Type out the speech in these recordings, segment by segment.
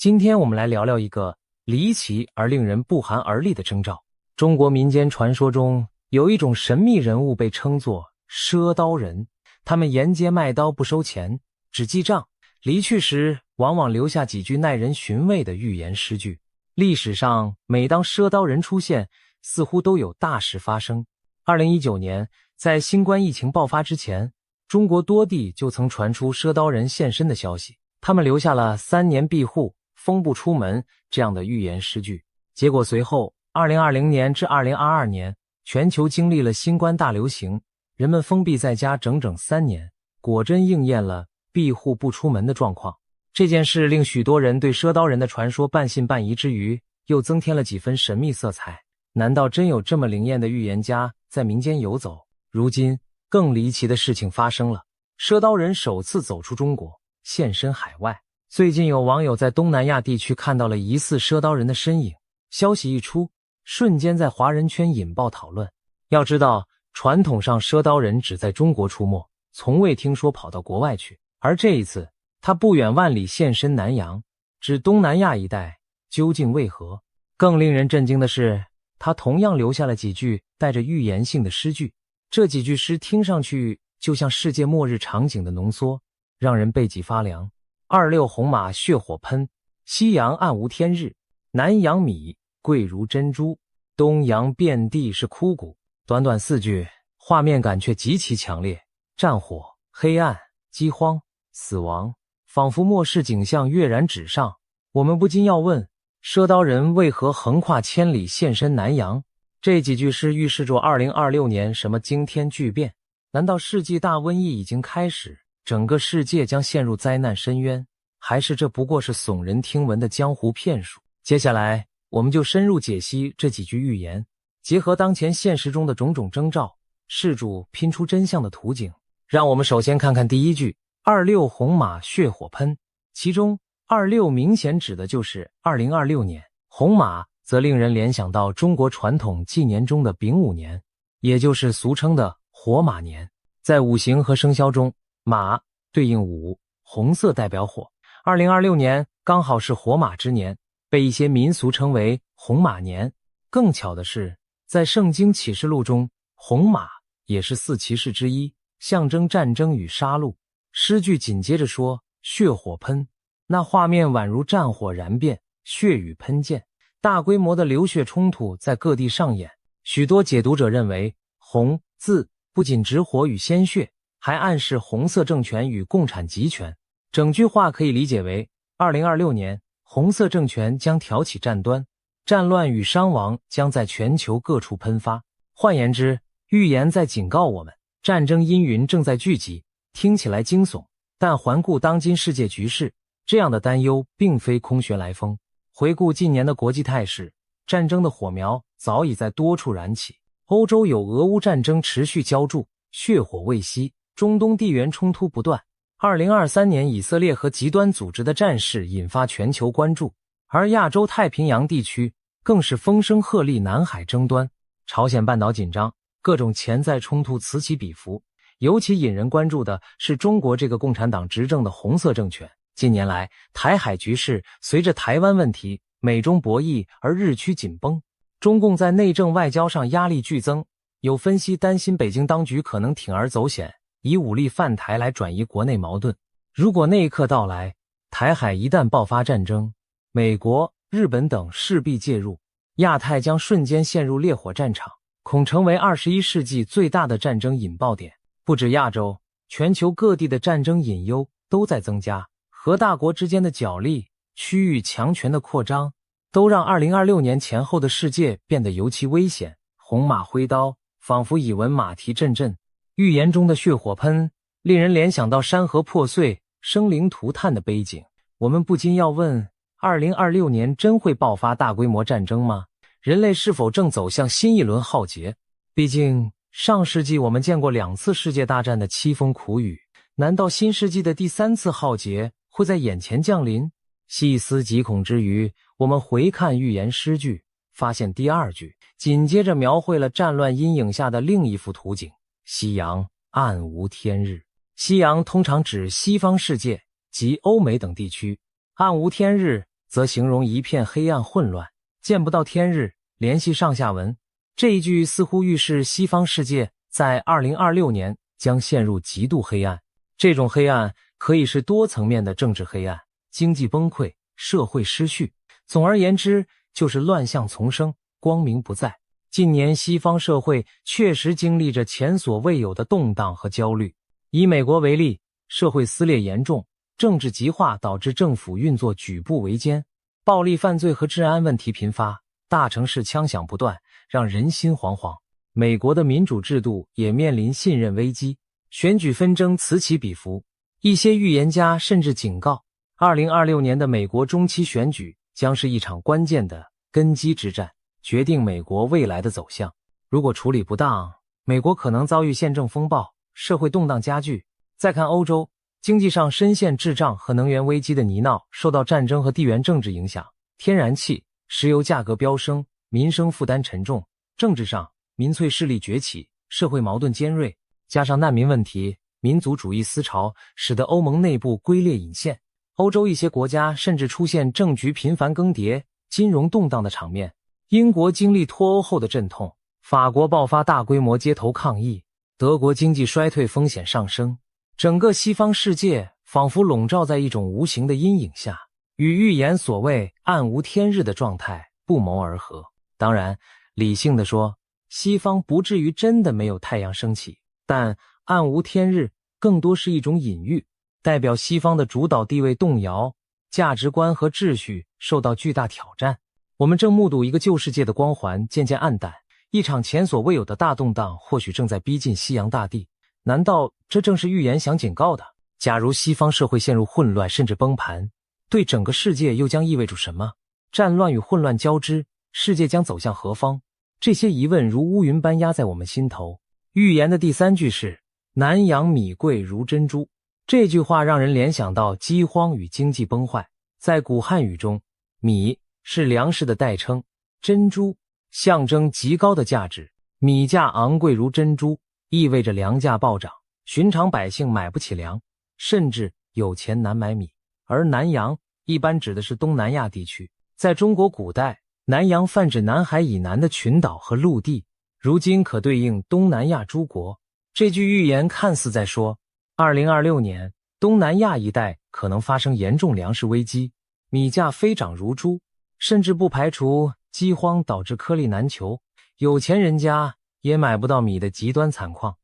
今天我们来聊聊一个离奇而令人不寒而栗的征兆。中国民间传说中有一种神秘人物被称作赊刀人，他们沿街卖刀不收钱，只记账，离去时往往留下几句耐人寻味的寓言诗句。历史上每当赊刀人出现，似乎都有大事发生。2019年，在新冠疫情爆发之前，中国多地就曾传出赊刀人现身的消息，他们留下了3年庇护、风不出门这样的寓言诗句。结果随后2020年至2022年，全球经历了新冠大流行，人们封闭在家整整3年，果真应验了庇护不出门的状况。这件事令许多人对赊刀人的传说半信半疑之余，又增添了几分神秘色彩。难道真有这么灵验的预言家在民间游走？如今更离奇的事情发生了，赊刀人首次走出中国，现身海外。最近有网友在东南亚地区看到了疑似赊刀人的身影，消息一出，瞬间在华人圈引爆讨论。要知道，传统上赊刀人只在中国出没，从未听说跑到国外去，而这一次他不远万里现身南洋，指东南亚一带，究竟为何？更令人震惊的是，他同样留下了几句带着预言性的诗句。这几句诗听上去就像世界末日场景的浓缩，让人背脊发凉。26红马血火喷，西洋暗无天日，南洋米贵如珍珠，东洋遍地是枯骨。短短4句，画面感却极其强烈，战火、黑暗、饥荒、死亡，仿佛末世景象跃然纸上。我们不禁要问，赊刀人为何横跨千里现身南洋？这几句诗预示着2026年什么惊天巨变？难道世纪大瘟疫已经开始，整个世界将陷入灾难深渊？还是这不过是耸人听闻的江湖骗术？接下来我们就深入解析这几句预言，结合当前现实中的种种征兆，试主拼出真相的图景。让我们首先看看第一句，26红马血火喷。其中26明显指的就是2026年，红马则令人联想到中国传统纪年中的丙午年，也就是俗称的火马年。在五行和生肖中，马对应午，红色代表火。2026年刚好是火马之年，被一些民俗称为红马年。更巧的是，在圣经启示录中，红马也是4骑士之一，象征战争与杀戮。诗句紧接着说血火喷，那画面宛如战火燃变，血雨喷溅，大规模的流血冲突在各地上演。许多解读者认为，红字不仅指火与鲜血，还暗示红色政权与共产集权。整句话可以理解为2026年，红色政权将挑起战端，战乱与伤亡将在全球各处喷发。换言之，预言在警告我们，战争阴云正在聚集。听起来惊悚，但环顾当今世界局势，这样的担忧并非空穴来风。回顾近年的国际态势，战争的火苗早已在多处燃起。欧洲有俄乌战争持续浇筑，血火未息，中东地缘冲突不断。2023年以色列和极端组织的战事引发全球关注，而亚洲太平洋地区更是风声鹤唳，南海争端，朝鲜半岛紧张，各种潜在冲突此起彼伏。尤其引人关注的是中国这个共产党执政的红色政权。近年来，台海局势随着台湾问题、美中博弈而日趋紧绷，中共在内政外交上压力剧增。有分析担心北京当局可能铤而走险，以武力犯台来转移国内矛盾。如果那一刻到来，台海一旦爆发战争，美国、日本等势必介入，亚太将瞬间陷入烈火战场，恐成为21世纪最大的战争引爆点。不止亚洲，全球各地的战争隐忧都在增加，核大国之间的角力、区域强权的扩张，都让2026年前后的世界变得尤其危险。红马挥刀，仿佛已闻马蹄阵阵。预言中的血火喷，令人联想到山河破碎、生灵涂炭的悲景。我们不禁要问，2026年真会爆发大规模战争吗？人类是否正走向新一轮浩劫？毕竟上世纪我们见过2次世界大战的凄风苦雨，难道新世纪的第3次浩劫会在眼前降临？细思极恐之余，我们回看预言诗句，发现第2句紧接着描绘了战乱阴影下的另一幅图景：西洋暗无天日。西洋通常指西方世界及欧美等地区，暗无天日则形容一片黑暗混乱，见不到天日，联系上下文。这一句似乎预示西方世界在2026年将陷入极度黑暗。这种黑暗可以是多层面的政治黑暗、经济崩溃、社会失序，总而言之，就是乱象丛生，光明不在。近年西方社会确实经历着前所未有的动荡和焦虑。以美国为例，社会撕裂严重，政治极化导致政府运作举步维艰，暴力犯罪和治安问题频发，大城市枪响不断，让人心惶惶。美国的民主制度也面临信任危机，选举纷争此起彼伏。一些预言家甚至警告，2026年的美国中期选举将是一场关键的根基之战，决定美国未来的走向。如果处理不当，美国可能遭遇宪政风暴，社会动荡加剧。再看欧洲，经济上深陷滞胀和能源危机的泥淖，受到战争和地缘政治影响，天然气、石油价格飙升，民生负担沉重。政治上，民粹势力崛起，社会矛盾尖锐，加上难民问题、民族主义思潮，使得欧盟内部龟裂隐现。欧洲一些国家甚至出现政局频繁更迭、金融动荡的场面。英国经历脱欧后的阵痛，法国爆发大规模街头抗议，德国经济衰退风险上升。整个西方世界仿佛笼罩在一种无形的阴影下，与预言所谓暗无天日的状态不谋而合。当然，理性地说，西方不至于真的没有太阳升起，但暗无天日更多是一种隐喻，代表西方的主导地位动摇，价值观和秩序受到巨大挑战。我们正目睹一个旧世界的光环渐渐暗淡，一场前所未有的大动荡或许正在逼近西洋大地。难道这正是预言想警告的？假如西方社会陷入混乱甚至崩盘，对整个世界又将意味着什么？战乱与混乱交织，世界将走向何方？这些疑问如乌云般压在我们心头。预言的第三句是南洋米贵如珍珠，这句话让人联想到饥荒与经济崩坏。在古汉语中，米是粮食的代称，珍珠象征极高的价值，米价昂贵如珍珠，意味着粮价暴涨，寻常百姓买不起粮，甚至有钱难买米。而南洋一般指的是东南亚地区，在中国古代，南洋泛指南海以南的群岛和陆地，如今可对应东南亚诸国。这句预言看似在说，2026年东南亚一带可能发生严重粮食危机，米价飞涨如猪，甚至不排除饥荒导致颗粒难求，有钱人家也买不到米的极端惨况。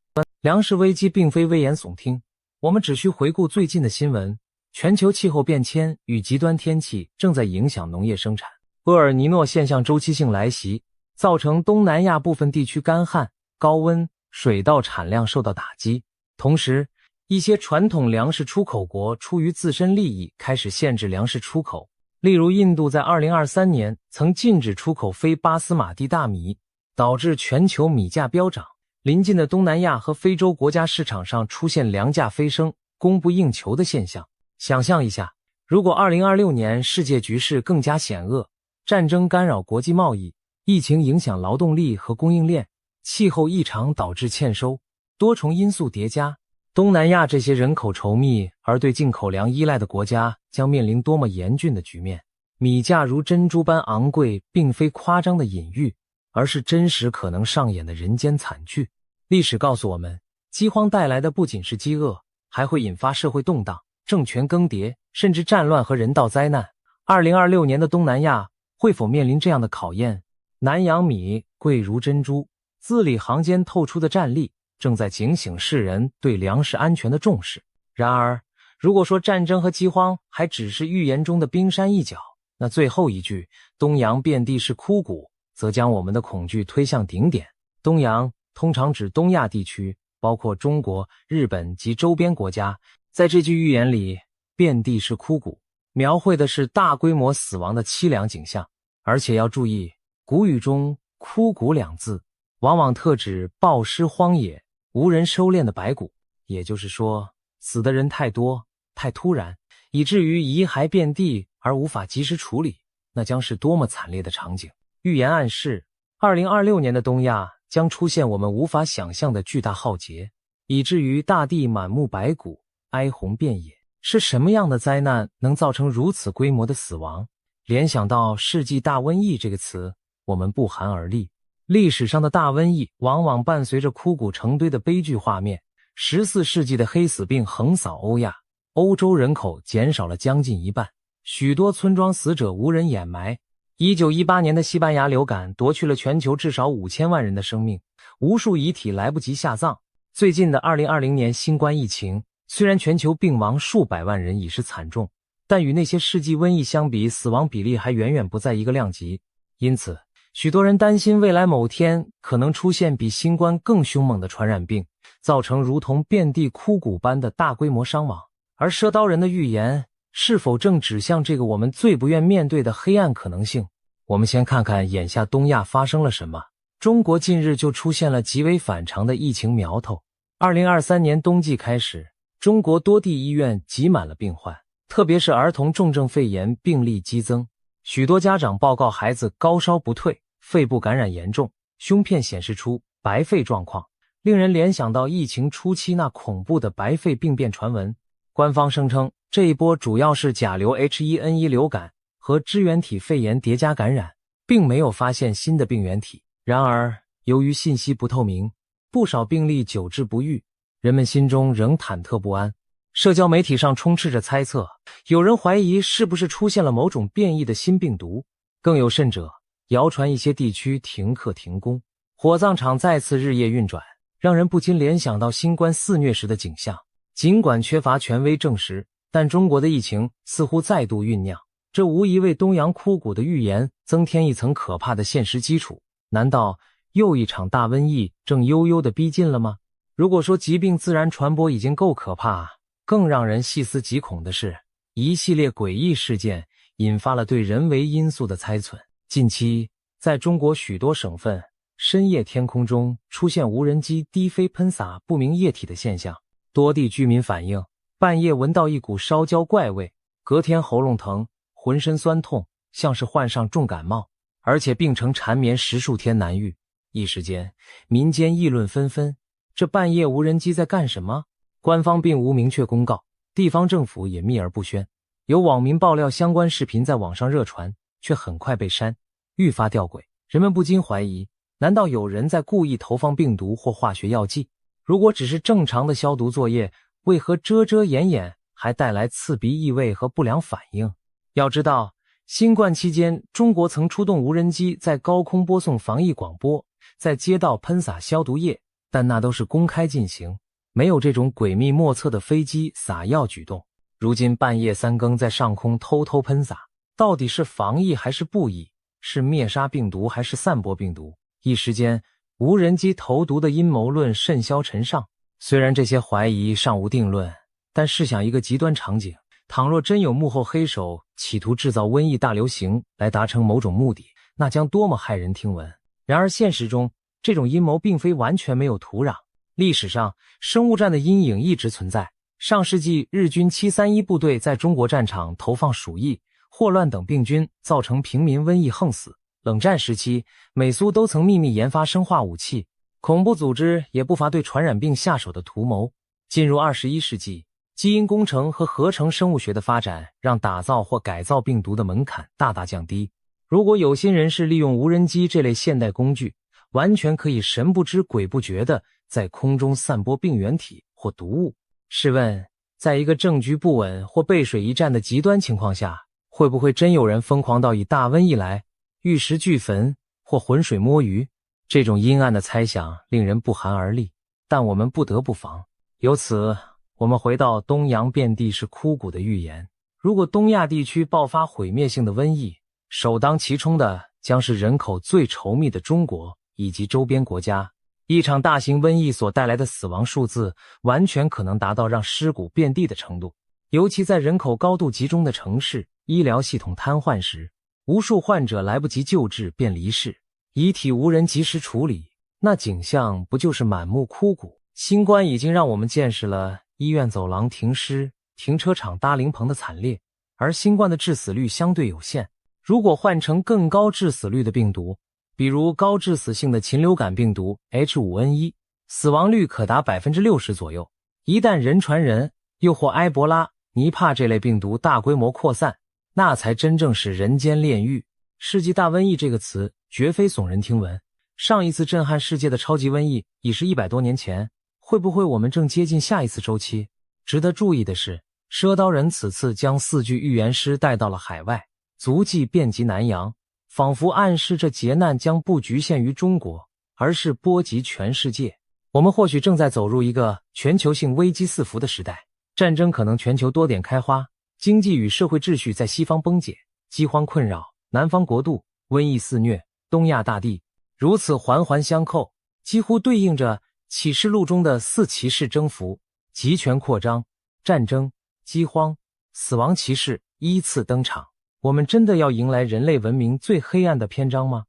粮食危机并非危言耸听，我们只需回顾最近的新闻，全球气候变迁与极端天气正在影响农业生产。厄尔尼诺现象周期性来袭，造成东南亚部分地区干旱、高温，水稻产量受到打击。同时，一些传统粮食出口国出于自身利益开始限制粮食出口，例如印度在2023年曾禁止出口非巴斯马蒂大米，导致全球米价飙涨。邻近的东南亚和非洲国家市场上出现粮价飞升、供不应求的现象。想象一下，如果2026年世界局势更加险恶，战争干扰国际贸易，疫情影响劳动力和供应链，气候异常导致欠收，多重因素叠加，东南亚这些人口稠密而对进口粮依赖的国家将面临多么严峻的局面。米价如珍珠般昂贵并非夸张的隐喻，而是真实可能上演的人间惨剧。历史告诉我们，饥荒带来的不仅是饥饿，还会引发社会动荡、政权更迭，甚至战乱和人道灾难。2026年的东南亚会否面临这样的考验？南洋米贵如珍珠，字里行间透出的战力正在警醒世人对粮食安全的重视。然而，如果说战争和饥荒还只是预言中的冰山一角，那最后一句东洋遍地是枯骨，则将我们的恐惧推向顶点。东洋通常指东亚地区，包括中国、日本及周边国家。在这句预言里，遍地是枯骨，描绘的是大规模死亡的凄凉景象。而且要注意，古语中枯骨两字往往特指暴尸荒野、无人收敛的白骨，也就是说，死的人太多、太突然，以至于遗骸遍地而无法及时处理，那将是多么惨烈的场景。预言暗示，2026年的东亚将出现我们无法想象的巨大浩劫，以至于大地满目白骨，哀鸿遍野。是什么样的灾难能造成如此规模的死亡？联想到世纪大瘟疫这个词，我们不寒而栗。历史上的大瘟疫往往伴随着枯骨成堆的悲剧画面。14世纪的黑死病横扫欧亚，欧洲人口减少了将近一半，许多村庄死者无人掩埋。1918年的西班牙流感夺去了全球至少5000万人的生命，无数遗体来不及下葬。最近的2020年新冠疫情，虽然全球病亡数百万人已是惨重，但与那些世纪瘟疫相比，死亡比例还远远不在一个量级。因此，许多人担心未来某天可能出现比新冠更凶猛的传染病，造成如同遍地枯骨般的大规模伤亡。而赊刀人的预言是否正指向这个我们最不愿面对的黑暗可能性？我们先看看眼下东亚发生了什么。中国近日就出现了极为反常的疫情苗头。2023年冬季开始，中国多地医院挤满了病患，特别是儿童重症肺炎病例激增。许多家长报告孩子高烧不退，肺部感染严重，胸片显示出白肺状况，令人联想到疫情初期那恐怖的白肺病变传闻。官方声称，这一波主要是甲流 H1N1 流感和支原体肺炎叠加感染，并没有发现新的病原体。然而，由于信息不透明，不少病例久治不愈，人们心中仍忐忑不安。社交媒体上充斥着猜测，有人怀疑是不是出现了某种变异的新病毒，更有甚者，谣传一些地区停课停工，火葬场再次日夜运转，让人不禁联想到新冠肆虐时的景象。尽管缺乏权威证实，但中国的疫情似乎再度酝酿，这无疑为东洋枯骨的预言增添一层可怕的现实基础。难道又一场大瘟疫正悠悠地逼近了吗？如果说疾病自然传播已经够可怕，更让人细思极恐的是，一系列诡异事件引发了对人为因素的猜测。近期，在中国许多省份，深夜天空中出现无人机低飞喷洒不明液体的现象，多地居民反映，半夜闻到一股烧焦怪味，隔天喉咙疼，浑身酸痛，像是患上重感冒，而且病程缠绵10数天难愈。一时间，民间议论纷纷，这半夜无人机在干什么？官方并无明确公告，地方政府也秘而不宣。有网民爆料相关视频在网上热传，却很快被删，愈发吊诡。人们不禁怀疑，难道有人在故意投放病毒或化学药剂？如果只是正常的消毒作业，为何遮遮掩掩还带来刺鼻异味和不良反应？要知道，新冠期间，中国曾出动无人机在高空播送防疫广播，在街道喷洒消毒液，但那都是公开进行，没有这种诡秘莫测的飞机撒药举动。如今半夜3更在上空偷偷喷洒，到底是防疫还是不疫？是灭杀病毒还是散播病毒？一时间，无人机投毒的阴谋论甚嚣尘上。虽然这些怀疑尚无定论，但试想一个极端场景，倘若真有幕后黑手企图制造瘟疫大流行来达成某种目的，那将多么骇人听闻。然而现实中，这种阴谋并非完全没有土壤。历史上，生物战的阴影一直存在。上世纪，日军731部队在中国战场投放鼠疫、霍乱等病菌，造成平民瘟疫横死。冷战时期，美苏都曾秘密研发生化武器，恐怖组织也不乏对传染病下手的图谋。进入21世纪，基因工程和合成生物学的发展，让打造或改造病毒的门槛大大降低。如果有心人士利用无人机这类现代工具，完全可以神不知鬼不觉地在空中散播病原体或毒物。试问，在一个政局不稳或背水一战的极端情况下，会不会真有人疯狂到以大瘟疫来玉石俱焚或浑水摸鱼？这种阴暗的猜想令人不寒而栗，但我们不得不防。由此，我们回到东洋遍地是枯骨的预言。如果东亚地区爆发毁灭性的瘟疫，首当其冲的将是人口最稠密的中国以及周边国家。一场大型瘟疫所带来的死亡数字完全可能达到让尸骨遍地的程度，尤其在人口高度集中的城市，医疗系统瘫痪时，无数患者来不及救治便离世，遗体无人及时处理，那景象不就是满目枯骨？新冠已经让我们见识了医院走廊停尸、停车场搭灵棚的惨烈，而新冠的致死率相对有限。如果换成更高致死率的病毒，比如高致死性的禽流感病毒 H5N1， 死亡率可达 60% 左右。一旦人传人，又或埃博拉、尼帕这类病毒大规模扩散，那才真正是人间炼狱。世纪大瘟疫这个词绝非耸人听闻，上一次震撼世界的超级瘟疫已是100多年前，会不会我们正接近下一次周期？值得注意的是，赊刀人此次将4具预言尸带到了海外，足迹遍及南洋，仿佛暗示这劫难将不局限于中国，而是波及全世界。我们或许正在走入一个全球性危机四伏的时代，战争可能全球多点开花，经济与社会秩序在西方崩解，饥荒困扰南方国度，瘟疫肆虐东亚大地，如此环环相扣，几乎对应着启示录中的4骑士征服、集权扩张、战争、饥荒、死亡骑士依次登场。我们真的要迎来人类文明最黑暗的篇章吗？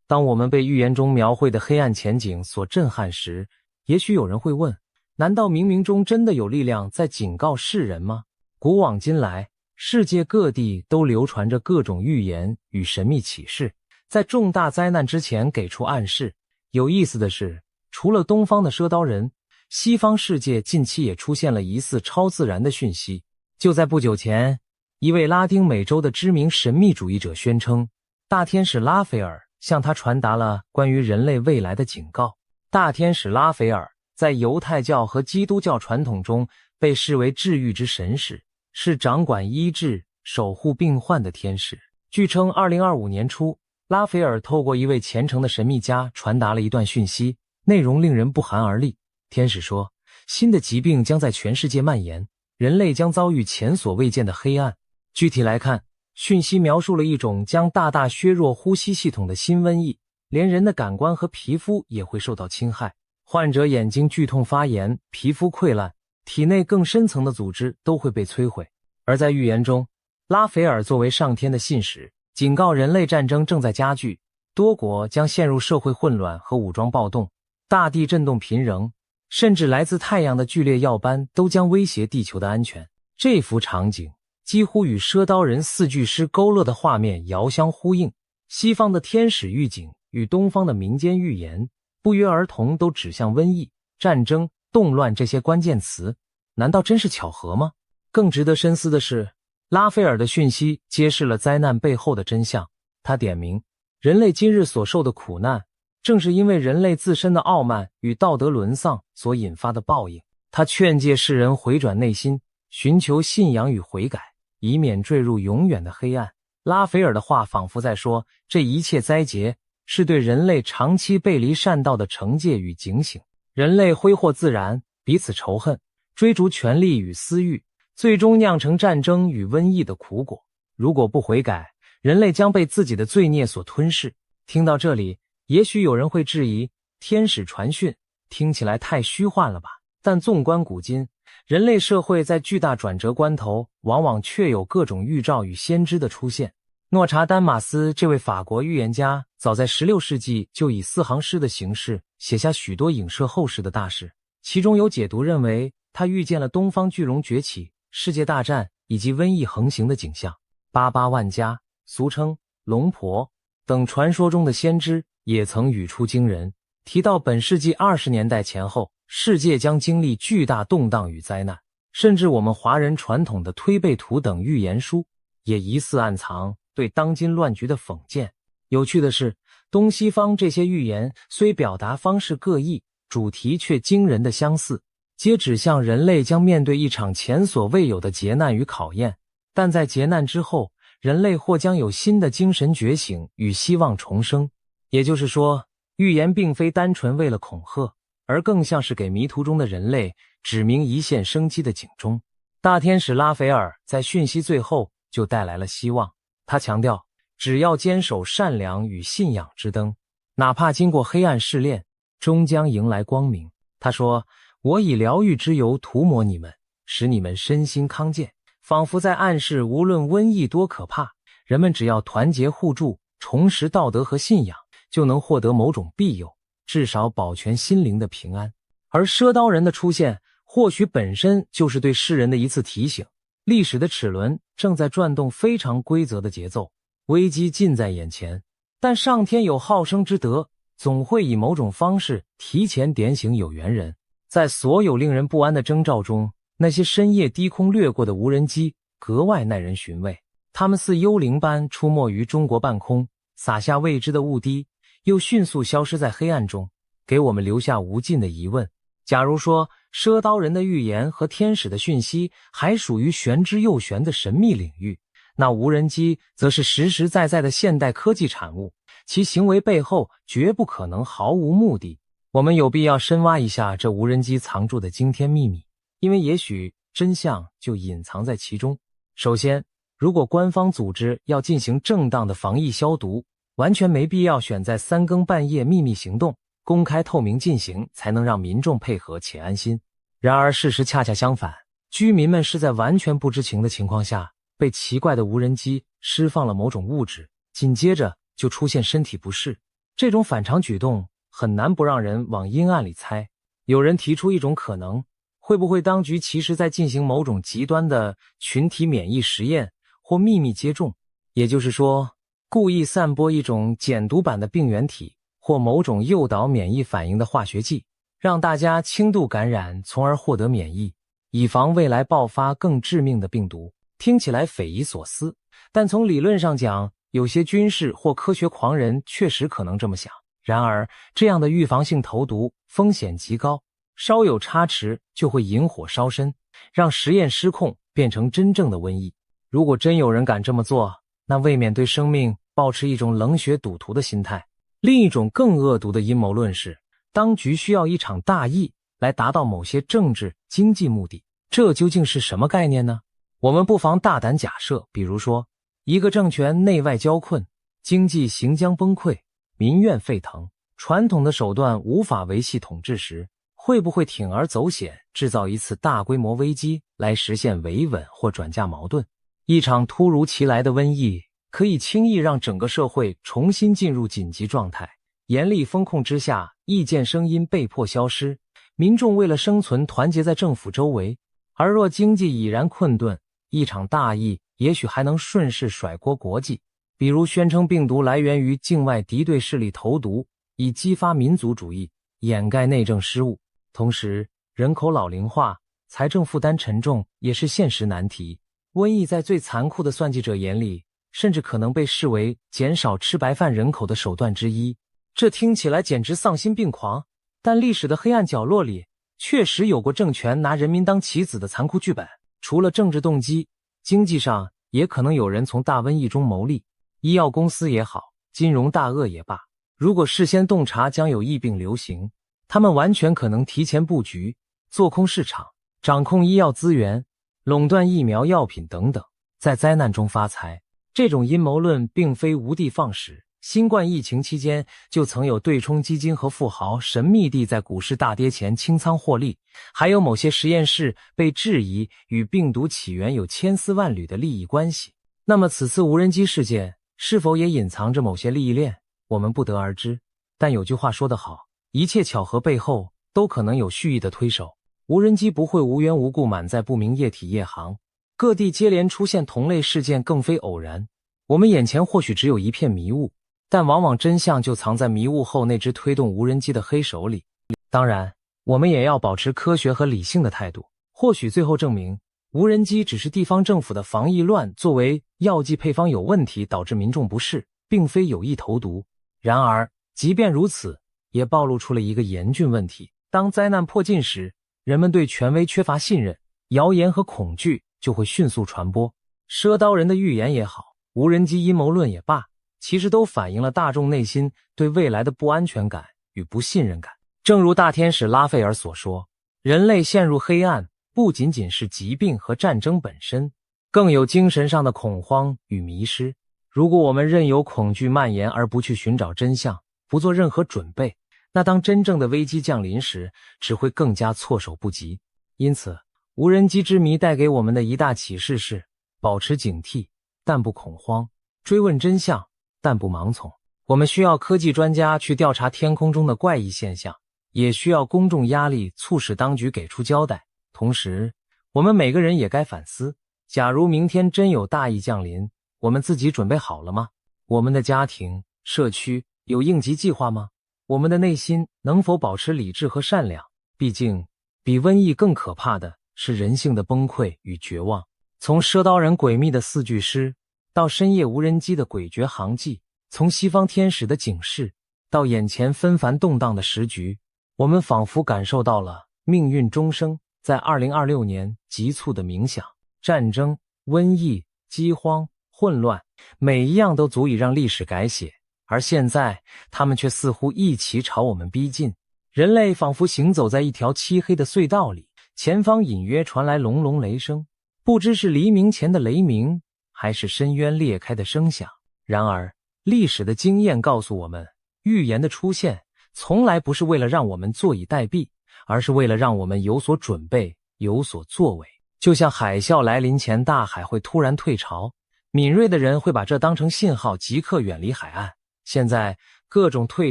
当我们被预言中描绘的黑暗前景所震撼时，也许有人会问，难道冥冥中真的有力量在警告世人吗？古往今来，世界各地都流传着各种预言与神秘启示，在重大灾难之前给出暗示。有意思的是，除了东方的赊刀人，西方世界近期也出现了疑似超自然的讯息。就在不久前，一位拉丁美洲的知名神秘主义者宣称，大天使拉斐尔向他传达了关于人类未来的警告。大天使拉斐尔在犹太教和基督教传统中被视为治愈之神使，是掌管医治、守护病患的天使。据称2025年初，拉斐尔透过一位虔诚的神秘家传达了一段讯息，内容令人不寒而栗。天使说，新的疾病将在全世界蔓延，人类将遭遇前所未见的黑暗。具体来看，讯息描述了一种将大大削弱呼吸系统的新瘟疫，连人的感官和皮肤也会受到侵害，患者眼睛剧痛发炎，皮肤溃烂，体内更深层的组织都会被摧毁。而在预言中，拉斐尔作为上天的信使，警告人类战争正在加剧，多国将陷入社会混乱和武装暴动，大地震动频仍，甚至来自太阳的剧烈耀斑都将威胁地球的安全。这幅场景几乎与赊刀人4具尸勾勒的画面遥相呼应，西方的天使预警与东方的民间预言不约而同都指向瘟疫、战争、动乱这些关键词，难道真是巧合吗？更值得深思的是，拉斐尔的讯息揭示了灾难背后的真相。他点明，人类今日所受的苦难，正是因为人类自身的傲慢与道德沦丧所引发的报应。他劝诫世人回转内心，寻求信仰与悔改，以免坠入永远的黑暗。拉斐尔的话仿佛在说，这一切灾劫是对人类长期背离善道的惩戒与警醒。人类挥霍自然，彼此仇恨，追逐权力与私欲，最终酿成战争与瘟疫的苦果。如果不悔改，人类将被自己的罪孽所吞噬。听到这里，也许有人会质疑，天使传讯听起来太虚幻了吧？但纵观古今，人类社会在巨大转折关头，往往确有各种预兆与先知的出现。诺查丹马斯这位法国预言家，早在16世纪就以4行诗的形式写下许多影射后世的大事，其中有解读认为，他预见了东方巨龙崛起、世界大战以及瘟疫横行的景象。88万家，俗称龙婆等传说中的先知也曾语出惊人，提到本世纪20年代前后，世界将经历巨大动荡与灾难。甚至我们华人传统的推背图等预言书也疑似暗藏对当今乱局的讽谏。有趣的是，东西方这些预言虽表达方式各异，主题却惊人的相似，皆指向人类将面对一场前所未有的劫难与考验。但在劫难之后，人类或将有新的精神觉醒与希望重生。也就是说，预言并非单纯为了恐吓，而更像是给迷途中的人类指明一线生机的警钟。大天使拉斐尔在讯息最后就带来了希望，他强调，只要坚守善良与信仰之灯，哪怕经过黑暗试炼，终将迎来光明。他说，我以疗愈之油涂抹你们，使你们身心康健，仿佛在暗示，无论瘟疫多可怕，人们只要团结互助，重拾道德和信仰，就能获得某种庇佑，至少保全心灵的平安。而赊刀人的出现，或许本身就是对世人的一次提醒，历史的齿轮正在转动非常规则的节奏，危机近在眼前，但上天有好生之德，总会以某种方式提前点醒有缘人。在所有令人不安的征兆中，那些深夜低空掠过的无人机格外耐人寻味。他们似幽灵般出没于中国半空，撒下未知的雾滴，又迅速消失在黑暗中，给我们留下无尽的疑问。假如说赊刀人的预言和天使的讯息还属于玄之又玄的神秘领域，那无人机则是实实在在的现代科技产物，其行为背后绝不可能毫无目的。我们有必要深挖一下这无人机藏住的惊天秘密，因为也许真相就隐藏在其中。首先，如果官方组织要进行正当的防疫消毒，完全没必要选在3更半夜秘密行动，公开透明进行，才能让民众配合且安心。然而事实恰恰相反，居民们是在完全不知情的情况下，被奇怪的无人机释放了某种物质，紧接着就出现身体不适。这种反常举动很难不让人往阴暗里猜。有人提出一种可能，会不会当局其实在进行某种极端的群体免疫实验或秘密接种，也就是说，故意散播一种减毒版的病原体或某种诱导免疫反应的化学剂，让大家轻度感染，从而获得免疫，以防未来爆发更致命的病毒。听起来匪夷所思，但从理论上讲，有些军事或科学狂人确实可能这么想。然而，这样的预防性投毒风险极高，稍有差池就会引火烧身，让实验失控，变成真正的瘟疫。如果真有人敢这么做，那未免对生命抱持一种冷血赌徒的心态。另一种更恶毒的阴谋论是，当局需要一场大疫来达到某些政治、经济目的。这究竟是什么概念呢？我们不妨大胆假设，比如说，一个政权内外交困，经济行将崩溃，民怨沸腾，传统的手段无法维系统治时，会不会铤而走险，制造一次大规模危机来实现维稳或转嫁矛盾？一场突如其来的瘟疫可以轻易让整个社会重新进入紧急状态，严厉风控之下，意见声音被迫消失，民众为了生存团结在政府周围。而若经济已然困顿，一场大疫也许还能顺势甩锅国际，比如宣称病毒来源于境外敌对势力投毒，以激发民族主义，掩盖内政失误。同时，人口老龄化、财政负担沉重也是现实难题。瘟疫在最残酷的算计者眼里，甚至可能被视为减少吃白饭人口的手段之一。这听起来简直丧心病狂，但历史的黑暗角落里确实有过政权拿人民当棋子的残酷剧本。除了政治动机，经济上也可能有人从大瘟疫中牟利。医药公司也好，金融大鳄也罢，如果事先洞察将有疫病流行，他们完全可能提前布局，做空市场，掌控医药资源，垄断疫苗药品等等，在灾难中发财。这种阴谋论并非无的放矢，新冠疫情期间就曾有对冲基金和富豪神秘地在股市大跌前清仓获利，还有某些实验室被质疑与病毒起源有千丝万缕的利益关系。那么此次无人机事件是否也隐藏着某些利益链，我们不得而知。但有句话说得好，一切巧合背后都可能有蓄意的推手。无人机不会无缘无故满载不明液体夜航，各地接连出现同类事件更非偶然。我们眼前或许只有一片迷雾，但往往真相就藏在迷雾后那只推动无人机的黑手里。当然，我们也要保持科学和理性的态度。或许最后证明，无人机只是地方政府的防疫乱作为，药剂配方有问题导致民众不适，并非有意投毒。然而，即便如此，也暴露出了一个严峻问题：当灾难迫近时，人们对权威缺乏信任，谣言和恐惧就会迅速传播。赊刀人的预言也好，无人机阴谋论也罢，其实都反映了大众内心对未来的不安全感与不信任感。正如大天使拉斐尔所说，人类陷入黑暗不仅仅是疾病和战争本身，更有精神上的恐慌与迷失。如果我们任由恐惧蔓延而不去寻找真相，不做任何准备，那当真正的危机降临时，只会更加措手不及。因此，无人机之谜带给我们的一大启示是：保持警惕，但不恐慌；追问真相，但不盲从。我们需要科技专家去调查天空中的怪异现象，也需要公众压力促使当局给出交代。同时，我们每个人也该反思，假如明天真有大疫降临，我们自己准备好了吗？我们的家庭、社区有应急计划吗？我们的内心能否保持理智和善良？毕竟，比瘟疫更可怕的是人性的崩溃与绝望。从赊刀人诡秘的4句诗到深夜无人机的诡谲航迹，从西方天使的警示到眼前纷繁动荡的时局，我们仿佛感受到了命运钟声在2026年急促的鸣响。战争、瘟疫、饥荒、混乱，每一样都足以让历史改写，而现在他们却似乎一起朝我们逼近。人类仿佛行走在一条漆黑的隧道里，前方隐约传来隆隆雷声，不知是黎明前的雷鸣，还是深渊裂开的声响。然而历史的经验告诉我们，预言的出现从来不是为了让我们坐以待毙，而是为了让我们有所准备，有所作为。就像海啸来临前大海会突然退潮，敏锐的人会把这当成信号，即刻远离海岸。现在各种退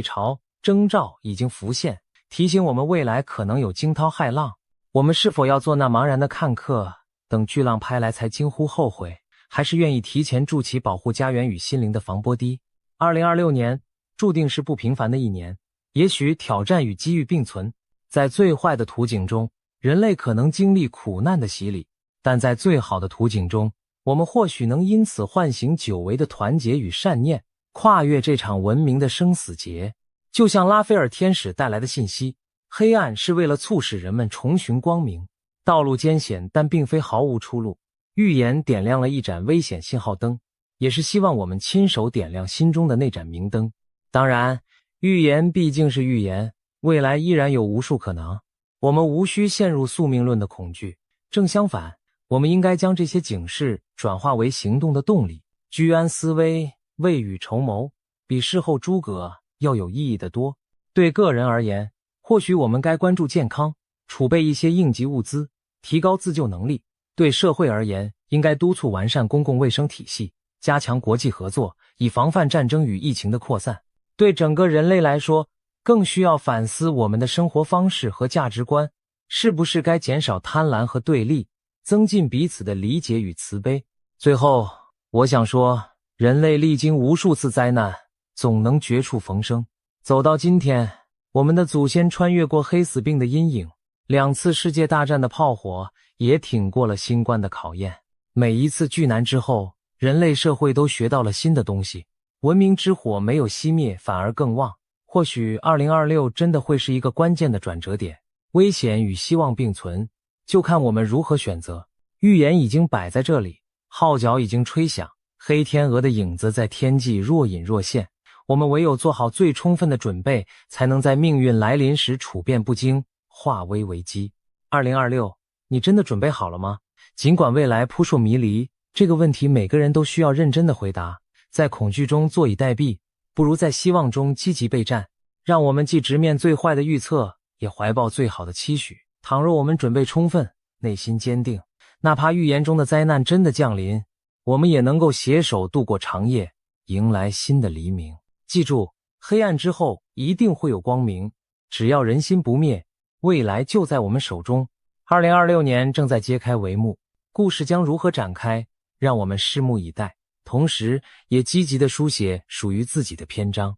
潮征兆已经浮现，提醒我们未来可能有惊涛骇浪。我们是否要做那茫然的看客，等巨浪拍来才惊呼后悔，还是愿意提前筑起保护家园与心灵的防波堤？2026年注定是不平凡的一年，也许挑战与机遇并存。在最坏的图景中，人类可能经历苦难的洗礼，但在最好的图景中，我们或许能因此唤醒久违的团结与善念，跨越这场文明的生死劫。就像拉斐尔天使带来的信息，黑暗是为了促使人们重寻光明。道路艰险，但并非毫无出路。预言点亮了一盏危险信号灯，也是希望我们亲手点亮心中的那盏明灯。当然，预言毕竟是预言，未来依然有无数可能。我们无需陷入宿命论的恐惧，正相反，我们应该将这些警示转化为行动的动力。居安思危，未雨绸缪，比事后诸葛要有意义得多。对个人而言，或许我们该关注健康，储备一些应急物资，提高自救能力；对社会而言，应该督促完善公共卫生体系，加强国际合作，以防范战争与疫情的扩散。对整个人类来说，更需要反思我们的生活方式和价值观，是不是该减少贪婪和对立，增进彼此的理解与慈悲。最后，我想说，人类历经无数次灾难，总能绝处逢生。走到今天，我们的祖先穿越过黑死病的阴影，2次世界大战的炮火，也挺过了新冠的考验。每一次巨难之后，人类社会都学到了新的东西，文明之火没有熄灭，反而更旺。或许2026真的会是一个关键的转折点，危险与希望并存，就看我们如何选择。预言已经摆在这里，号角已经吹响，黑天鹅的影子在天际若隐若现。我们唯有做好最充分的准备，才能在命运来临时处变不惊，化危为机。2026，你真的准备好了吗？尽管未来扑朔迷离，这个问题每个人都需要认真的回答。在恐惧中坐以待毙，不如在希望中积极备战。让我们既直面最坏的预测，也怀抱最好的期许。倘若我们准备充分，内心坚定，哪怕预言中的灾难真的降临，我们也能够携手度过长夜，迎来新的黎明。记住，黑暗之后一定会有光明，只要人心不灭，未来就在我们手中。2026年正在揭开帷幕，故事将如何展开，让我们拭目以待，同时也积极地书写属于自己的篇章。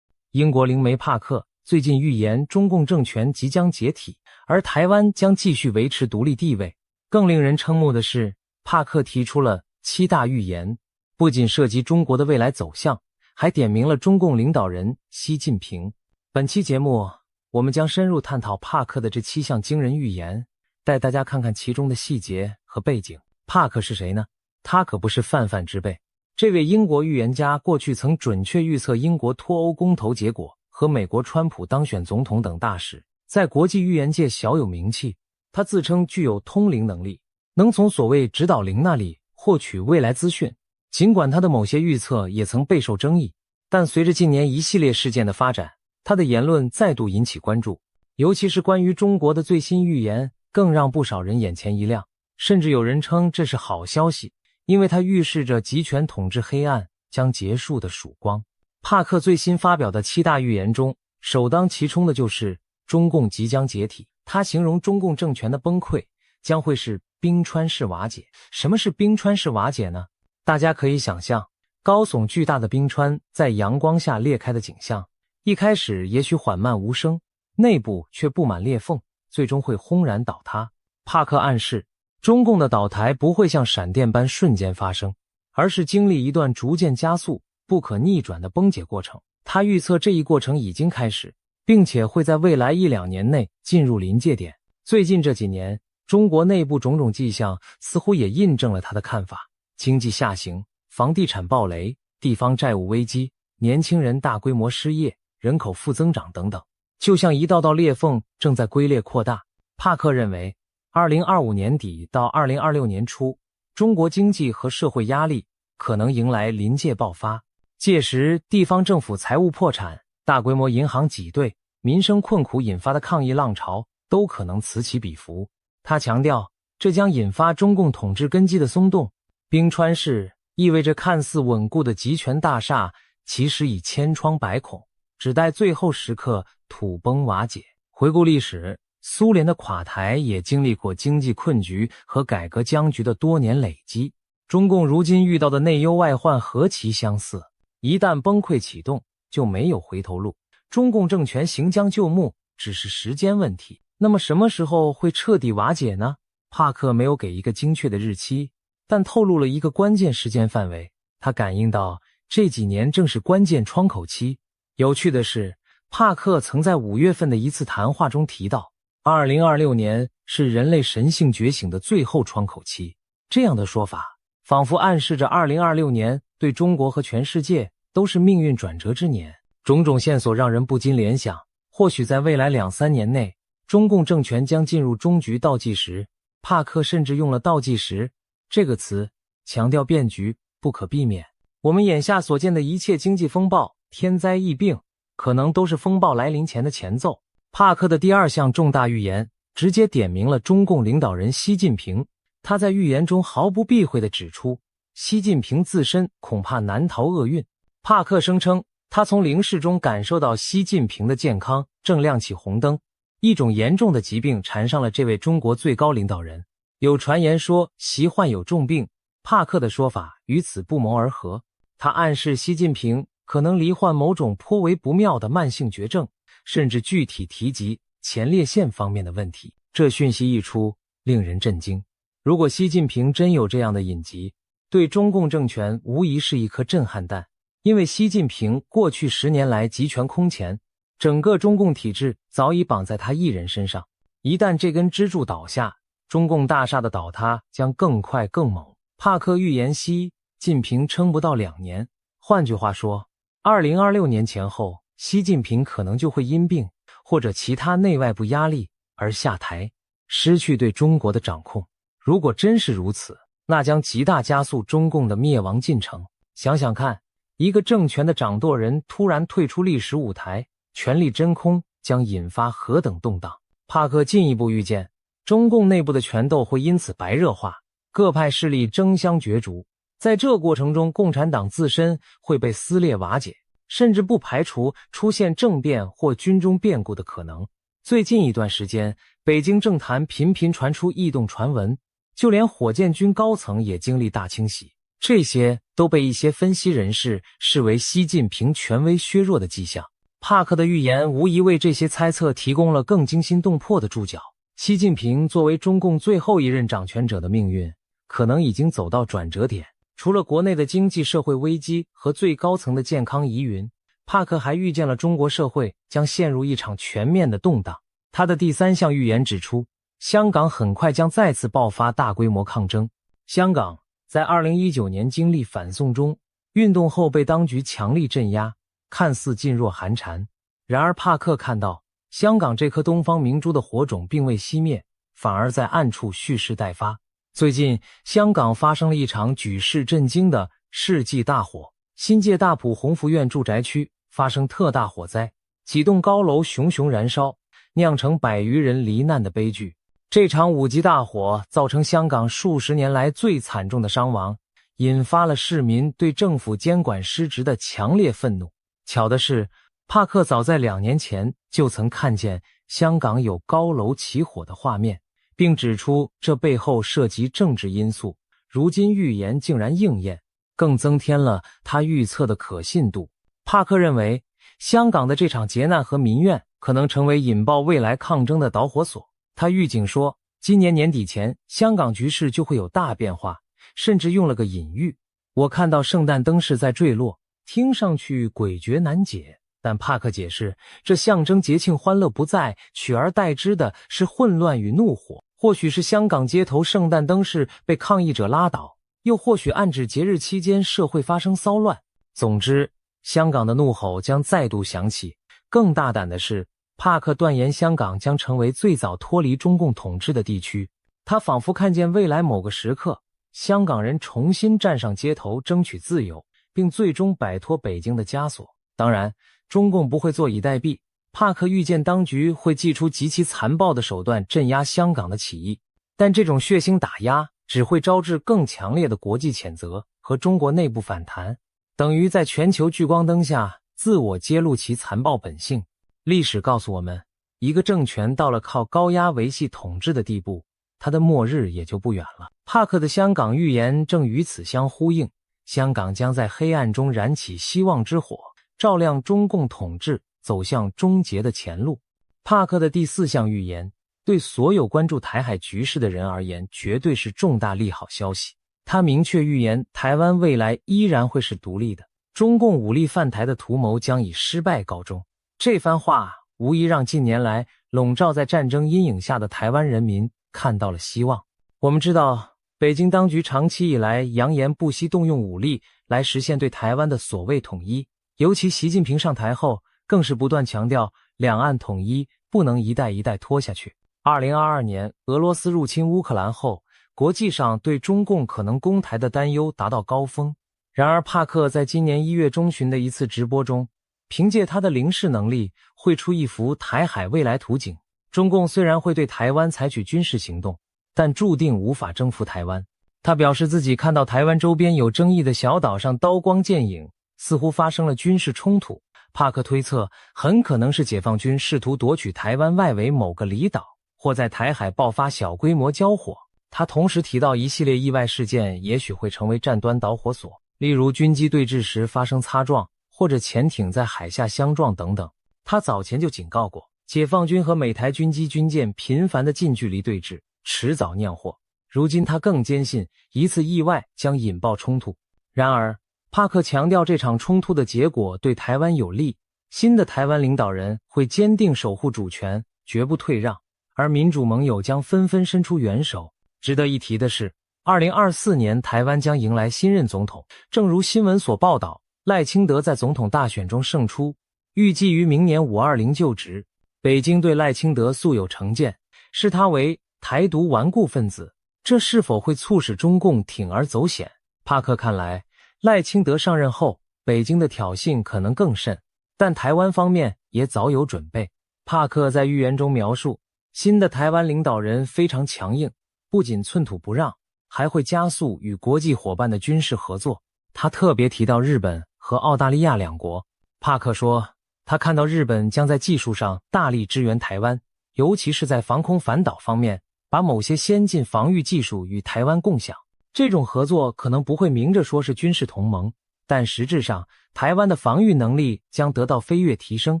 英国灵媒帕克最近预言中共政权即将解体，而台湾将继续维持独立地位。更令人瞠目的是，帕克提出了7大预言，不仅涉及中国的未来走向，还点明了中共领导人习近平。本期节目，我们将深入探讨帕克的这7项惊人预言，带大家看看其中的细节和背景。帕克是谁呢？他可不是泛泛之辈。这位英国预言家过去曾准确预测英国脱欧公投结果和美国川普当选总统等大事，在国际预言界小有名气。他自称具有通灵能力，能从所谓指导灵那里获取未来资讯。尽管他的某些预测也曾备受争议，但随着近年一系列事件的发展，他的言论再度引起关注。尤其是关于中国的最新预言，更让不少人眼前一亮，甚至有人称这是好消息，因为它预示着集权统治黑暗将结束的曙光。帕克最新发表的7大预言中，首当其冲的就是中共即将解体。他形容中共政权的崩溃将会是冰川式瓦解。什么是冰川式瓦解呢？大家可以想象高耸巨大的冰川在阳光下裂开的景象，一开始也许缓慢无声，内部却布满裂缝，最终会轰然倒塌。帕克暗示中共的倒台不会像闪电般瞬间发生，而是经历一段逐渐加速、不可逆转的崩解过程。他预测这一过程已经开始，并且会在未来1-2年内进入临界点。最近这几年，中国内部种种迹象似乎也印证了他的看法：经济下行、房地产暴雷、地方债务危机、年轻人大规模失业、人口负增长等等，就像一道道裂缝正在龟裂扩大。帕克认为，2025年底到2026年初，中国经济和社会压力可能迎来临界爆发，届时地方政府财务破产、大规模银行挤兑、民生困苦引发的抗议浪潮都可能此起彼伏。他强调，这将引发中共统治根基的松动。冰川式意味着看似稳固的集权大厦其实已千疮百孔，只待最后时刻土崩瓦解。回顾历史，苏联的垮台也经历过经济困局和改革僵局的多年累积，中共如今遇到的内忧外患何其相似，一旦崩溃启动，就没有回头路。中共政权行将就木只是时间问题。那么什么时候会彻底瓦解呢？帕克没有给一个精确的日期，但透露了一个关键时间范围。他感应到这几年正是关键窗口期。有趣的是，帕克曾在5月份的一次谈话中提到，2026年是人类神性觉醒的最后窗口期。这样的说法仿佛暗示着2026年对中国和全世界都是命运转折之年。种种线索让人不禁联想，或许在未来2-3年内，中共政权将进入终局倒计时。帕克甚至用了倒计时这个词，强调变局不可避免。我们眼下所见的一切经济风暴、天灾疫病，可能都是风暴来临前的前奏。帕克的第2项重大预言直接点明了中共领导人习近平。他在预言中毫不避讳地指出，习近平自身恐怕难逃厄运。帕克声称，他从灵视中感受到习近平的健康正亮起红灯，一种严重的疾病缠上了这位中国最高领导人。有传言说习患有重病，帕克的说法与此不谋而合。他暗示习近平可能罹患某种颇为不妙的慢性绝症，甚至具体提及前列腺方面的问题。这讯息一出，令人震惊。如果习近平真有这样的隐疾，对中共政权无疑是一颗震撼弹。因为习近平过去10年来集权空前，整个中共体制早已绑在他一人身上。一旦这根支柱倒下，中共大厦的倒塌将更快更猛。帕克预言习近平撑不到2年，换句话说，2026年前后，习近平可能就会因病或者其他内外部压力而下台，失去对中国的掌控。如果真是如此，那将极大加速中共的灭亡进程。想想看，一个政权的掌舵人突然退出历史舞台，权力真空将引发何等动荡。帕克进一步预见，中共内部的权斗会因此白热化，各派势力争相角逐。在这过程中，共产党自身会被撕裂瓦解，甚至不排除出现政变或军中变故的可能。最近一段时间，北京政坛频频传出异动传闻，就连火箭军高层也经历大清洗。这些都被一些分析人士视为习近平权威削弱的迹象。帕克的预言无疑为这些猜测提供了更惊心动魄的注脚。习近平作为中共最后一任掌权者的命运，可能已经走到转折点。除了国内的经济社会危机和最高层的健康疑云，帕克还预见了中国社会将陷入一场全面的动荡。他的第3项预言指出，香港很快将再次爆发大规模抗争。香港在2019年经历反送中运动后被当局强力镇压，看似噤若寒蝉。然而帕克看到，香港这颗东方明珠的火种并未熄灭，反而在暗处蓄势待发。最近，香港发生了一场举世震惊的世纪大火，新界大埔鸿福苑住宅区发生特大火灾，几栋高楼熊熊燃烧，酿成100余人罹难的悲剧。这场5级大火造成香港数十年来最惨重的伤亡，引发了市民对政府监管失职的强烈愤怒。巧的是，帕克早在2年前就曾看见香港有高楼起火的画面，并指出这背后涉及政治因素。如今预言竟然应验，更增添了他预测的可信度。帕克认为，香港的这场劫难和民怨可能成为引爆未来抗争的导火索。他预警说今年年底前，香港局势就会有大变化，甚至用了个隐喻。我看到圣诞灯饰在坠落，听上去诡谲难解，但帕克解释，这象征节庆欢乐不再，取而代之的是混乱与怒火。或许是香港街头圣诞灯饰被抗议者拉倒，又或许暗指节日期间社会发生骚乱。总之，香港的怒吼将再度响起。更大胆的是，帕克断言香港将成为最早脱离中共统治的地区。他仿佛看见未来某个时刻，香港人重新站上街头争取自由，并最终摆脱北京的枷锁。当然，中共不会坐以待毙，帕克预见当局会祭出极其残暴的手段镇压香港的起义，但这种血腥打压只会招致更强烈的国际谴责和中国内部反弹，等于在全球聚光灯下自我揭露其残暴本性。历史告诉我们，一个政权到了靠高压维系统治的地步，它的末日也就不远了。帕克的香港预言正与此相呼应，香港将在黑暗中燃起希望之火，照亮中共统治走向终结的前路。帕克的第4项预言，对所有关注台海局势的人而言，绝对是重大利好消息。他明确预言，台湾未来依然会是独立的，中共武力犯台的图谋将以失败告终。这番话无疑让近年来笼罩在战争阴影下的台湾人民看到了希望。我们知道，北京当局长期以来扬言不惜动用武力来实现对台湾的所谓统一，尤其习近平上台后，更是不断强调两岸统一不能一代一代拖下去。2022年，俄罗斯入侵乌克兰后，国际上对中共可能攻台的担忧达到高峰。然而，帕克在今年1月中旬的一次直播中，凭借他的灵视能力绘出一幅台海未来图景。中共虽然会对台湾采取军事行动，但注定无法征服台湾。他表示自己看到台湾周边有争议的小岛上刀光剑影，似乎发生了军事冲突。帕克推测，很可能是解放军试图夺取台湾外围某个离岛，或在台海爆发小规模交火。他同时提到一系列意外事件也许会成为战端导火索，例如军机对峙时发生擦撞，或者潜艇在海下相撞等等。他早前就警告过，解放军和美台军机军舰频繁的近距离对峙，迟早酿祸。如今他更坚信一次意外将引爆冲突。然而，帕克强调这场冲突的结果对台湾有利，新的台湾领导人会坚定守护主权，绝不退让，而民主盟友将纷纷伸出援手。值得一提的是，2024年台湾将迎来新任总统，正如新闻所报道，赖清德在总统大选中胜出，预计于明年520就职。北京对赖清德素有成见，视他为台独顽固分子，这是否会促使中共铤而走险？帕克看来，赖清德上任后，北京的挑衅可能更甚，但台湾方面也早有准备。帕克在预言中描述，新的台湾领导人非常强硬，不仅寸土不让，还会加速与国际伙伴的军事合作。他特别提到日本和澳大利亚两国。帕克说，他看到日本将在技术上大力支援台湾，尤其是在防空反导方面，把某些先进防御技术与台湾共享。这种合作可能不会明着说是军事同盟，但实质上，台湾的防御能力将得到飞跃提升。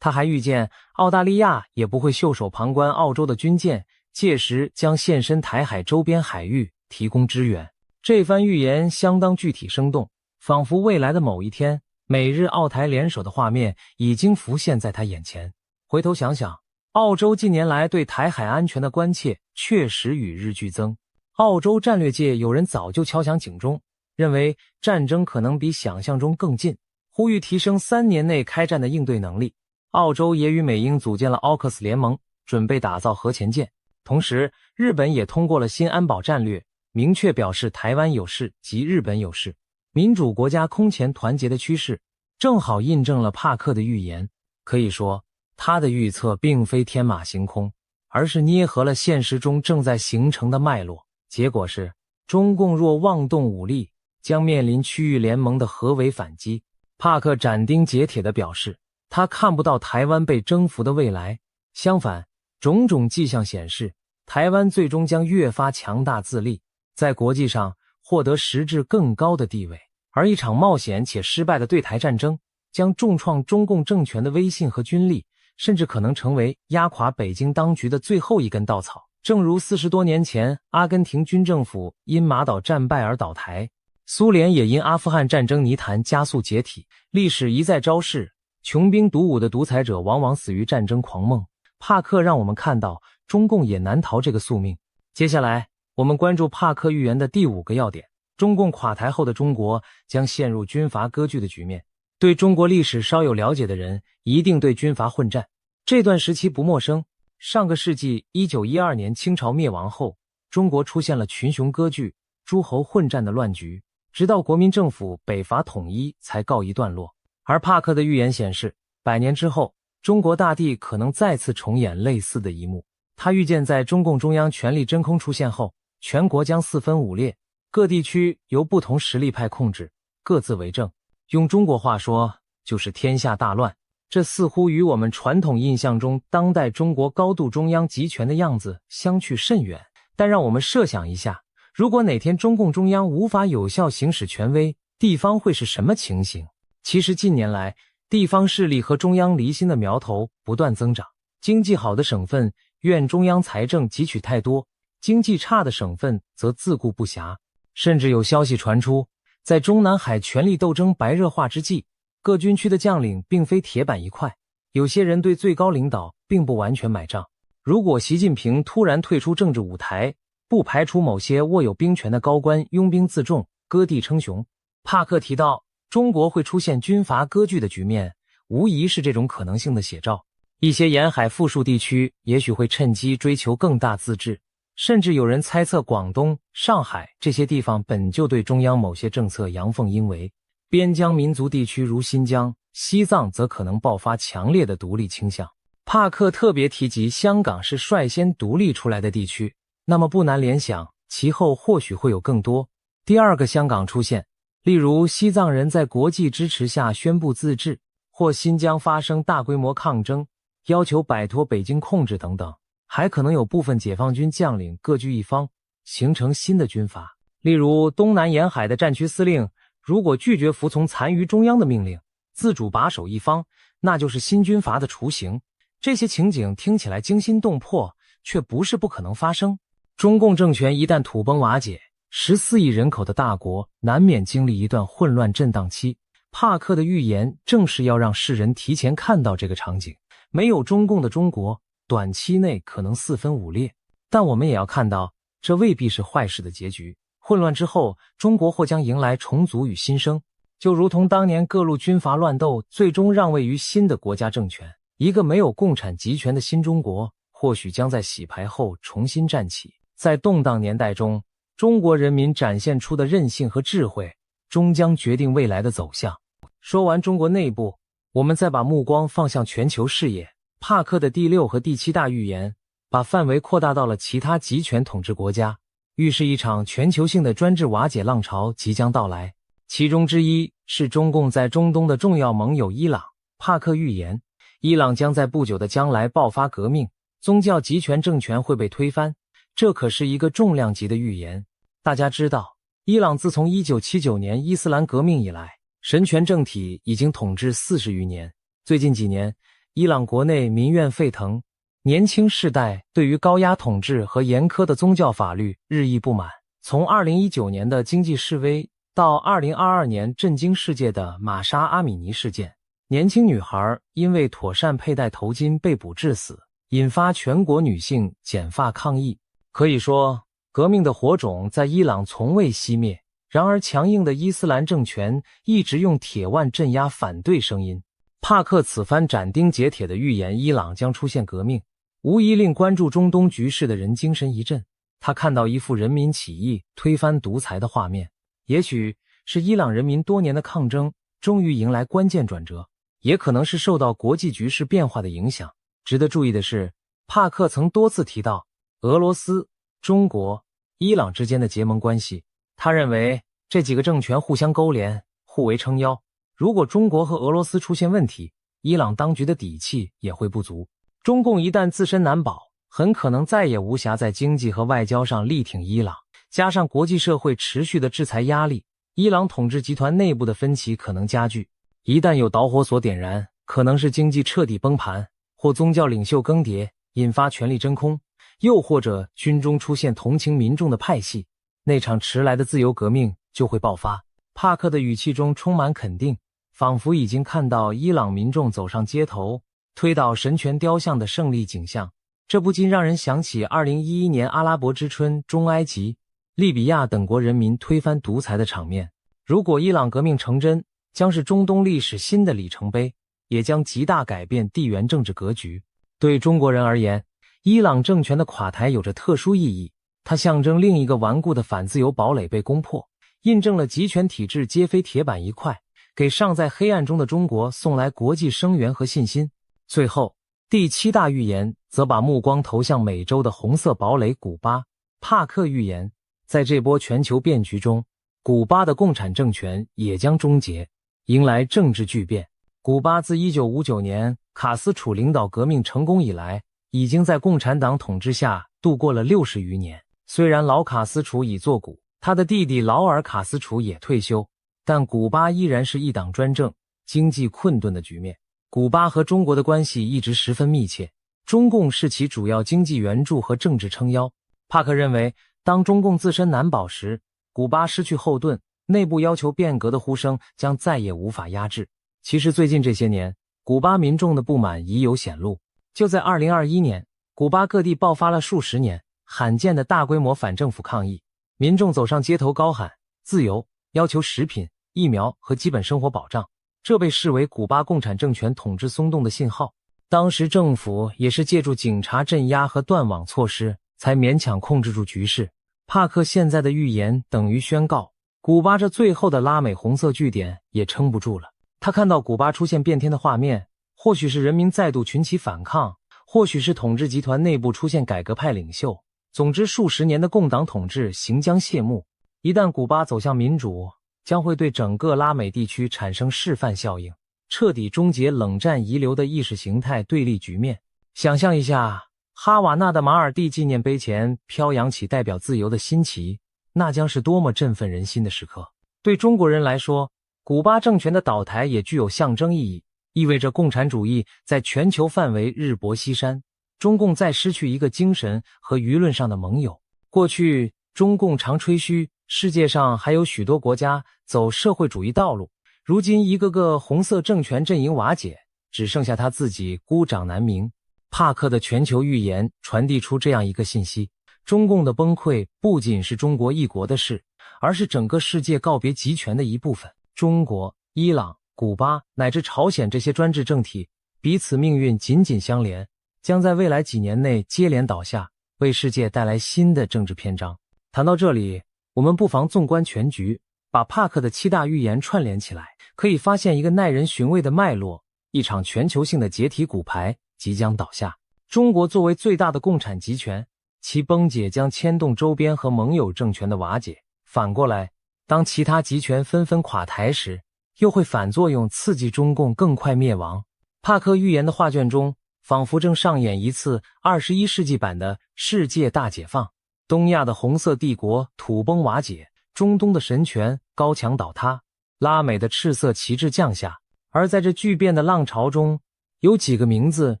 他还预见，澳大利亚也不会袖手旁观澳洲的军舰，届时将现身台海周边海域提供支援。这番预言相当具体生动，仿佛未来的某一天，美日澳台联手的画面已经浮现在他眼前。回头想想，澳洲近年来对台海安全的关切确实与日俱增。澳洲战略界有人早就敲响警钟，认为战争可能比想象中更近，呼吁提升3年内开战的应对能力。澳洲也与美英组建了奥克斯联盟，准备打造核潜舰。同时，日本也通过了新安保战略，明确表示台湾有事即日本有事。民主国家空前团结的趋势，正好印证了帕克的预言。可以说，他的预测并非天马行空，而是捏合了现实中正在形成的脉络。结果是，中共若妄动武力，将面临区域联盟的合围反击。帕克斩钉截铁地表示，他看不到台湾被征服的未来。相反，种种迹象显示，台湾最终将越发强大自立，在国际上获得实质更高的地位。而一场冒险且失败的对台战争，将重创中共政权的威信和军力，甚至可能成为压垮北京当局的最后一根稻草。正如40多年前阿根廷军政府因马岛战败而倒台，苏联也因阿富汗战争泥潭加速解体。历史一再昭示，穷兵黩武的独裁者往往死于战争狂梦。帕克让我们看到，中共也难逃这个宿命。接下来，我们关注帕克预言的第5个要点：中共垮台后的中国将陷入军阀割据的局面。对中国历史稍有了解的人，一定对军阀混战这段时期不陌生。上个世纪1912年清朝灭亡后，中国出现了群雄割据、诸侯混战的乱局，直到国民政府北伐统一才告一段落。而帕克的预言显示，100年之后，中国大地可能再次重演类似的一幕。他预见在中共中央权力真空出现后，全国将四分五裂，各地区由不同实力派控制，各自为政。用中国话说，就是天下大乱。这似乎与我们传统印象中当代中国高度中央集权的样子相去甚远。但让我们设想一下，如果哪天中共中央无法有效行使权威，地方会是什么情形？其实近年来，地方势力和中央离心的苗头不断增长。经济好的省份怨中央财政汲取太多，经济差的省份则自顾不暇。甚至有消息传出，在中南海权力斗争白热化之际，各军区的将领并非铁板一块，有些人对最高领导并不完全买账。如果习近平突然退出政治舞台，不排除某些握有兵权的高官拥兵自重，割地称雄。帕克提到，中国会出现军阀割据的局面，无疑是这种可能性的写照。一些沿海富庶地区也许会趁机追求更大自治，甚至有人猜测广东、上海这些地方本就对中央某些政策阳奉阴违。边疆民族地区如新疆、西藏则可能爆发强烈的独立倾向。帕克特别提及香港是率先独立出来的地区，那么不难联想，其后或许会有更多第二个香港出现，例如西藏人在国际支持下宣布自治，或新疆发生大规模抗争，要求摆脱北京控制等等。还可能有部分解放军将领各据一方，形成新的军阀。例如东南沿海的战区司令如果拒绝服从残余中央的命令，自主把守一方，那就是新军阀的雏形。这些情景听起来惊心动魄，却不是不可能发生。中共政权一旦土崩瓦解，14亿人口的大国难免经历一段混乱震荡期。帕克的预言正是要让世人提前看到这个场景。没有中共的中国，短期内可能四分五裂，但我们也要看到，这未必是坏事的结局。混乱之后，中国或将迎来重组与新生，就如同当年各路军阀乱斗最终让位于新的国家政权，一个没有共产集权的新中国或许将在洗牌后重新站起。在动荡年代中，中国人民展现出的韧性和智慧终将决定未来的走向。说完中国内部，我们再把目光放向全球视野。帕克的第6和第7大预言把范围扩大到了其他集权统治国家，预示一场全球性的专制瓦解浪潮即将到来。其中之一是中共在中东的重要盟友伊朗。帕克预言，伊朗将在不久的将来爆发革命，宗教集权政权会被推翻，这可是一个重量级的预言。大家知道，伊朗自从1979年伊斯兰革命以来，神权政体已经统治40余年。最近几年，伊朗国内民怨沸腾，年轻世代对于高压统治和严苛的宗教法律日益不满。从2019年的经济示威到2022年震惊世界的玛莎·阿米尼事件，年轻女孩因为妥善佩戴头巾被捕致死，引发全国女性剪发抗议。可以说，革命的火种在伊朗从未熄灭，然而强硬的伊斯兰政权一直用铁腕镇压反对声音。帕克此番斩钉截铁地预言伊朗将出现革命，无疑令关注中东局势的人精神一振。他看到一幅人民起义推翻独裁的画面，也许是伊朗人民多年的抗争终于迎来关键转折，也可能是受到国际局势变化的影响。值得注意的是，帕克曾多次提到俄罗斯、中国、伊朗之间的结盟关系。他认为这几个政权互相勾连，互为撑腰。如果中国和俄罗斯出现问题，伊朗当局的底气也会不足。中共一旦自身难保，很可能再也无暇在经济和外交上力挺伊朗。加上国际社会持续的制裁压力，伊朗统治集团内部的分歧可能加剧。一旦有导火索点燃，可能是经济彻底崩盘，或宗教领袖更迭，引发权力真空。又或者军中出现同情民众的派系，那场迟来的自由革命就会爆发。帕克的语气中充满肯定，仿佛已经看到伊朗民众走上街头，推倒神权雕像的胜利景象。这不禁让人想起2011年阿拉伯之春中埃及、利比亚等国人民推翻独裁的场面。如果伊朗革命成真，将是中东历史新的里程碑，也将极大改变地缘政治格局。对中国人而言，伊朗政权的垮台有着特殊意义，它象征另一个顽固的反自由堡垒被攻破，印证了集权体制皆非铁板一块，给尚在黑暗中的中国送来国际声援和信心。最后，第7大预言则把目光投向美洲的红色堡垒古巴。帕克预言，在这波全球变局中，古巴的共产政权也将终结，迎来政治巨变。古巴自1959年卡斯楚领导革命成功以来，已经在共产党统治下度过了60余年。虽然老卡斯楚已作古，他的弟弟劳尔卡斯楚也退休，但古巴依然是一党专政、经济困顿的局面。古巴和中国的关系一直十分密切，中共是其主要经济援助和政治撑腰。帕克认为，当中共自身难保时，古巴失去后盾，内部要求变革的呼声将再也无法压制。其实最近这些年，古巴民众的不满已有显露。就在2021年，古巴各地爆发了数十年罕见的大规模反政府抗议，民众走上街头高喊自由，要求食品、疫苗和基本生活保障，这被视为古巴共产政权统治松动的信号。当时政府也是借助警察镇压和断网措施，才勉强控制住局势。帕克现在的预言等于宣告，古巴这最后的拉美红色据点也撑不住了。他看到古巴出现变天的画面，或许是人民再度群起反抗，或许是统治集团内部出现改革派领袖。总之，数十年的共党统治行将谢幕。一旦古巴走向民主，将会对整个拉美地区产生示范效应，彻底终结冷战遗留的意识形态对立局面。想象一下，哈瓦那的马尔蒂纪念碑前飘扬起代表自由的新旗，那将是多么振奋人心的时刻。对中国人来说，古巴政权的倒台也具有象征意义，意味着共产主义在全球范围日薄西山，中共再失去一个精神和舆论上的盟友。过去，中共常吹嘘世界上还有许多国家走社会主义道路，如今一个个红色政权阵营瓦解，只剩下他自己孤掌难鸣。帕克的全球预言传递出这样一个信息：中共的崩溃不仅是中国一国的事，而是整个世界告别集权的一部分。中国、伊朗、古巴乃至朝鲜这些专制政体彼此命运紧紧相连，将在未来几年内接连倒下，为世界带来新的政治篇章。谈到这里，我们不妨纵观全局，把帕克的7大预言串联起来，可以发现一个耐人寻味的脉络：一场全球性的解体骨牌即将倒下。中国作为最大的共产集权，其崩解将牵动周边和盟友政权的瓦解。反过来，当其他集权纷纷垮台时，又会反作用刺激中共更快灭亡。帕克预言的画卷中，仿佛正上演一次21世纪版的世界大解放。东亚的红色帝国土崩瓦解，中东的神权高墙倒塌，拉美的赤色旗帜降下。而在这巨变的浪潮中，有几个名字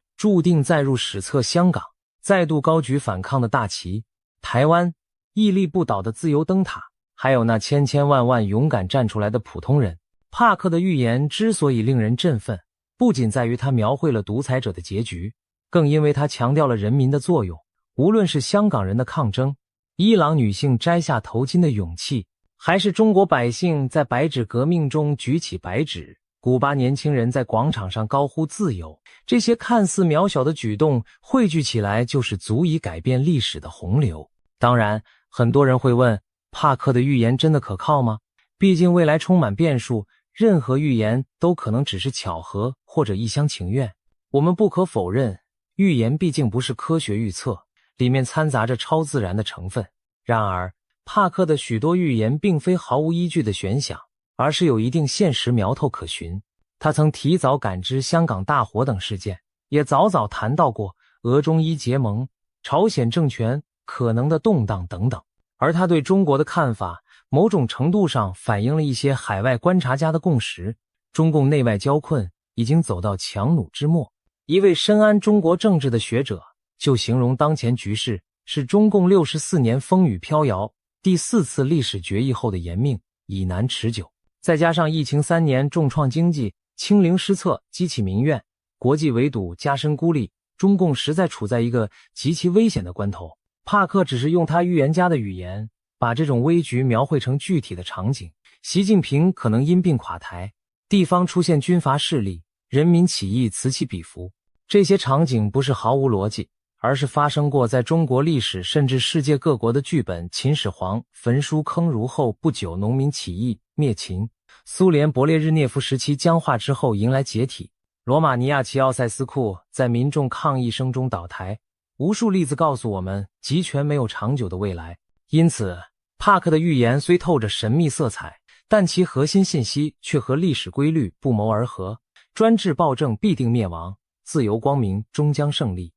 注定载入史册：香港再度高举反抗的大旗，台湾屹立不倒的自由灯塔，还有那千千万万勇敢站出来的普通人。帕克的预言之所以令人振奋，不仅在于他描绘了独裁者的结局，更因为他强调了人民的作用。无论是香港人的抗争，伊朗女性摘下头巾的勇气，还是中国百姓在白纸革命中举起白纸，古巴年轻人在广场上高呼自由，这些看似渺小的举动汇聚起来，就是足以改变历史的洪流。当然，很多人会问，帕克的预言真的可靠吗？毕竟未来充满变数，任何预言都可能只是巧合或者一厢情愿。我们不可否认，预言毕竟不是科学预测，里面掺杂着超自然的成分。然而，帕克的许多预言并非毫无依据的悬想，而是有一定现实苗头可循。他曾提早感知香港大火等事件，也早早谈到过俄中伊结盟、朝鲜政权可能的动荡等等。而他对中国的看法，某种程度上反映了一些海外观察家的共识：中共内外交困已经走到强弩之末。一位深谙中国政治的学者就形容当前局势是中共64年风雨飘摇第4次历史决议后的延命，已难持久。再加上疫情3年重创经济，清零失策激起民怨，国际围堵加深孤立，中共实在处在一个极其危险的关头。帕克只是用他预言家的语言，把这种危局描绘成具体的场景。习近平可能因病垮台，地方出现军阀势力，人民起义此起彼伏。这些场景不是毫无逻辑，而是发生过在中国历史甚至世界各国的剧本。秦始皇焚书坑儒后不久，农民起义灭秦；苏联勃列日涅夫时期僵化之后迎来解体；罗马尼亚齐奥塞斯库在民众抗议声中倒台。无数例子告诉我们，集权没有长久的未来。因此，帕克的预言虽透着神秘色彩，但其核心信息却和历史规律不谋而合。专制暴政必定灭亡，自由光明终将胜利。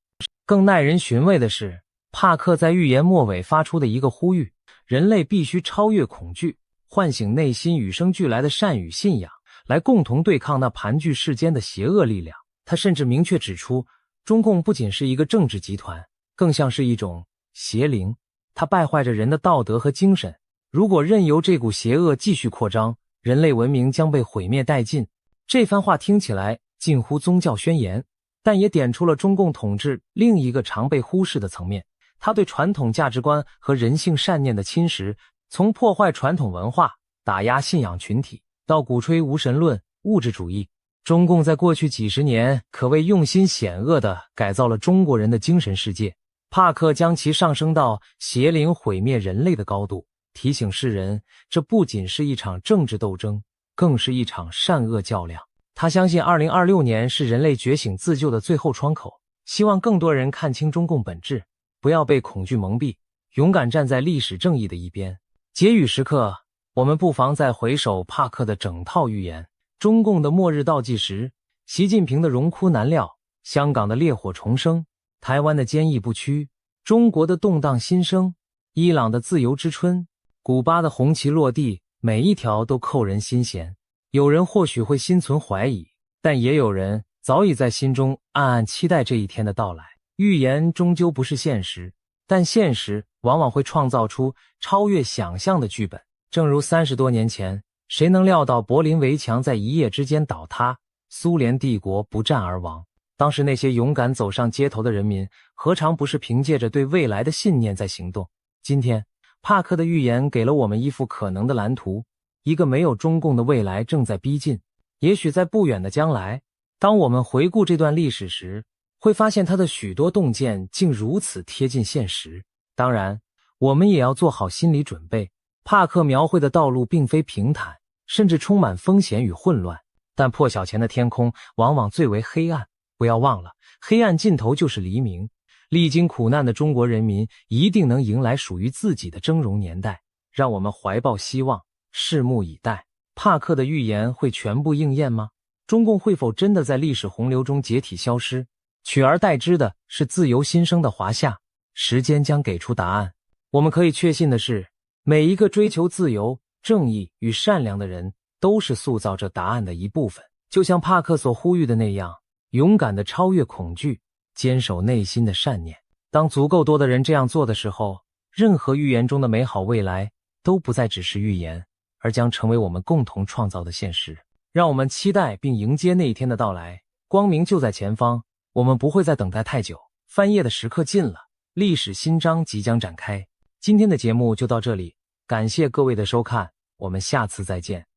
更耐人寻味的是，帕克在预言末尾发出的一个呼吁：人类必须超越恐惧，唤醒内心与生俱来的善与信仰，来共同对抗那盘踞世间的邪恶力量。他甚至明确指出，中共不仅是一个政治集团，更像是一种邪灵，它败坏着人的道德和精神。如果任由这股邪恶继续扩张，人类文明将被毁灭殆尽。这番话听起来近乎宗教宣言，但也点出了中共统治另一个常被忽视的层面，它对传统价值观和人性善念的侵蚀，从破坏传统文化、打压信仰群体，到鼓吹无神论、物质主义。中共在过去几十年可谓用心险恶地改造了中国人的精神世界。帕克将其上升到邪灵毁灭人类的高度，提醒世人，这不仅是一场政治斗争，更是一场善恶较量。他相信2026年是人类觉醒自救的最后窗口，希望更多人看清中共本质，不要被恐惧蒙蔽，勇敢站在历史正义的一边。结语时刻，我们不妨再回首帕克的整套预言：中共的末日倒计时，习近平的荣枯难料，香港的烈火重生，台湾的坚毅不屈，中国的动荡新生，伊朗的自由之春，古巴的红旗落地，每一条都扣人心弦。有人或许会心存怀疑，但也有人早已在心中暗暗期待这一天的到来。预言终究不是现实，但现实往往会创造出超越想象的剧本。正如30多年前，谁能料到柏林围墙在一夜之间倒塌，苏联帝国不战而亡？当时那些勇敢走上街头的人民，何尝不是凭借着对未来的信念在行动？今天，帕克的预言给了我们一幅可能的蓝图，一个没有中共的未来正在逼近。也许在不远的将来，当我们回顾这段历史时，会发现他的许多洞见竟如此贴近现实。当然，我们也要做好心理准备，帕克描绘的道路并非平坦，甚至充满风险与混乱，但破晓前的天空往往最为黑暗。不要忘了，黑暗尽头就是黎明。历经苦难的中国人民一定能迎来属于自己的峥嵘年代，让我们怀抱希望，拭目以待。帕克的预言会全部应验吗？中共会否真的在历史洪流中解体消失，取而代之的是自由新生的华夏？时间将给出答案。我们可以确信的是，每一个追求自由、正义与善良的人都是塑造这答案的一部分。就像帕克所呼吁的那样，勇敢地超越恐惧，坚守内心的善念。当足够多的人这样做的时候，任何预言中的美好未来都不再只是预言，而将成为我们共同创造的现实。让我们期待并迎接那一天的到来，光明就在前方，我们不会再等待太久。翻页的时刻近了，历史新章即将展开。今天的节目就到这里，感谢各位的收看，我们下次再见。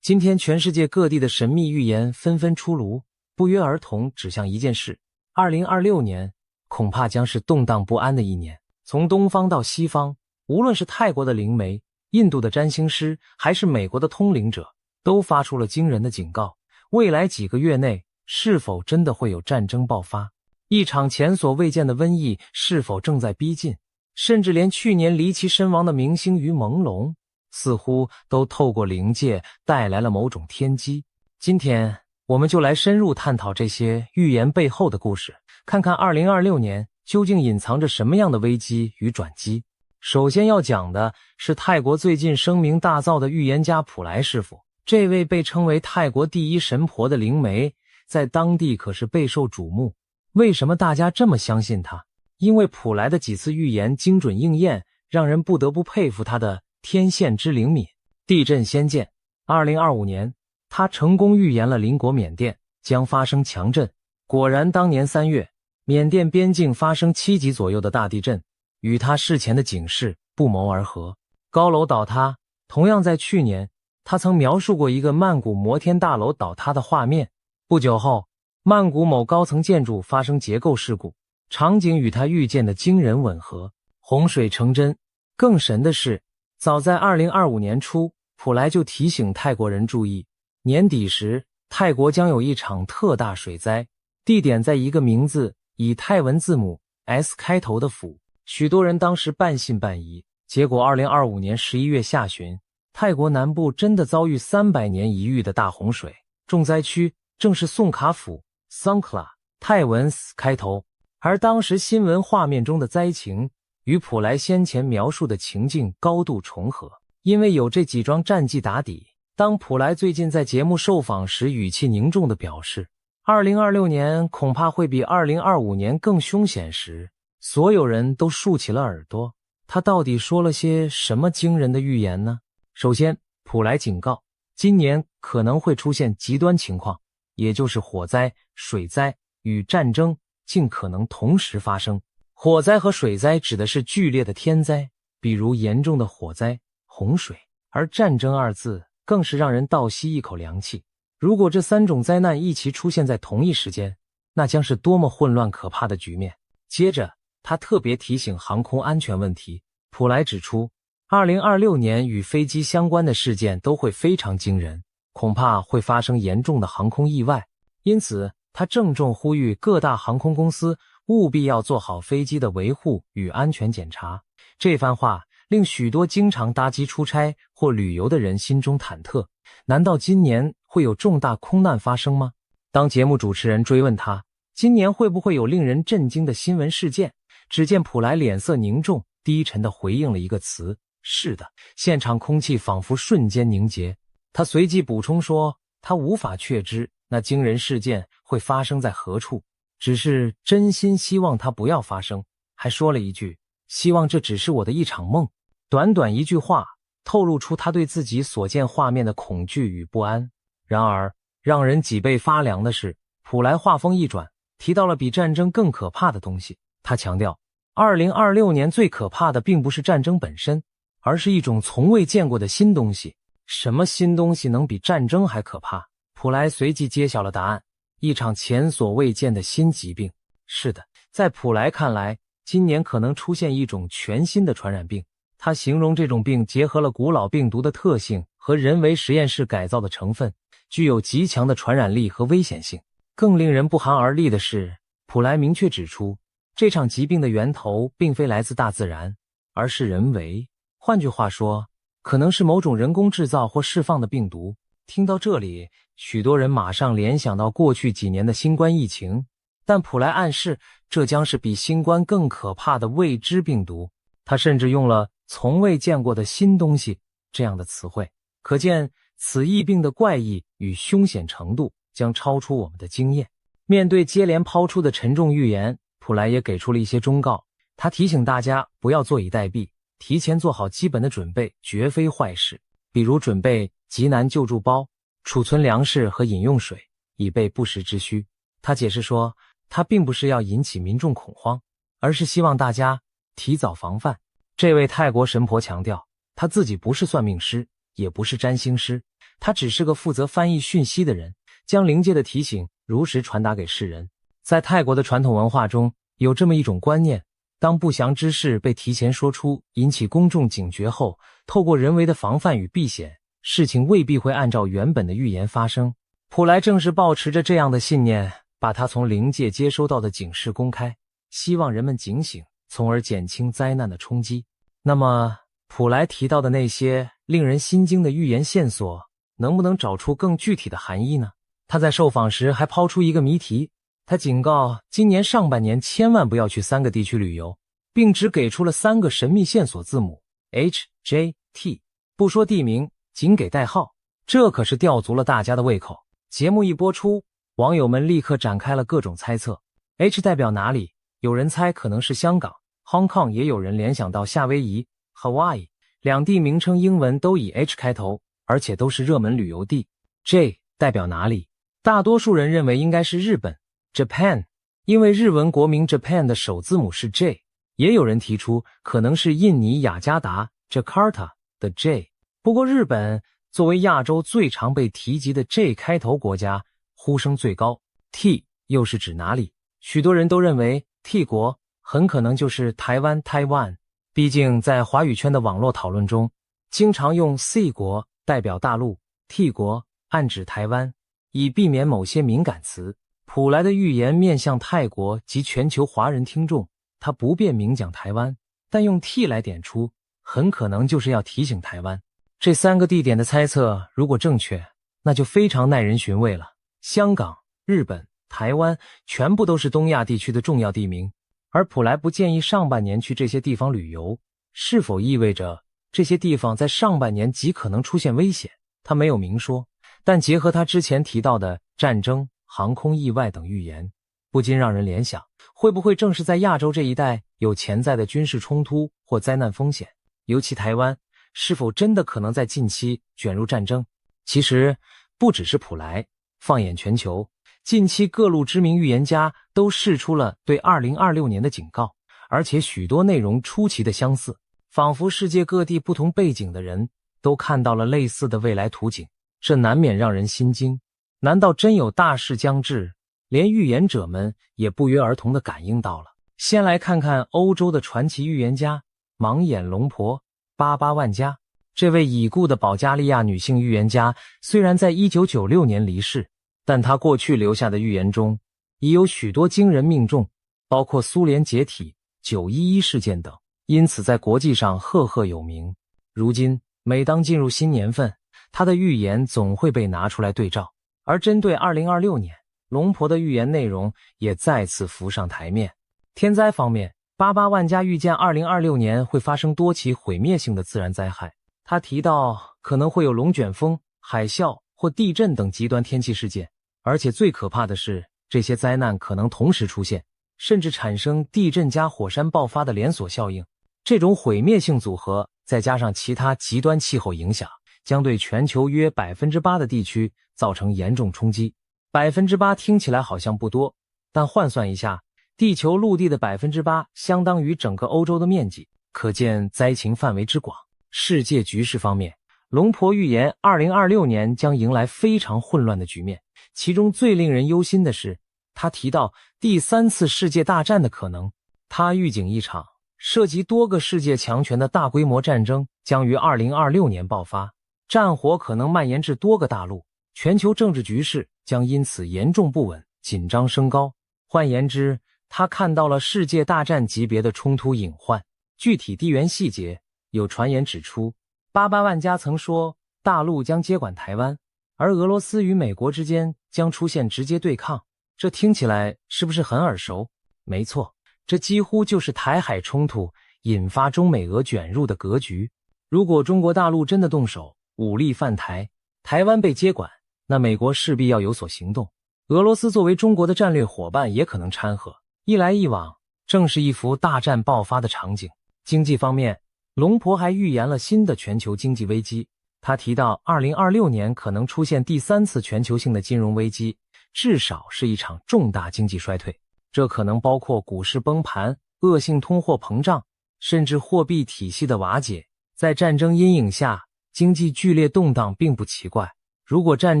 今天全世界各地的神秘预言纷纷出炉，不约而同指向一件事：2026年恐怕将是动荡不安的一年。从东方到西方，无论是泰国的灵媒、印度的占星师，还是美国的通灵者，都发出了惊人的警告。未来几个月内，是否真的会有战争爆发？一场前所未见的瘟疫是否正在逼近？甚至连去年离奇身亡的明星于朦胧，似乎都透过灵界带来了某种天机。今天，我们就来深入探讨这些预言背后的故事，看看2026年究竟隐藏着什么样的危机与转机。首先要讲的是泰国最近声名大噪的预言家普莱师傅。这位被称为泰国第一神婆的灵媒，在当地可是备受瞩目。为什么大家这么相信他？因为普莱的几次预言精准应验，让人不得不佩服他的天线之灵敏。地震先见，2025年，他成功预言了邻国缅甸将发生强震。果然，当年3月，缅甸边境发生7级左右的大地震，与他事前的警示不谋而合。高楼倒塌，同样在去年，他曾描述过一个曼谷摩天大楼倒塌的画面。不久后，曼谷某高层建筑发生结构事故，场景与他预见的惊人吻合，洪水成真。更神的是，早在2025年初，普莱就提醒泰国人注意，年底时泰国将有一场特大水灾，地点在一个名字以泰文字母 S 开头的府。许多人当时半信半疑，结果2025年11月下旬，泰国南部真的遭遇300年一遇的大洪水，重灾区正是宋卡府 Songkhla， 泰文 S 开头。而当时新闻画面中的灾情与普莱先前描述的情境高度重合。因为有这几桩战绩打底，当普莱最近在节目受访时语气凝重地表示2026年恐怕会比2025年更凶险时，所有人都竖起了耳朵。他到底说了些什么惊人的预言呢？首先，普莱警告，今年可能会出现极端情况，也就是火灾、水灾与战争尽可能同时发生。火灾和水灾指的是剧烈的天灾，比如严重的火灾、洪水，而战争二字更是让人倒吸一口凉气。如果这3种灾难一起出现在同一时间，那将是多么混乱可怕的局面。接着，他特别提醒航空安全问题。普莱指出，2026年与飞机相关的事件都会非常惊人，恐怕会发生严重的航空意外。因此，他郑重呼吁各大航空公司务必要做好飞机的维护与安全检查。这番话令许多经常搭机出差或旅游的人心中忐忑，难道今年会有重大空难发生吗？当节目主持人追问他今年会不会有令人震惊的新闻事件，只见普莱脸色凝重，低沉地回应了一个词：是的。现场空气仿佛瞬间凝结。他随即补充说，他无法确知那惊人事件会发生在何处，只是真心希望它不要发生，还说了一句，希望这只是我的一场梦。短短一句话，透露出他对自己所见画面的恐惧与不安。然而，让人脊背发凉的是，普莱话锋一转，提到了比战争更可怕的东西。他强调，2026年最可怕的并不是战争本身，而是一种从未见过的新东西。什么新东西能比战争还可怕？普莱随即揭晓了答案，一场前所未见的新疾病。是的，在普莱看来，今年可能出现一种全新的传染病。他形容这种病结合了古老病毒的特性和人为实验室改造的成分，具有极强的传染力和危险性。更令人不寒而栗的是，普莱明确指出，这场疾病的源头并非来自大自然，而是人为。换句话说，可能是某种人工制造或释放的病毒。听到这里，许多人马上联想到过去几年的新冠疫情，但普莱暗示这将是比新冠更可怕的未知病毒。他甚至用了从未见过的新东西这样的词汇，可见此疫病的怪异与凶险程度将超出我们的经验。面对接连抛出的沉重预言，普莱也给出了一些忠告。他提醒大家不要坐以待毙，提前做好基本的准备绝非坏事，比如准备急难救助包，储存粮食和饮用水，以备不时之需。他解释说，他并不是要引起民众恐慌，而是希望大家提早防范。这位泰国神婆强调，他自己不是算命师，也不是占星师，他只是个负责翻译讯息的人，将灵界的提醒如实传达给世人。在泰国的传统文化中，有这么一种观念，当不祥之事被提前说出，引起公众警觉后，透过人为的防范与避险，事情未必会按照原本的预言发生。普莱正是抱持着这样的信念，把他从灵界接收到的警示公开，希望人们警醒，从而减轻灾难的冲击。那么，普莱提到的那些令人心惊的预言线索，能不能找出更具体的含义呢？他在受访时还抛出一个谜题，他警告今年上半年千万不要去3个地区旅游，并只给出了3个神秘线索字母 H、J、T， 不说地名，仅给代号，这可是吊足了大家的胃口。节目一播出，网友们立刻展开了各种猜测。H 代表哪里？有人猜可能是香港 Hong Kong， 也有人联想到夏威夷 Hawaii， 两地名称英文都以 H 开头，而且都是热门旅游地。 J 代表哪里？大多数人认为应该是日本 Japan， 因为日文国名 Japan 的首字母是 J， 也有人提出可能是印尼雅加达 Jakarta 的 J。 不过日本作为亚洲最常被提及的 J 开头国家，呼声最高。 T 又是指哪里？许多人都认为 T 国很可能就是台湾 Taiwan， 毕竟在华语圈的网络讨论中，经常用 C 国代表大陆， T 国暗指台湾，以避免某些敏感词。普莱的预言面向泰国及全球华人听众，他不便明讲台湾，但用 T 来点出，很可能就是要提醒台湾。这3个地点的猜测如果正确，那就非常耐人寻味了。香港、日本、台湾全部都是东亚地区的重要地名，而普莱不建议上半年去这些地方旅游，是否意味着这些地方在上半年极可能出现危险？他没有明说，但结合他之前提到的战争、航空意外等预言，不禁让人联想，会不会正是在亚洲这一带有潜在的军事冲突或灾难风险？尤其台湾是否真的可能在近期卷入战争？其实不只是普莱，放眼全球，近期各路知名预言家都释出了对2026年的警告，而且许多内容出奇的相似，仿佛世界各地不同背景的人都看到了类似的未来图景，这难免让人心惊。难道真有大事将至，连预言者们也不约而同地感应到了？先来看看欧洲的传奇预言家盲眼龙婆巴巴万加。这位已故的保加利亚女性预言家虽然在1996年离世，但她过去留下的预言中已有许多惊人命中，包括苏联解体、911事件等，因此在国际上赫赫有名。如今每当进入新年份，她的预言总会被拿出来对照，而针对2026年，龙婆的预言内容也再次浮上台面。天灾方面，巴巴万加预见2026年会发生多起毁灭性的自然灾害。他提到可能会有龙卷风、海啸或地震等极端天气事件，而且最可怕的是，这些灾难可能同时出现，甚至产生地震加火山爆发的连锁效应。这种毁灭性组合再加上其他极端气候影响，将对全球约 8% 的地区造成严重冲击。 8% 听起来好像不多，但换算一下，地球陆地的 8% 相当于整个欧洲的面积，可见灾情范围之广。世界局势方面，龙婆预言2026年将迎来非常混乱的局面，其中最令人忧心的是，他提到第3次世界大战的可能。他预警一场涉及多个世界强权的大规模战争将于2026年爆发，战火可能蔓延至多个大陆，全球政治局势将因此严重不稳，紧张升高。换言之，他看到了世界大战级别的冲突隐患。具体地缘细节，有传言指出，巴巴万加曾说大陆将接管台湾，而俄罗斯与美国之间将出现直接对抗。这听起来是不是很耳熟？没错，这几乎就是台海冲突引发中美俄卷入的格局。如果中国大陆真的动手，武力犯台，台湾被接管，那美国势必要有所行动。俄罗斯作为中国的战略伙伴也可能掺和，一来一往，正是一幅大战爆发的场景。经济方面，龙婆还预言了新的全球经济危机。他提到2026年可能出现第3次全球性的金融危机，至少是一场重大经济衰退。这可能包括股市崩盘、恶性通货膨胀，甚至货币体系的瓦解。在战争阴影下，经济剧烈动荡并不奇怪。如果战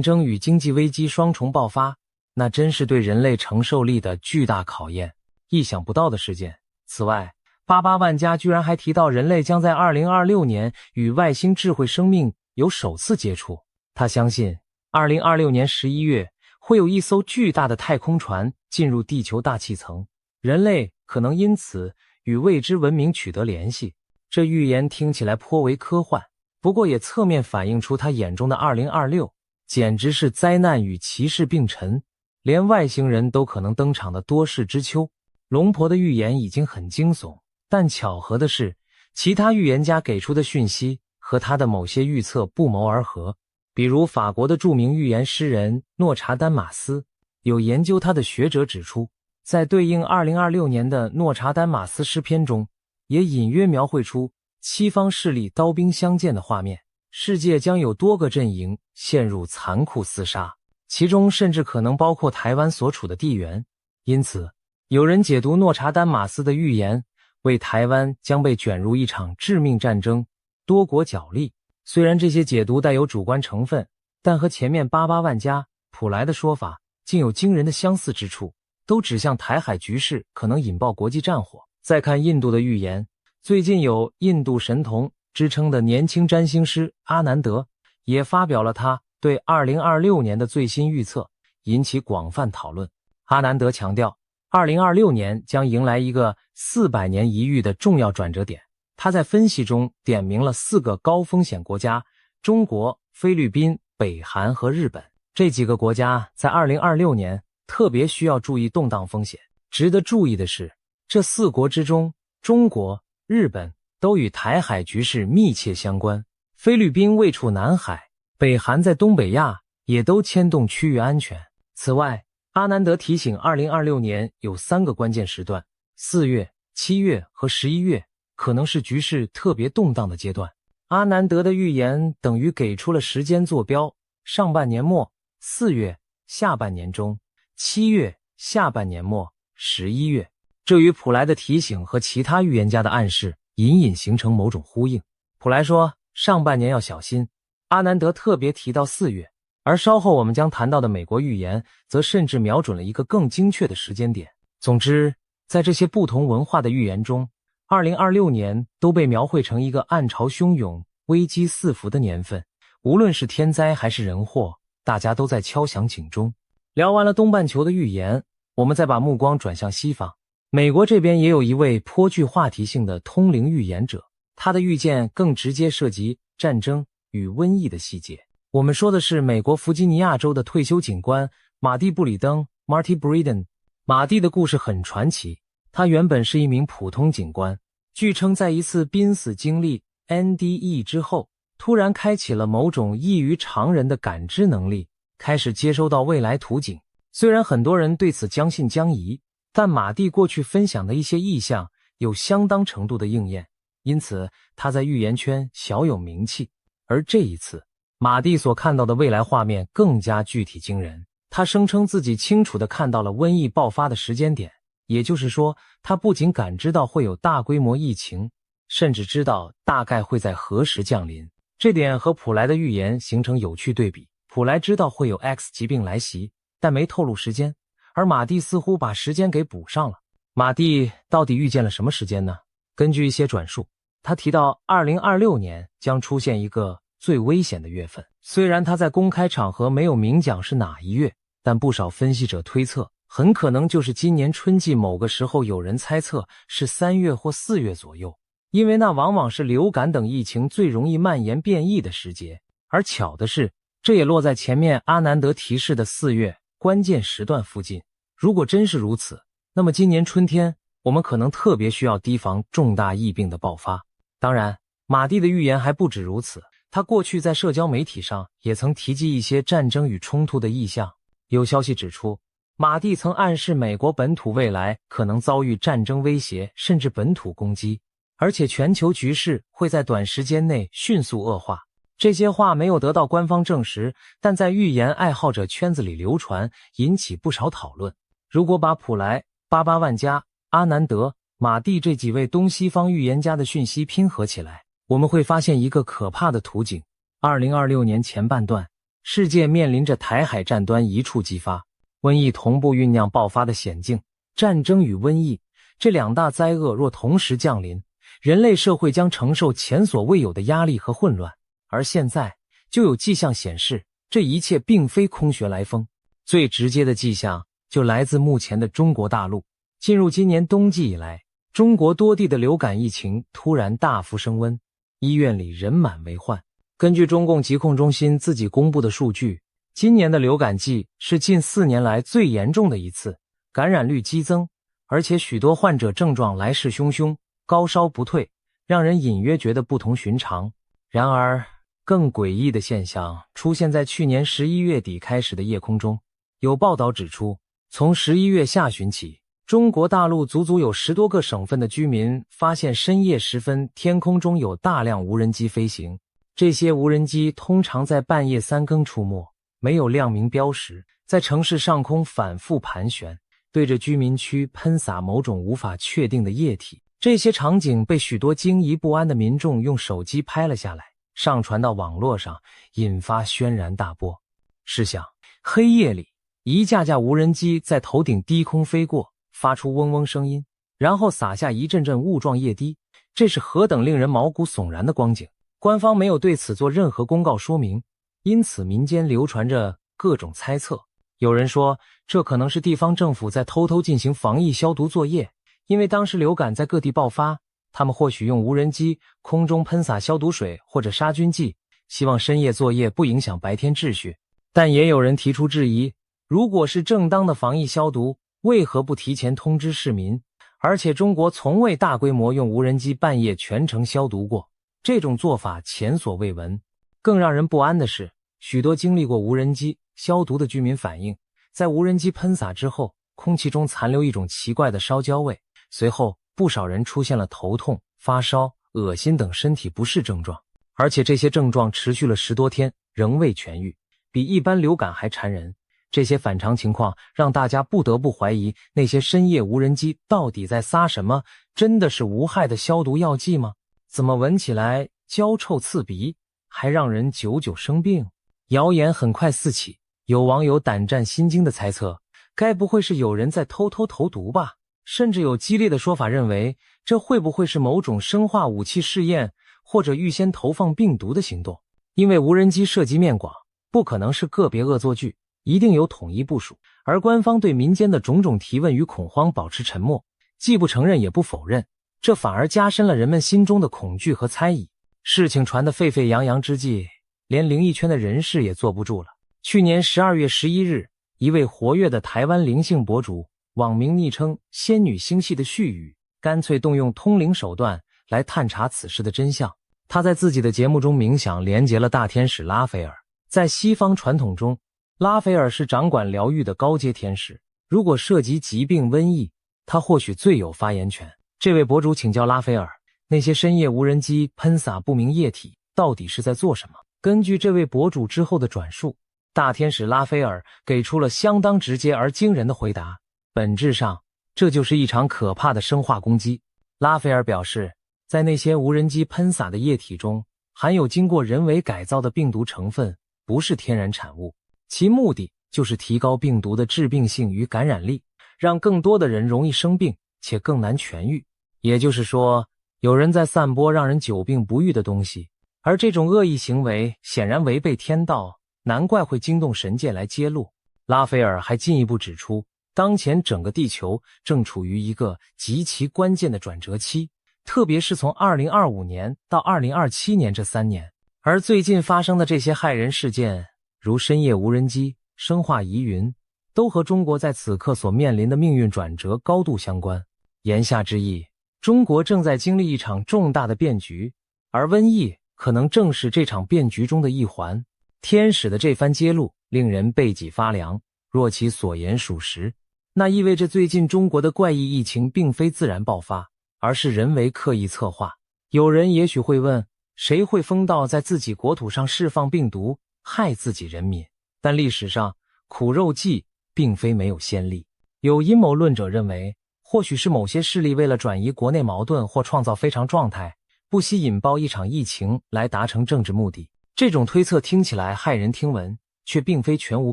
争与经济危机双重爆发，那真是对人类承受力的巨大考验，意想不到的事件。此外，巴巴万加居然还提到人类将在2026年与外星智慧生命有首次接触。他相信2026年11月会有一艘巨大的太空船进入地球大气层，人类可能因此与未知文明取得联系。这预言听起来颇为科幻，不过也侧面反映出他眼中的2026简直是灾难与歧视并陈，连外星人都可能登场的多事之秋。龙婆的预言已经很惊悚，但巧合的是，其他预言家给出的讯息和他的某些预测不谋而合。比如法国的著名预言诗人诺查丹马斯，有研究他的学者指出，在对应2026年的诺查丹马斯诗篇中，也隐约描绘出七方势力刀兵相见的画面，世界将有多个阵营陷入残酷厮杀，其中甚至可能包括台湾所处的地缘。因此，有人解读诺查丹马斯的预言为台湾将被卷入一场致命战争，多国角力。虽然这些解读带有主观成分，但和前面88万家普莱的说法竟有惊人的相似之处，都指向台海局势可能引爆国际战火。再看印度的预言，最近有印度神童之称的年轻占星师阿南德也发表了他对2026年的最新预测，引起广泛讨论。阿南德强调2026年将迎来一个400年一遇的重要转折点。他在分析中点明了4个高风险国家：中国、菲律宾、北韩和日本。这几个国家在2026年特别需要注意动荡风险。值得注意的是，这4国之中，中国、日本都与台海局势密切相关，菲律宾位处南海，北韩在东北亚，也都牵动区域安全。此外，阿南德提醒2026年有3个关键时段：4月、7月和11月，可能是局势特别动荡的阶段。阿南德的预言等于给出了时间坐标：上半年末4月，下半年中7月，下半年末11月。这与普莱的提醒和其他预言家的暗示隐隐形成某种呼应。普莱说上半年要小心，阿南德特别提到4月，而稍后我们将谈到的美国预言则甚至瞄准了一个更精确的时间点。总之，在这些不同文化的预言中，2026年都被描绘成一个暗潮汹涌、危机四伏的年份。无论是天灾还是人祸，大家都在敲响警钟。聊完了东半球的预言，我们再把目光转向西方。美国这边也有一位颇具话题性的通灵预言者，他的预见更直接涉及战争与瘟疫的细节。我们说的是美国弗吉尼亚州的退休警官马蒂·布里登 Marty Breeden。 马蒂的故事很传奇，他原本是一名普通警官，据称在一次濒死经历 NDE 之后，突然开启了某种异于常人的感知能力，开始接收到未来图景。虽然很多人对此将信将疑，但马蒂过去分享的一些意象有相当程度的应验，因此他在预言圈小有名气。而这一次，马蒂所看到的未来画面更加具体惊人。他声称自己清楚地看到了瘟疫爆发的时间点，也就是说，他不仅感知到会有大规模疫情，甚至知道大概会在何时降临。这点和普莱的预言形成有趣对比。普莱知道会有 X 疾病来袭，但没透露时间，而马蒂似乎把时间给补上了。马蒂到底预见了什么时间呢？根据一些转述，他提到2026年将出现一个最危险的月份。虽然他在公开场合没有明讲是哪一月，但不少分析者推测，很可能就是今年春季某个时候。有人猜测是3月或4月左右，因为那往往是流感等疫情最容易蔓延变异的时节。而巧的是，这也落在前面阿南德提示的4月关键时段附近。如果真是如此，那么今年春天我们可能特别需要提防重大疫病的爆发。当然，马蒂的预言还不止如此，他过去在社交媒体上也曾提及一些战争与冲突的意象。有消息指出，马蒂曾暗示美国本土未来可能遭遇战争威胁，甚至本土攻击，而且全球局势会在短时间内迅速恶化。这些话没有得到官方证实，但在预言爱好者圈子里流传，引起不少讨论。如果把普莱、88万加、阿南德、马蒂这几位东西方预言家的讯息拼合起来，我们会发现一个可怕的图景。2026年前半段，世界面临着台海战端一触即发，瘟疫同步酝酿爆发的险境。战争与瘟疫这2大灾厄若同时降临，人类社会将承受前所未有的压力和混乱。而现在就有迹象显示，这一切并非空穴来风。最直接的迹象就来自目前的中国大陆。进入今年冬季以来，中国多地的流感疫情突然大幅升温，医院里人满为患。根据中共疾控中心自己公布的数据，今年的流感季是近4年来最严重的一次，感染率激增，而且许多患者症状来势汹汹，高烧不退，让人隐约觉得不同寻常。然而，更诡异的现象出现在去年11月底开始的夜空中。有报道指出，从11月下旬起，中国大陆足足有10多个省份的居民发现深夜时分天空中有大量无人机飞行，这些无人机通常在半夜3更出没，没有亮明标识，在城市上空反复盘旋，对着居民区喷洒某种无法确定的液体。这些场景被许多惊疑不安的民众用手机拍了下来，上传到网络上，引发轩然大波。试想，黑夜里，一架架无人机在头顶低空飞过，发出嗡嗡声音，然后洒下一阵阵雾状液滴，这是何等令人毛骨悚然的光景。官方没有对此做任何公告说明，因此民间流传着各种猜测。有人说，这可能是地方政府在偷偷进行防疫消毒作业，因为当时流感在各地爆发，他们或许用无人机空中喷洒消毒水或者杀菌剂，希望深夜作业不影响白天秩序。但也有人提出质疑，如果是正当的防疫消毒，为何不提前通知市民？而且中国从未大规模用无人机半夜全程消毒过，这种做法前所未闻。更让人不安的是，许多经历过无人机消毒的居民反映，在无人机喷洒之后，空气中残留一种奇怪的烧焦味，随后不少人出现了头痛、发烧、恶心等身体不适症状，而且这些症状持续了10多天，仍未痊愈，比一般流感还缠人。这些反常情况让大家不得不怀疑，那些深夜无人机到底在撒什么？真的是无害的消毒药剂吗？怎么闻起来焦臭刺鼻，还让人久久生病？谣言很快四起，有网友胆战心惊地猜测，该不会是有人在偷偷投毒吧？甚至有激烈的说法认为，这会不会是某种生化武器试验，或者预先投放病毒的行动？因为无人机涉及面广，不可能是个别恶作剧，一定有统一部署。而官方对民间的种种提问与恐慌保持沉默，既不承认也不否认，这反而加深了人们心中的恐惧和猜疑。事情传得沸沸扬扬之际，连灵异圈的人士也坐不住了。去年12月11日，一位活跃的台湾灵性博主，网名昵称仙女星系的絮语，干脆动用通灵手段来探查此事的真相。他在自己的节目中冥想连结了大天使拉斐尔。在西方传统中，拉斐尔是掌管疗愈的高阶天使，如果涉及疾病瘟疫，他或许最有发言权。这位博主请教拉斐尔，那些深夜无人机喷洒不明液体到底是在做什么？根据这位博主之后的转述，大天使拉斐尔给出了相当直接而惊人的回答，本质上这就是一场可怕的生化攻击。拉斐尔表示，在那些无人机喷洒的液体中含有经过人为改造的病毒成分，不是天然产物，其目的就是提高病毒的致病性与感染力，让更多的人容易生病且更难痊愈。也就是说，有人在散播让人久病不愈的东西，而这种恶意行为显然违背天道，难怪会惊动神界来揭露。拉斐尔还进一步指出，当前整个地球正处于一个极其关键的转折期，特别是从2025年到2027年这3年，而最近发生的这些骇人事件，如深夜无人机、生化疑云，都和中国在此刻所面临的命运转折高度相关。言下之意，中国正在经历一场重大的变局，而瘟疫可能正是这场变局中的一环。天使的这番揭露令人背脊发凉，若其所言属实，那意味着最近中国的怪异疫情并非自然爆发，而是人为刻意策划。有人也许会问，谁会疯到在自己国土上释放病毒，害自己人民？但历史上苦肉计并非没有先例。有阴谋论者认为，或许是某些势力为了转移国内矛盾或创造非常状态，不惜引爆一场疫情来达成政治目的。这种推测听起来骇人听闻，却并非全无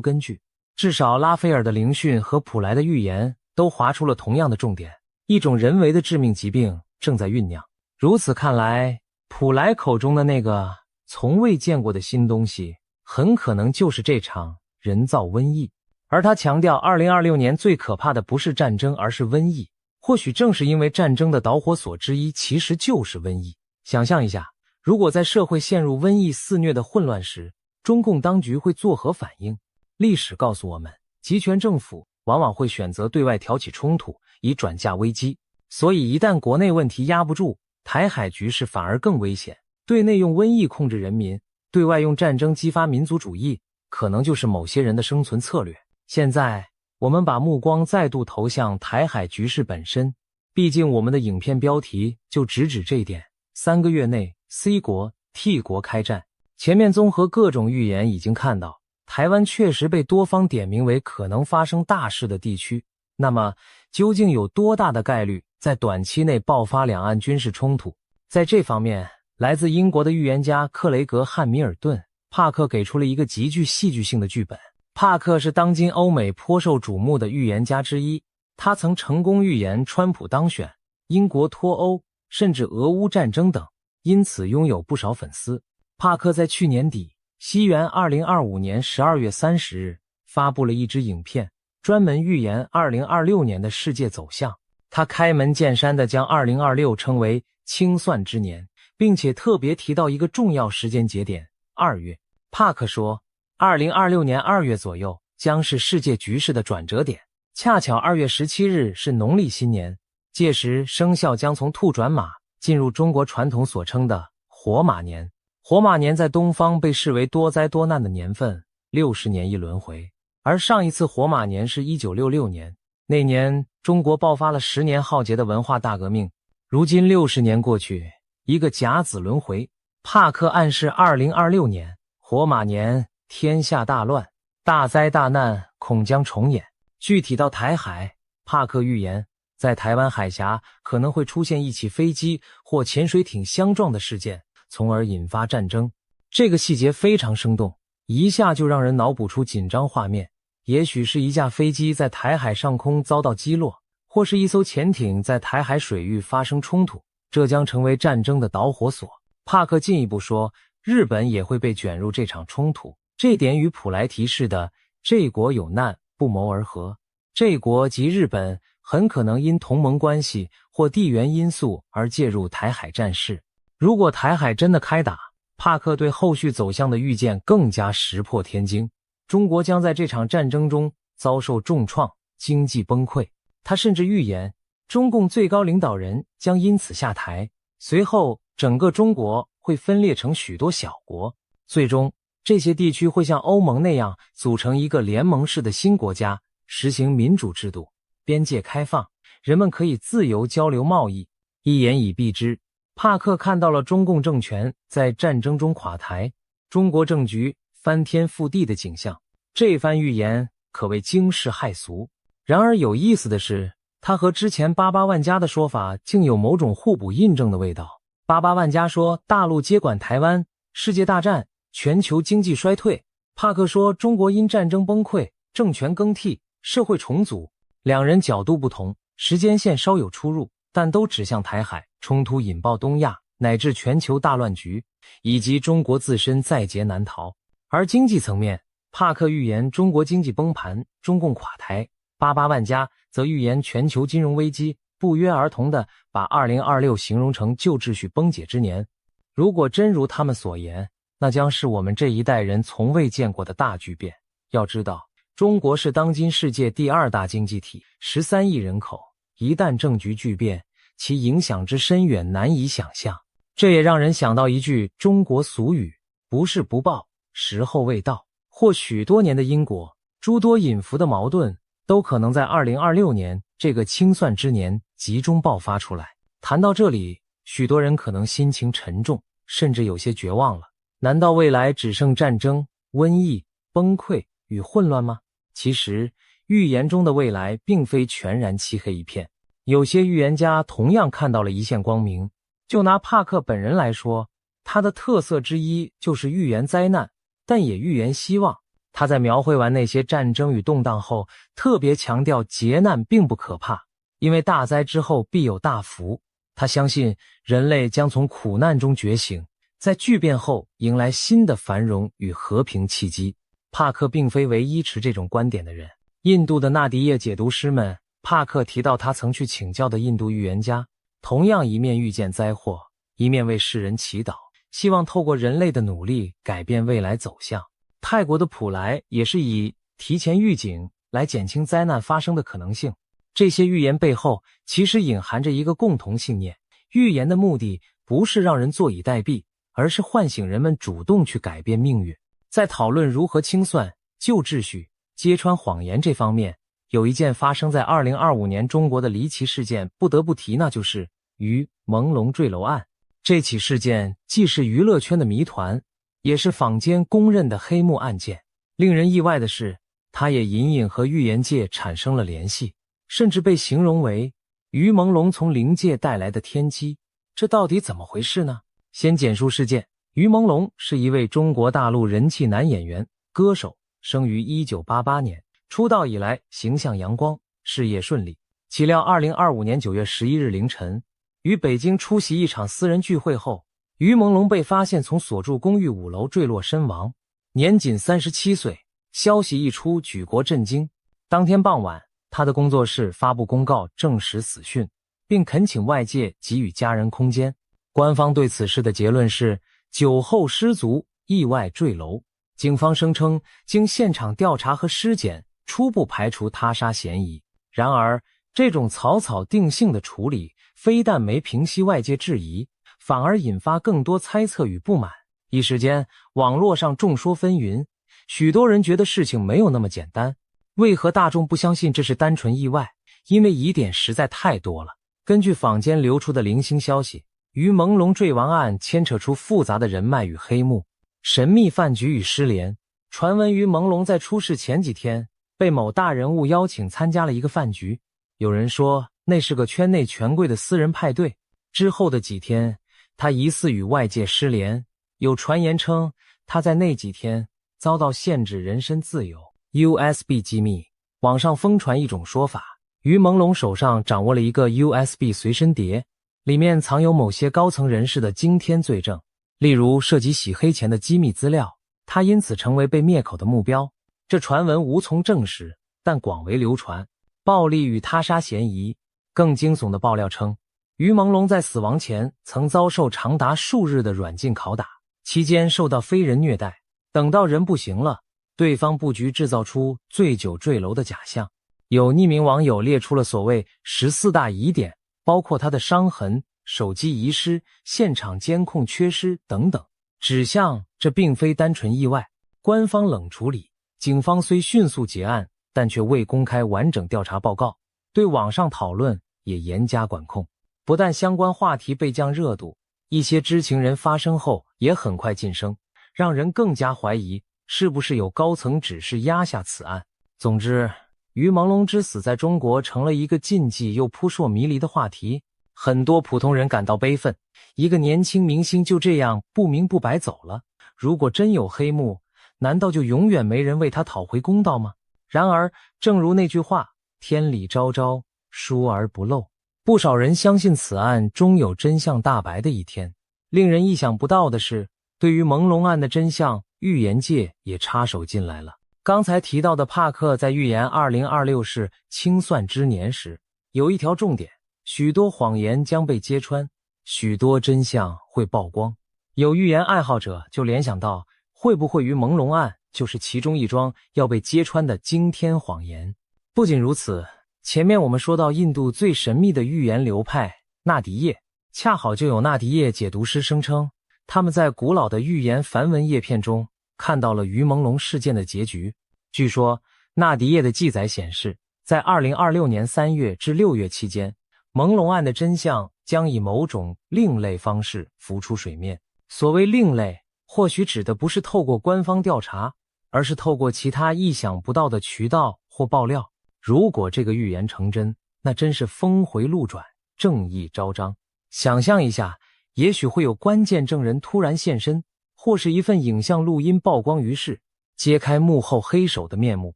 根据。至少拉斐尔的灵讯和普莱的预言都划出了同样的重点，一种人为的致命疾病正在酝酿。如此看来，普莱口中的那个从未见过的新东西，很可能就是这场人造瘟疫。而他强调2026年最可怕的不是战争，而是瘟疫。或许正是因为战争的导火索之一其实就是瘟疫。想象一下，如果在社会陷入瘟疫肆虐的混乱时，中共当局会作何反应？历史告诉我们，集权政府往往会选择对外挑起冲突，以转嫁危机。所以一旦国内问题压不住，台海局势反而更危险。对内用瘟疫控制人民，对外用战争激发民族主义，可能就是某些人的生存策略。现在我们把目光再度投向台海局势本身，毕竟我们的影片标题就直指这一点。3个月内 C 国、T 国开战。前面综合各种预言已经看到，台湾确实被多方点名为可能发生大事的地区。那么，究竟有多大的概率在短期内爆发两岸军事冲突？在这方面，来自英国的预言家克雷格·汉密尔顿·帕克给出了一个极具戏剧性的剧本。帕克是当今欧美颇受瞩目的预言家之一，他曾成功预言川普当选、英国脱欧，甚至俄乌战争等，因此拥有不少粉丝。帕克在去年底，西元2025年12月30日发布了一支影片，专门预言2026年的世界走向。他开门见山地将2026称为清算之年，并且特别提到一个重要时间节点2月。帕克说2026年2月左右将是世界局势的转折点，恰巧2月17日是农历新年，届时生肖将从兔转马，进入中国传统所称的火马年。火马年在东方被视为多灾多难的年份，60年一轮回。而上一次火马年是1966年，那年中国爆发了10年浩劫的文化大革命。如今60年过去，一个甲子轮回，帕克暗示2026年火马年天下大乱，大灾大难恐将重演。具体到台海，帕克预言在台湾海峡可能会出现一起飞机或潜水艇相撞的事件，从而引发战争。这个细节非常生动，一下就让人脑补出紧张画面。也许是一架飞机在台海上空遭到击落，或是一艘潜艇在台海水域发生冲突，这将成为战争的导火索。帕克进一步说，日本也会被卷入这场冲突，这点与普莱提示的这国有难不谋而合。这国及日本很可能因同盟关系或地缘因素而介入台海战事。如果台海真的开打，帕克对后续走向的预见更加石破天惊。中国将在这场战争中遭受重创，经济崩溃。他甚至预言，中共最高领导人将因此下台，随后整个中国会分裂成许多小国，最终这些地区会像欧盟那样组成一个联盟式的新国家，实行民主制度，边界开放，人们可以自由交流贸易。一言以蔽之，帕克看到了中共政权在战争中垮台，中国政局翻天覆地的景象。这番预言可谓惊世骇俗。然而有意思的是，他和之前88万家的说法竟有某种互补印证的味道。88万家说大陆接管台湾，世界大战，全球经济衰退。帕克说中国因战争崩溃，政权更替，社会重组。两人角度不同，时间线稍有出入，但都指向台海冲突引爆东亚乃至全球大乱局，以及中国自身在劫难逃。而经济层面，帕克预言中国经济崩盘，中共垮台，88万家则预言全球金融危机，不约而同地把2026形容成旧秩序崩解之年。如果真如他们所言，那将是我们这一代人从未见过的大巨变。要知道，中国是当今世界第2大经济体，13亿人口，一旦政局巨变，其影响之深远难以想象。这也让人想到一句中国俗语，不是不报，时候未到。或许多年的因果，诸多隐伏的矛盾，都可能在2026年这个清算之年集中爆发出来。谈到这里，许多人可能心情沉重，甚至有些绝望了。难道未来只剩战争、瘟疫、崩溃与混乱吗？其实，预言中的未来并非全然漆黑一片，有些预言家同样看到了一线光明。就拿帕克本人来说，他的特色之一就是预言灾难，但也预言希望。他在描绘完那些战争与动荡后，特别强调劫难并不可怕，因为大灾之后必有大福。他相信人类将从苦难中觉醒，在巨变后迎来新的繁荣与和平契机。帕克并非唯一持这种观点的人。印度的纳迪叶解读师们，帕克提到他曾去请教的印度预言家，同样一面预见灾祸，一面为世人祈祷，希望透过人类的努力改变未来走向。泰国的普莱也是以提前预警来减轻灾难发生的可能性。这些预言背后其实隐含着一个共同信念，预言的目的不是让人坐以待毙，而是唤醒人们主动去改变命运。在讨论如何清算、旧秩序、揭穿谎言这方面，有一件发生在2025年中国的离奇事件不得不提，那就是于朦胧坠楼案。这起事件既是娱乐圈的谜团，也是坊间公认的黑幕案件。令人意外的是，它也隐隐和预言界产生了联系，甚至被形容为于朦胧从灵界带来的天机。这到底怎么回事呢？先简述事件。于朦胧是一位中国大陆人气男演员、歌手，生于1988年，出道以来形象阳光，事业顺利。岂料2025年9月11日凌晨，于北京出席一场私人聚会后，于朦胧被发现从所住公寓5楼坠落身亡，年仅37岁。消息一出，举国震惊。当天傍晚，他的工作室发布公告证实死讯，并恳请外界给予家人空间。官方对此事的结论是酒后失足意外坠楼。警方声称，经现场调查和尸检，初步排除他杀嫌疑。然而，这种草草定性的处理，非但没平息外界质疑，反而引发更多猜测与不满。一时间，网络上众说纷纭，许多人觉得事情没有那么简单。为何大众不相信这是单纯意外？因为疑点实在太多了。根据坊间流出的零星消息，于朦胧坠亡案牵扯出复杂的人脉与黑幕，神秘饭局与失联。传闻于朦胧在出事前几天被某大人物邀请参加了一个饭局，有人说那是个圈内权贵的私人派对。之后的几天，他疑似与外界失联，有传言称他在那几天遭到限制人身自由。USB 机密，网上疯传一种说法，于朦胧手上掌握了一个 USB 随身碟，里面藏有某些高层人士的惊天罪证，例如涉及洗黑钱的机密资料，他因此成为被灭口的目标。这传闻无从证实，但广为流传，暴力与他杀嫌疑。更惊悚的爆料称，于朦胧在死亡前曾遭受长达数日的软禁拷打，期间受到非人虐待，等到人不行了，对方布局制造出醉酒坠楼的假象。有匿名网友列出了所谓14大疑点，包括他的伤痕、手机遗失、现场监控缺失等等，指向这并非单纯意外。官方冷处理，警方虽迅速结案，但却未公开完整调查报告，对网上讨论也严加管控。不但相关话题被降热度，一些知情人发声后也很快晋升，让人更加怀疑是不是有高层指示压下此案。总之，于朦胧之死在中国成了一个禁忌又扑朔迷离的话题，很多普通人感到悲愤，一个年轻明星就这样不明不白走了。如果真有黑幕，难道就永远没人为他讨回公道吗？然而，正如那句话，天理昭昭，疏而不漏，不少人相信此案终有真相大白的一天。令人意想不到的是，对于朦胧案的真相，预言界也插手进来了。刚才提到的帕克在预言2026是清算之年时，有一条重点，许多谎言将被揭穿，许多真相会曝光。有预言爱好者就联想到，会不会于朦胧案就是其中一桩要被揭穿的惊天谎言。不仅如此，前面我们说到印度最神秘的预言流派纳迪叶，恰好就有纳迪叶解读师声称，他们在古老的预言梵文叶片中看到了于朦胧事件的结局。据说纳迪叶的记载显示，在2026年3月至6月期间，朦胧案的真相将以某种另类方式浮出水面。所谓另类，或许指的不是透过官方调查，而是透过其他意想不到的渠道或爆料。如果这个预言成真，那真是峰回路转，正义昭彰。想象一下，也许会有关键证人突然现身，或是一份影像录音曝光于世，揭开幕后黑手的面目。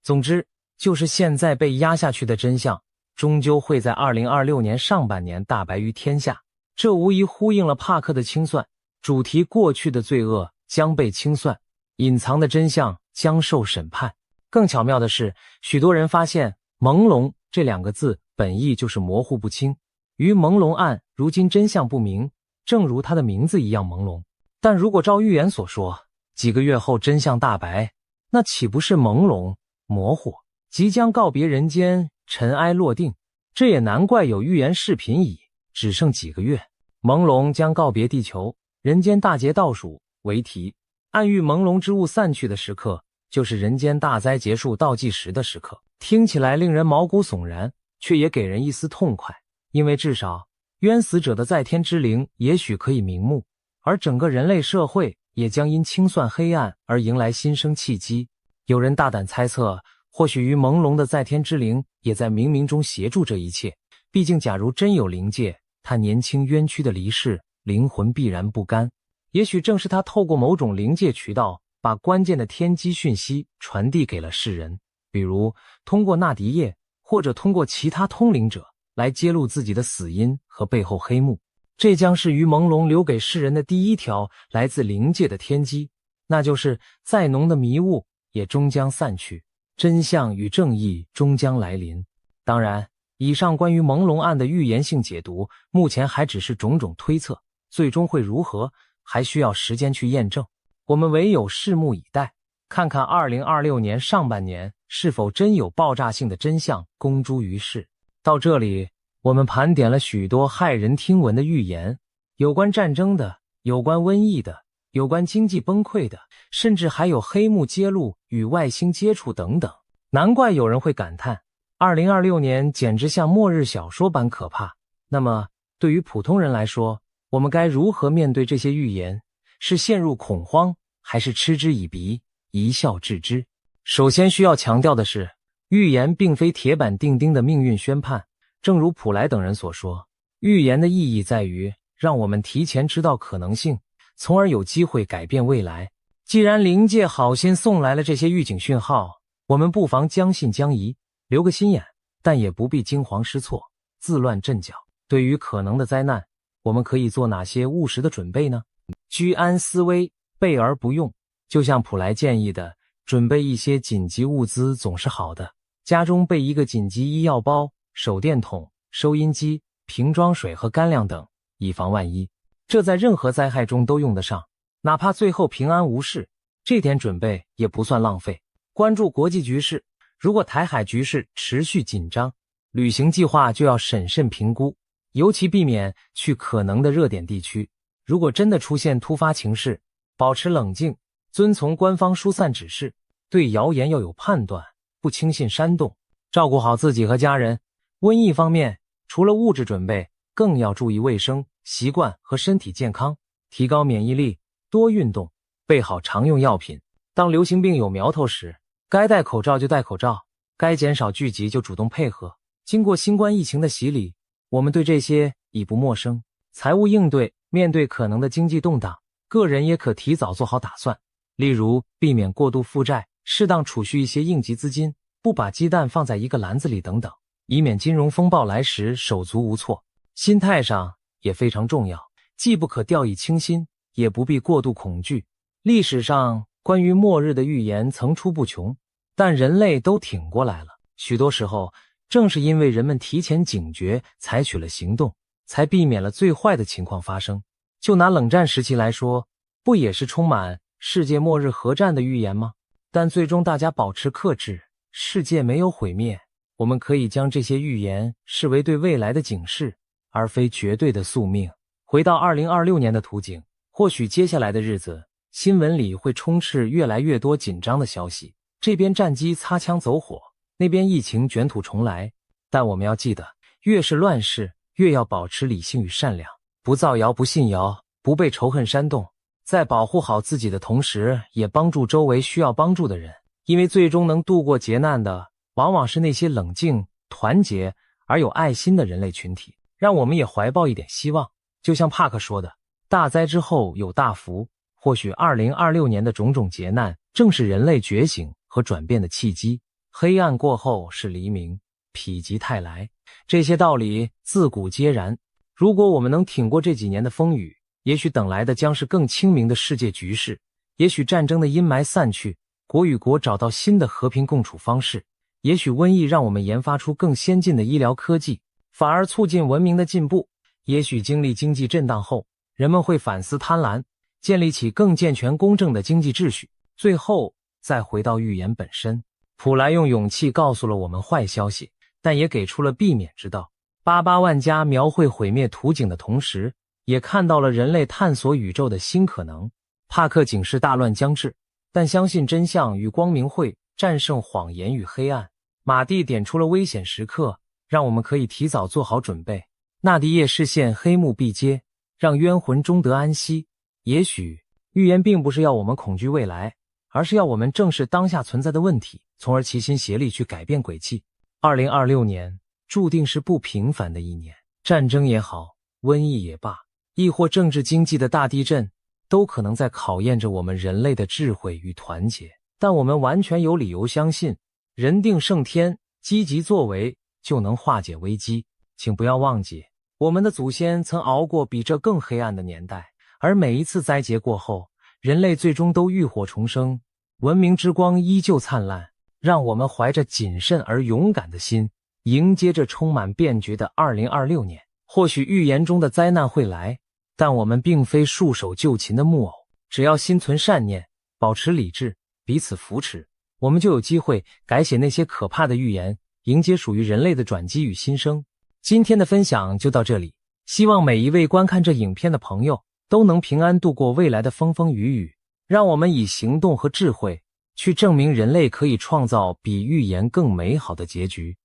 总之，就是现在被压下去的真相，终究会在2026年上半年大白于天下。这无疑呼应了帕克的清算主题，过去的罪恶将被清算，隐藏的真相将受审判。更巧妙的是，许多人发现朦胧这两个字本意就是模糊不清。于朦胧案如今真相不明，正如它的名字一样朦胧。但如果照预言所说，几个月后真相大白，那岂不是朦胧、模糊，即将告别人间，尘埃落定？这也难怪有预言视频以只剩几个月，朦胧将告别地球，人间大劫倒数为题，暗喻朦胧之物散去的时刻，就是人间大灾结束倒计时的时刻。听起来令人毛骨悚然，却也给人一丝痛快，因为至少冤死者的在天之灵也许可以瞑目，而整个人类社会也将因清算黑暗而迎来新生契机。有人大胆猜测，或许于朦胧的在天之灵也在冥冥中协助这一切。毕竟假如真有灵界，他年轻冤屈的离世，灵魂必然不甘。也许正是他透过某种灵界渠道，把关键的天机讯息传递给了世人，比如通过纳迪叶，或者通过其他通灵者来揭露自己的死因和背后黑幕。这将是于朦胧留给世人的第一条来自灵界的天机，那就是再浓的迷雾也终将散去，真相与正义终将来临。当然，以上关于朦胧案的预言性解读，目前还只是种种推测，最终会如何，还需要时间去验证。我们唯有拭目以待，看看2026年上半年是否真有爆炸性的真相公诸于世。到这里，我们盘点了许多骇人听闻的预言，有关战争的，有关瘟疫的，有关经济崩溃的，甚至还有黑幕揭露与外星接触等等。难怪有人会感叹，2026年简直像末日小说般可怕。那么，对于普通人来说，我们该如何面对这些预言？是陷入恐慌，还是嗤之以鼻，一笑置之？首先需要强调的是，预言并非铁板钉钉的命运宣判。正如普莱等人所说，预言的意义在于让我们提前知道可能性，从而有机会改变未来。既然灵界好心送来了这些预警讯号，我们不妨将信将疑，留个心眼，但也不必惊慌失措，自乱阵脚。对于可能的灾难，我们可以做哪些务实的准备呢？居安思危，备而不用。就像普莱建议的，准备一些紧急物资总是好的，家中备一个紧急医药包、手电筒、收音机、瓶装水和干粮等，以防万一。这在任何灾害中都用得上，哪怕最后平安无事，这点准备也不算浪费。关注国际局势，如果台海局势持续紧张，旅行计划就要审慎评估，尤其避免去可能的热点地区。如果真的出现突发情势，保持冷静，遵从官方疏散指示，对谣言要有判断，不轻信煽动，照顾好自己和家人。瘟疫方面，除了物质准备，更要注意卫生习惯和身体健康，提高免疫力，多运动，备好常用药品。当流行病有苗头时，该戴口罩就戴口罩，该减少聚集就主动配合。经过新冠疫情的洗礼，我们对这些已不陌生。财务应对，面对可能的经济动荡，个人也可提早做好打算，例如避免过度负债，适当储蓄一些应急资金，不把鸡蛋放在一个篮子里等等，以免金融风暴来时手足无措。心态上也非常重要，既不可掉以轻心，也不必过度恐惧。历史上关于末日的预言层出不穷，但人类都挺过来了。许多时候，正是因为人们提前警觉，采取了行动，才避免了最坏的情况发生。就拿冷战时期来说，不也是充满世界末日核战的预言吗？但最终大家保持克制，世界没有毁灭。我们可以将这些预言视为对未来的警示，而非绝对的宿命。回到2026年的图景，或许接下来的日子，新闻里会充斥越来越多紧张的消息，这边战机擦枪走火，那边疫情卷土重来。但我们要记得，越是乱世，越要保持理性与善良，不造谣，不信谣，不被仇恨煽动，在保护好自己的同时，也帮助周围需要帮助的人。因为最终能度过劫难的，往往是那些冷静、团结而有爱心的人类群体。让我们也怀抱一点希望，就像帕克说的，大灾之后有大福。或许2026年的种种劫难，正是人类觉醒和转变的契机。黑暗过后是黎明，否极泰来，这些道理自古皆然。如果我们能挺过这几年的风雨，也许等来的将是更清明的世界局势，也许战争的阴霾散去，国与国找到新的和平共处方式，也许瘟疫让我们研发出更先进的医疗科技，反而促进文明的进步。也许经历经济震荡后，人们会反思贪婪，建立起更健全公正的经济秩序。最后再回到预言本身，普莱用勇气告诉了我们坏消息，但也给出了避免之道。88万家描绘毁灭图景的同时，也看到了人类探索宇宙的新可能。帕克警示大乱将至，但相信真相与光明会战胜谎言与黑暗。马蒂点出了危险时刻，让我们可以提早做好准备。纳迪叶视线黑幕毕揭，让冤魂终得安息。也许预言并不是要我们恐惧未来，而是要我们正视当下存在的问题，从而齐心协力去改变轨迹。2026年注定是不平凡的一年，战争也好，瘟疫也罢，亦或政治经济的大地震，都可能在考验着我们人类的智慧与团结。但我们完全有理由相信，人定胜天，积极作为就能化解危机。请不要忘记，我们的祖先曾熬过比这更黑暗的年代，而每一次灾劫过后，人类最终都浴火重生，文明之光依旧灿烂。让我们怀着谨慎而勇敢的心，迎接着充满变局的2026年。或许预言中的灾难会来，但我们并非束手就擒的木偶，只要心存善念，保持理智，彼此扶持，我们就有机会改写那些可怕的预言，迎接属于人类的转机与新生。今天的分享就到这里，希望每一位观看这影片的朋友都能平安度过未来的风风雨雨。让我们以行动和智慧去证明人类可以创造比预言更美好的结局。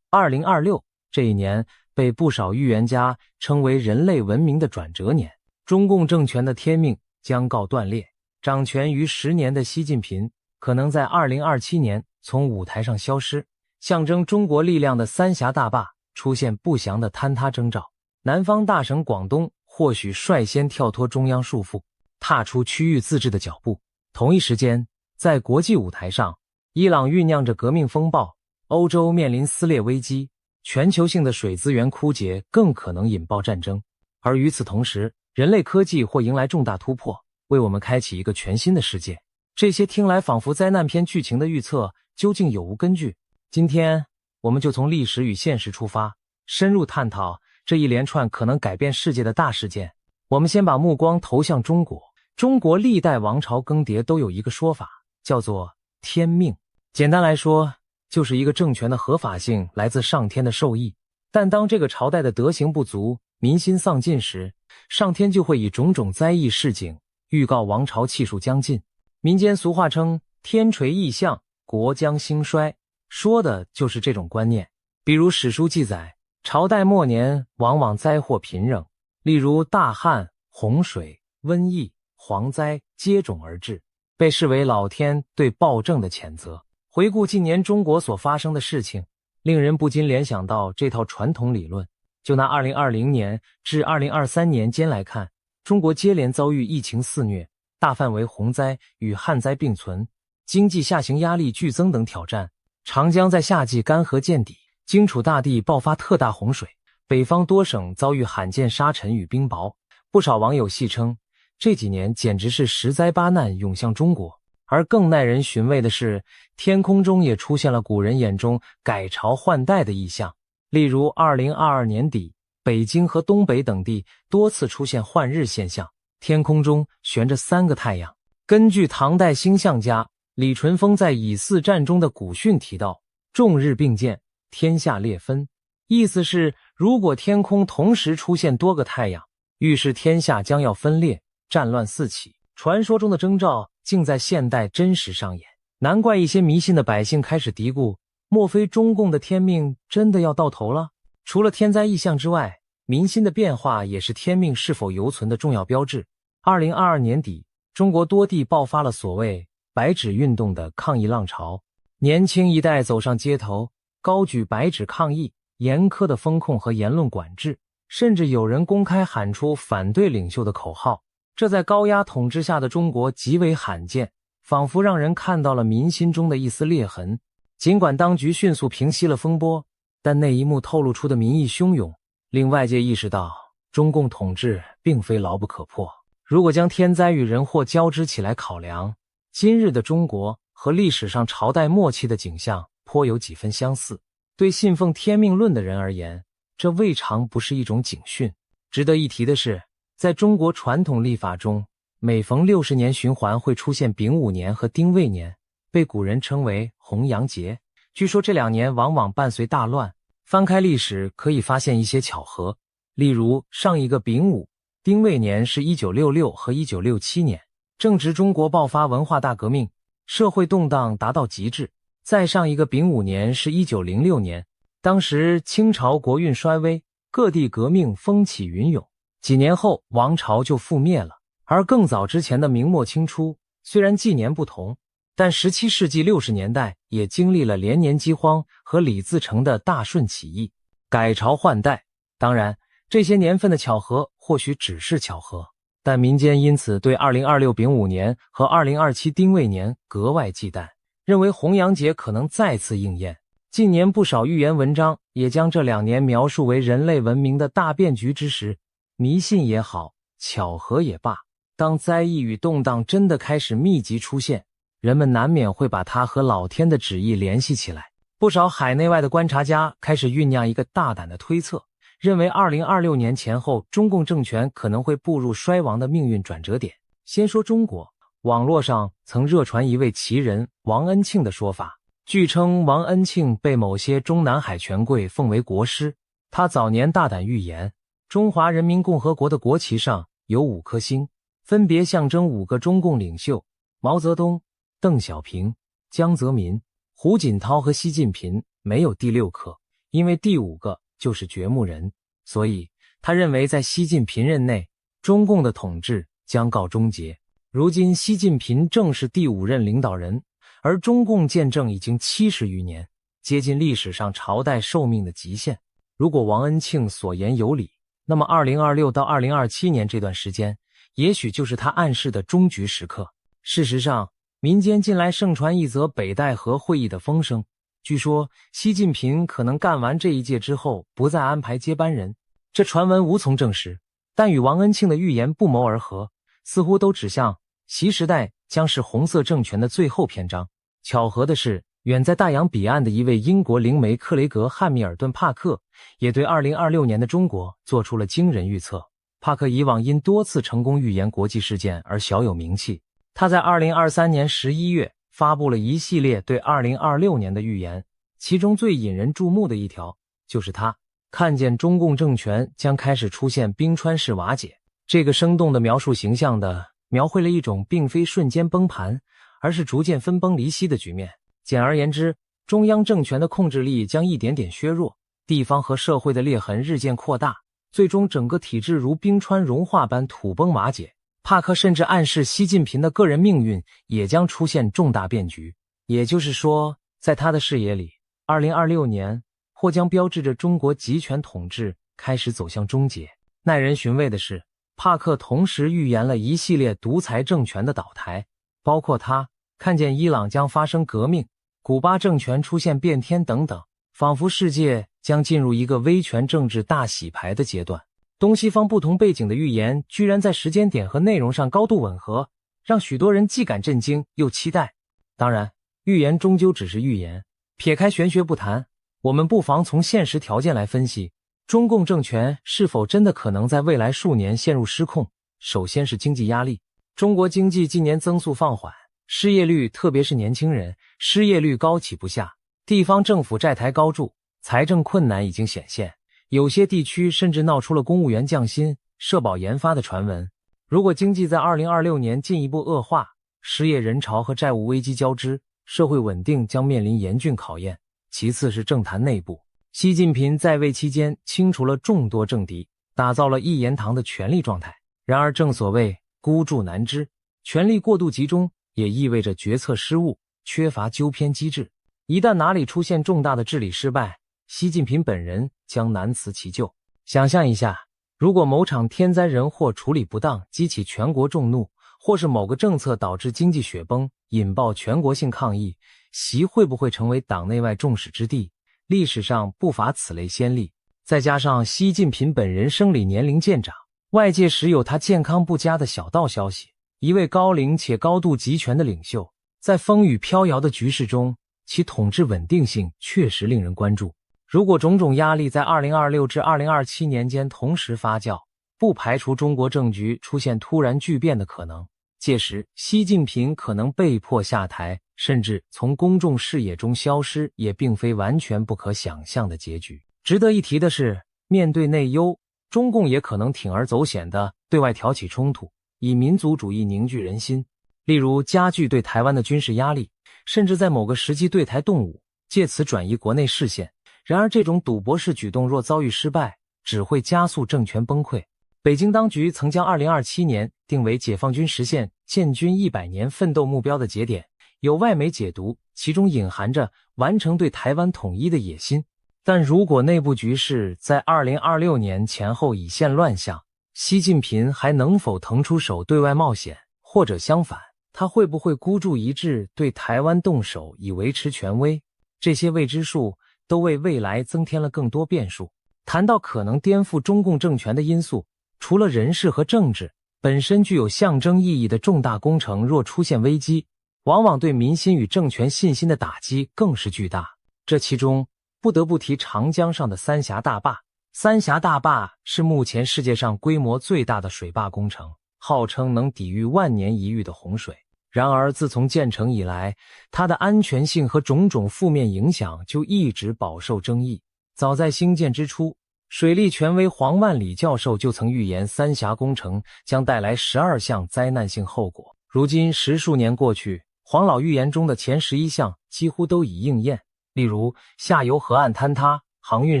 2026这一年被不少预言家称为人类文明的转折年，中共政权的天命将告断裂，掌权逾10年的习近平可能在2027年从舞台上消失，象征中国力量的三峡大坝出现不祥的坍塌征兆。南方大省广东或许率先跳脱中央束缚，踏出区域自治的脚步。同一时间，在国际舞台上，伊朗酝酿着革命风暴，欧洲面临撕裂危机，全球性的水资源枯竭更可能引爆战争。而与此同时，人类科技或迎来重大突破，为我们开启一个全新的世界。这些听来仿佛灾难片剧情的预测，究竟有无根据？今天，我们就从历史与现实出发，深入探讨这一连串可能改变世界的大事件。我们先把目光投向中国。中国历代王朝更迭都有一个说法，叫做天命。简单来说，就是一个政权的合法性来自上天的授意。但当这个朝代的德行不足，民心丧尽时，上天就会以种种灾异示警，预告王朝气数将尽。民间俗话称天垂异象，国将兴衰，说的就是这种观念。比如史书记载，朝代末年往往灾祸频仍，例如大旱、洪水、瘟疫、蝗灾接踵而至，被视为老天对暴政的谴责。回顾近年中国所发生的事情，令人不禁联想到这套传统理论。就拿2020年至2023年间来看，中国接连遭遇疫情肆虐、大范围洪灾与旱灾并存、经济下行压力剧增等挑战。长江在夏季干涸见底，荆楚大地爆发特大洪水，北方多省遭遇罕见沙尘与冰雹。不少网友戏称，这几年简直是十灾八难涌向中国。而更耐人寻味的是，天空中也出现了古人眼中改朝换代的异象。例如2022年底，北京和东北等地多次出现换日现象，天空中悬着3个太阳。根据唐代星象家李淳风在《以四战》中的古训提到，众日并见，天下裂分，意思是如果天空同时出现多个太阳，预示天下将要分裂，战乱四起。传说中的征兆竟在现代真实上演，难怪一些迷信的百姓开始嘀咕，莫非中共的天命真的要到头了？除了天灾异象之外，民心的变化也是天命是否犹存的重要标志。2022年底，中国多地爆发了所谓白纸运动的抗议浪潮，年轻一代走上街头，高举白纸抗议严苛的风控和言论管制，甚至有人公开喊出反对领袖的口号。这在高压统治下的中国极为罕见，仿佛让人看到了民心中的一丝裂痕。尽管当局迅速平息了风波，但那一幕透露出的民意汹涌，令外界意识到中共统治并非牢不可破。如果将天灾与人祸交织起来考量，今日的中国和历史上朝代末期的景象颇有几分相似。对信奉天命论的人而言，这未尝不是一种警讯。值得一提的是，在中国传统历法中，每逢60年循环会出现丙午年和丁未年，被古人称为红阳节。据说这2年往往伴随大乱，翻开历史可以发现一些巧合。例如上一个丙午、丁未年是1966和1967年，正值中国爆发文化大革命，社会动荡达到极致。再上一个丙午年是1906年，当时清朝国运衰微，各地革命风起云涌，几年后王朝就覆灭了。而更早之前的明末清初，虽然纪年不同，但17世纪60年代也经历了连年饥荒和李自成的大顺起义，改朝换代。当然，这些年份的巧合或许只是巧合，但民间因此对2026丙午年和2027丁未年格外忌惮，认为红阳节可能再次应验。近年不少预言文章也将这2年描述为人类文明的大变局之时，迷信也好，巧合也罢，当灾异与动荡真的开始密集出现，人们难免会把它和老天的旨意联系起来。不少海内外的观察家开始酝酿一个大胆的推测，认为2026年前后中共政权可能会步入衰亡的命运转折点。先说中国，网络上曾热传一位奇人王恩庆的说法，据称王恩庆被某些中南海权贵奉为国师，他早年大胆预言，中华人民共和国的国旗上有5颗星，分别象征5个中共领袖：毛泽东、邓小平、江泽民、胡锦涛和习近平，没有第6颗，因为第5个就是掘墓人，所以他认为在习近平任内，中共的统治将告终结。如今习近平正是第5任领导人，而中共建政已经70余年，接近历史上朝代寿命的极限。如果王恩庆所言有理，那么2026到2027年这段时间，也许就是他暗示的终局时刻。事实上，民间近来盛传一则北戴河会议的风声，据说习近平可能干完这一届之后不再安排接班人。这传闻无从证实，但与王恩庆的预言不谋而合，似乎都指向习时代将是红色政权的最后篇章。巧合的是，远在大洋彼岸的一位英国灵媒克雷格·汉密尔顿·帕克也对2026年的中国做出了惊人预测。帕克以往因多次成功预言国际事件而小有名气，他在2023年11月发布了一系列对2026年的预言，其中最引人注目的一条就是他看见中共政权将开始出现冰川式瓦解。这个生动的描述形象地描绘了一种并非瞬间崩盘，而是逐渐分崩离析的局面。简而言之，中央政权的控制力将一点点削弱，地方和社会的裂痕日渐扩大，最终整个体制如冰川融化般土崩瓦解。帕克甚至暗示习近平的个人命运也将出现重大变局，也就是说，在他的视野里，2026年或将标志着中国集权统治开始走向终结。耐人寻味的是，帕克同时预言了一系列独裁政权的倒台，包括他看见伊朗将发生革命，古巴政权出现变天等等，仿佛世界将进入一个威权政治大洗牌的阶段。东西方不同背景的预言居然在时间点和内容上高度吻合，让许多人既感震惊又期待。当然，预言终究只是预言，撇开玄学不谈，我们不妨从现实条件来分析，中共政权是否真的可能在未来数年陷入失控。首先是经济压力，中国经济近年增速放缓，失业率特别是年轻人失业率高企不下，地方政府债台高筑，财政困难已经显现，有些地区甚至闹出了公务员降薪、社保研发的传闻。如果经济在2026年进一步恶化，失业人潮和债务危机交织，社会稳定将面临严峻考验。其次是政坛内部，习近平在位期间清除了众多政敌，打造了一言堂的权力状态。然而正所谓孤注难支，权力过度集中也意味着决策失误，缺乏纠偏机制。一旦哪里出现重大的治理失败，习近平本人将难辞其咎。想象一下，如果某场天灾人祸处理不当激起全国众怒，或是某个政策导致经济雪崩引爆全国性抗议，习会不会成为党内外众矢之的？历史上不乏此类先例。再加上习近平本人生理年龄渐长，外界时有他健康不佳的小道消息。一位高龄且高度集权的领袖，在风雨飘摇的局势中，其统治稳定性确实令人关注。如果种种压力在2026至2027年间同时发酵，不排除中国政局出现突然巨变的可能。届时，习近平可能被迫下台，甚至从公众视野中消失，也并非完全不可想象的结局。值得一提的是，面对内忧，中共也可能铤而走险地对外挑起冲突，以民族主义凝聚人心。例如，加剧对台湾的军事压力，甚至在某个时期对台动武，借此转移国内视线。然而这种赌博式举动若遭遇失败，只会加速政权崩溃。北京当局曾将2027年定为解放军实现建军100年奋斗目标的节点，有外媒解读，其中隐含着完成对台湾统一的野心。但如果内部局势在2026年前后已现乱象，习近平还能否腾出手对外冒险？或者相反，他会不会孤注一掷对台湾动手以维持权威？这些未知数都为未来增添了更多变数。谈到可能颠覆中共政权的因素，除了人事和政治，本身具有象征意义的重大工程若出现危机，往往对民心与政权信心的打击更是巨大。这其中不得不提长江上的三峡大坝。三峡大坝是目前世界上规模最大的水坝工程，号称能抵御万年一遇的洪水。然而自从建成以来，它的安全性和种种负面影响就一直饱受争议。早在兴建之初，水利权威黄万里教授就曾预言三峡工程将带来12项灾难性后果。如今10数年过去，黄老预言中的前11项几乎都已应验，例如下游河岸坍塌、航运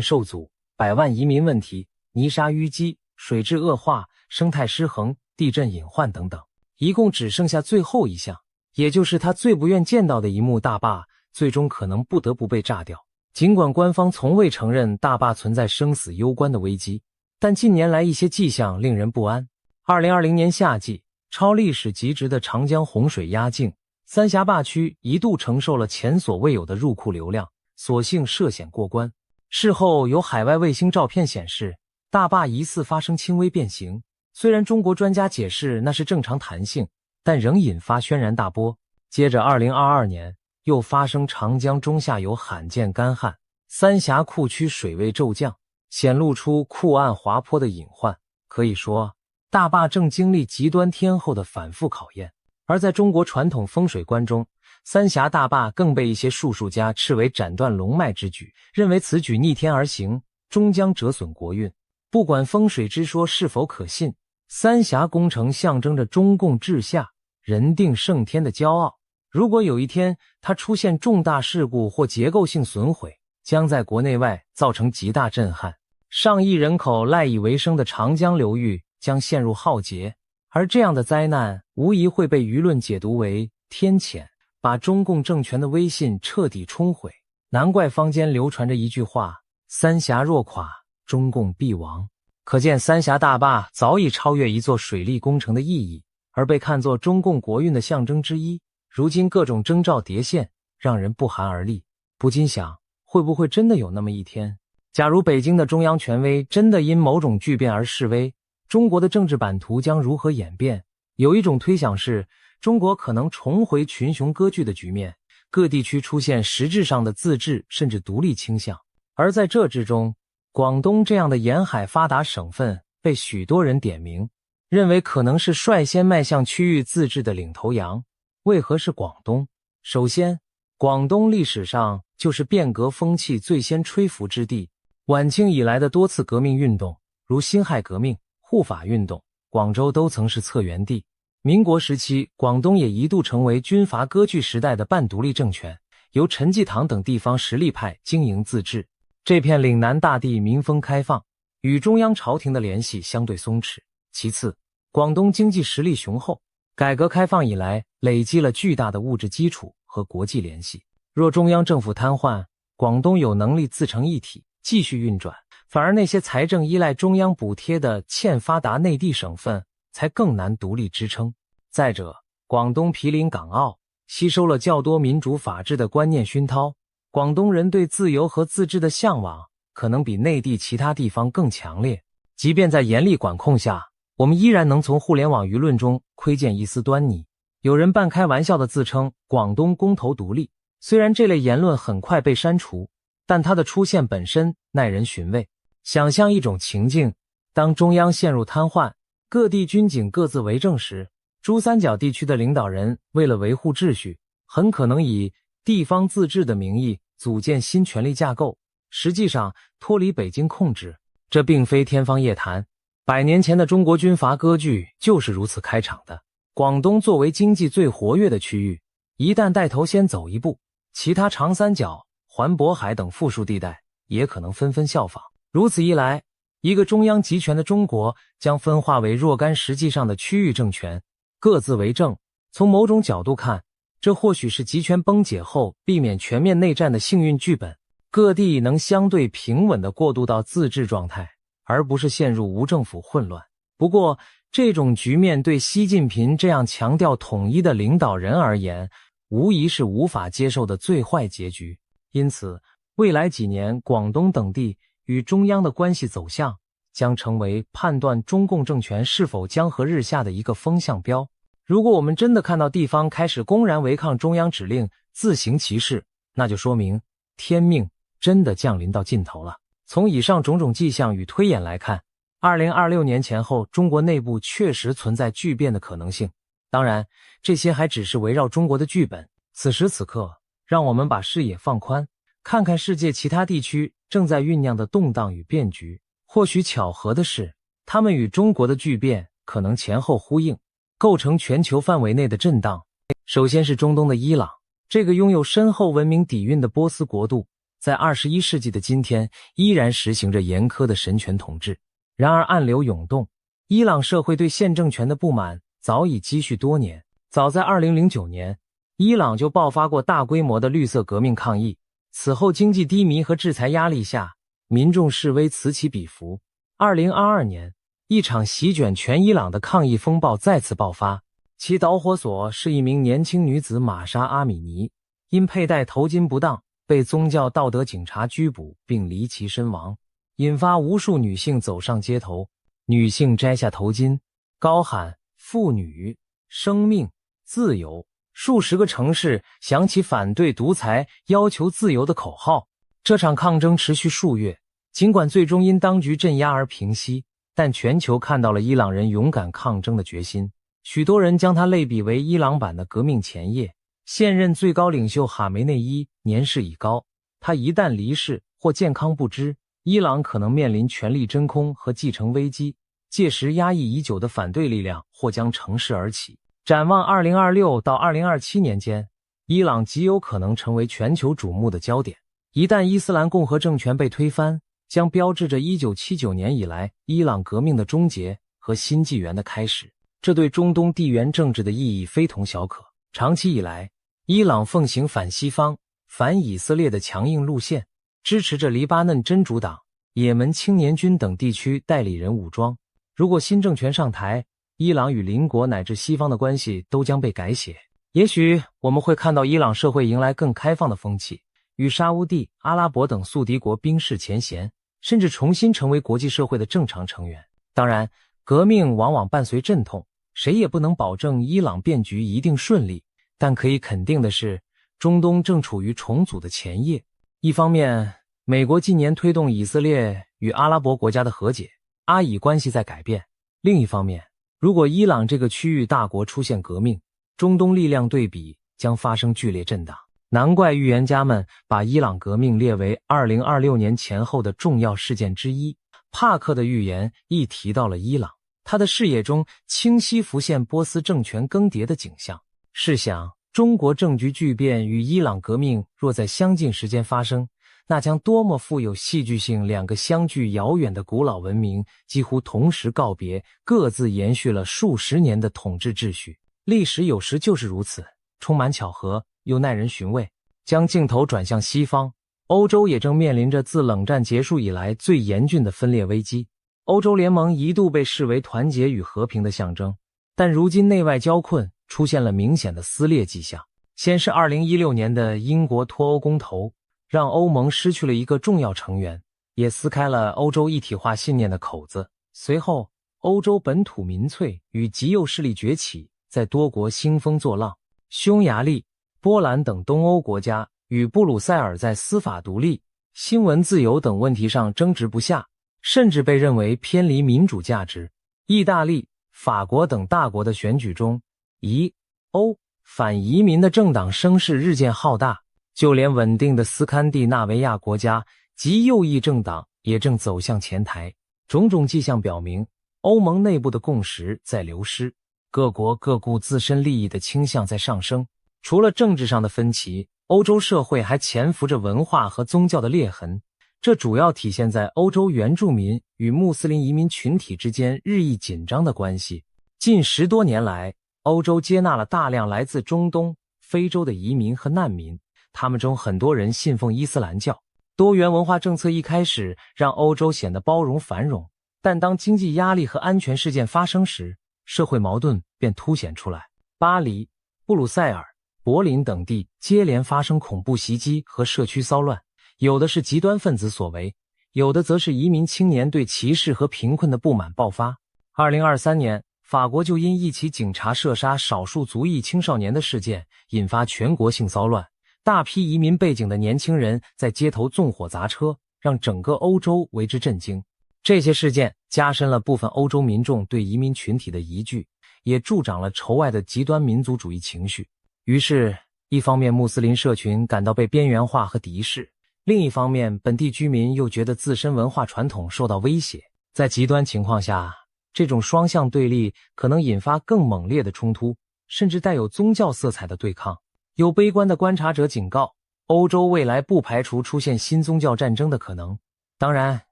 受阻、百万移民问题、泥沙淤积、水质恶化、生态失衡、地震隐患等等。一共只剩下最后一项，也就是他最不愿见到的一幕，大坝最终可能不得不被炸掉。尽管官方从未承认大坝存在生死攸关的危机，但近年来一些迹象令人不安。2020年夏季，超历史极值的长江洪水压境，三峡坝区一度承受了前所未有的入库流量，所幸涉险过关。事后有海外卫星照片显示，大坝疑似发生轻微变形，虽然中国专家解释那是正常弹性，但仍引发轩然大波。接着2022年又发生长江中下游罕见干旱，三峡库区水位骤降，显露出库岸滑坡的隐患。可以说，大坝正经历极端天候的反复考验。而在中国传统风水观中，三峡大坝更被一些术数家斥为斩断龙脉之举，认为此举逆天而行，终将折损国运。不管风水之说是否可信，三峡工程象征着中共治下人定胜天的骄傲。如果有一天它出现重大事故或结构性损毁，将在国内外造成极大震撼。上亿人口赖以为生的长江流域将陷入浩劫，而这样的灾难无疑会被舆论解读为天谴，把中共政权的威信彻底冲毁。难怪坊间流传着一句话：三峡若垮，中共必亡。可见三峡大坝早已超越一座水利工程的意义，而被看作中共国运的象征之一。如今各种征兆叠现，让人不寒而栗，不禁想，会不会真的有那么一天，假如北京的中央权威真的因某种巨变而示威，中国的政治版图将如何演变？有一种推想是，中国可能重回群雄割据的局面，各地区出现实质上的自治甚至独立倾向。而在这之中，广东这样的沿海发达省份被许多人点名，认为可能是率先迈向区域自治的领头羊。为何是广东？首先，广东历史上就是变革风气最先吹拂之地，晚清以来的多次革命运动，如辛亥革命、护法运动，广州都曾是策源地。民国时期，广东也一度成为军阀割据时代的半独立政权，由陈济棠等地方实力派经营自治。这片岭南大地民风开放，与中央朝廷的联系相对松弛。其次，广东经济实力雄厚，改革开放以来累积了巨大的物质基础和国际联系。若中央政府瘫痪，广东有能力自成一体，继续运转，反而那些财政依赖中央补贴的欠发达内地省份才更难独立支撑。再者，广东毗邻港澳，吸收了较多民主法治的观念熏陶，广东人对自由和自治的向往可能比内地其他地方更强烈。即便在严厉管控下，我们依然能从互联网舆论中窥见一丝端倪。有人半开玩笑地自称广东公投独立，虽然这类言论很快被删除，但它的出现本身耐人寻味。想象一种情境，当中央陷入瘫痪，各地军警各自为政时，珠三角地区的领导人为了维护秩序，很可能以地方自治的名义组建新权力架构，实际上脱离北京控制。这并非天方夜谭，100年前的中国军阀割据就是如此开场的。广东作为经济最活跃的区域，一旦带头先走一步，其他长三角、环渤海等富庶地带也可能纷纷效仿。如此一来，一个中央集权的中国将分化为若干实际上的区域政权，各自为政。从某种角度看，这或许是集权崩解后避免全面内战的幸运剧本，各地能相对平稳地过渡到自治状态，而不是陷入无政府混乱。不过，这种局面对习近平这样强调统一的领导人而言，无疑是无法接受的最坏结局。因此，未来几年广东等地与中央的关系走向将成为判断中共政权是否江河日下的一个风向标。如果我们真的看到地方开始公然违抗中央指令，自行其事，那就说明天命真的降临到尽头了。从以上种种迹象与推演来看，2026年前后中国内部确实存在巨变的可能性。当然，这些还只是围绕中国的剧本。此时此刻，让我们把视野放宽，看看世界其他地区正在酝酿的动荡与变局。或许巧合的是，他们与中国的巨变可能前后呼应，构成全球范围内的震荡。首先是中东的伊朗，这个拥有深厚文明底蕴的波斯国度，在21世纪的今天依然实行着严苛的神权统治。然而暗流涌动，伊朗社会对现政权的不满早已积蓄多年。早在2009年，伊朗就爆发过大规模的绿色革命抗议。此后经济低迷和制裁压力下，民众示威此起彼伏。2022年，一场席卷全伊朗的抗议风暴再次爆发，其导火索是一名年轻女子玛莎·阿米尼，因佩戴头巾不当，被宗教道德警察拘捕并离奇身亡，引发无数女性走上街头。女性摘下头巾，高喊妇女、生命、自由，数十个城市响起反对独裁、要求自由的口号。这场抗争持续数月，尽管最终因当局镇压而平息，但全球看到了伊朗人勇敢抗争的决心。许多人将它类比为伊朗版的革命前夜。现任最高领袖哈梅内伊年事已高，他一旦离世或健康不支，伊朗可能面临权力真空和继承危机，届时压抑已久的反对力量或将乘势而起。展望2026到2027年间，伊朗极有可能成为全球瞩目的焦点。一旦伊斯兰共和政权被推翻，将标志着1979年以来伊朗革命的终结和新纪元的开始。这对中东地缘政治的意义非同小可。长期以来，伊朗奉行反西方、反以色列的强硬路线，支持着黎巴嫩真主党、也门青年军等地区代理人武装。如果新政权上台，伊朗与邻国乃至西方的关系都将被改写。也许我们会看到伊朗社会迎来更开放的风气，与沙乌地、阿拉伯等宿敌国冰释前嫌，甚至重新成为国际社会的正常成员。当然，革命往往伴随阵痛，谁也不能保证伊朗变局一定顺利。但可以肯定的是，中东正处于重组的前夜。一方面，美国近年推动以色列与阿拉伯国家的和解，阿以关系在改变。另一方面，如果伊朗这个区域大国出现革命，中东力量对比将发生剧烈震荡。难怪预言家们把伊朗革命列为2026年前后的重要事件之一。帕克的预言亦提到了伊朗，他的视野中清晰浮现波斯政权更迭的景象。试想，中国政局巨变与伊朗革命若在相近时间发生，那将多么富有戏剧性！两个相距遥远的古老文明几乎同时告别，各自延续了数十年的统治秩序。历史有时就是如此，充满巧合，又耐人寻味。将镜头转向西方，欧洲也正面临着自冷战结束以来最严峻的分裂危机。欧洲联盟一度被视为团结与和平的象征，但如今内外交困，出现了明显的撕裂迹象。先是2016年的英国脱欧公投，让欧盟失去了一个重要成员，也撕开了欧洲一体化信念的口子。随后，欧洲本土民粹与极右势力崛起，在多国兴风作浪。匈牙利、波兰等东欧国家与布鲁塞尔在司法独立、新闻自由等问题上争执不下，甚至被认为偏离民主价值。意大利、法国等大国的选举中，以欧反移民的政党声势日渐浩大，就连稳定的斯堪的纳维亚国家极右翼政党也正走向前台。种种迹象表明，欧盟内部的共识在流失，各国各顾自身利益的倾向在上升。除了政治上的分歧，欧洲社会还潜伏着文化和宗教的裂痕，这主要体现在欧洲原住民与穆斯林移民群体之间日益紧张的关系。近10多年来，欧洲接纳了大量来自中东、非洲的移民和难民，他们中很多人信奉伊斯兰教。多元文化政策一开始让欧洲显得包容繁荣，但当经济压力和安全事件发生时，社会矛盾便凸显出来。巴黎、布鲁塞尔、柏林等地接连发生恐怖袭击和社区骚乱，有的是极端分子所为，有的则是移民青年对歧视和贫困的不满爆发。2023年，法国就因一起警察射杀少数族裔青少年的事件引发全国性骚乱，大批移民背景的年轻人在街头纵火砸车，让整个欧洲为之震惊。这些事件加深了部分欧洲民众对移民群体的疑惧，也助长了仇外的极端民族主义情绪。于是，一方面穆斯林社群感到被边缘化和敌视，另一方面本地居民又觉得自身文化传统受到威胁。在极端情况下，这种双向对立可能引发更猛烈的冲突，甚至带有宗教色彩的对抗。有悲观的观察者警告，欧洲未来不排除出现新宗教战争的可能。当然，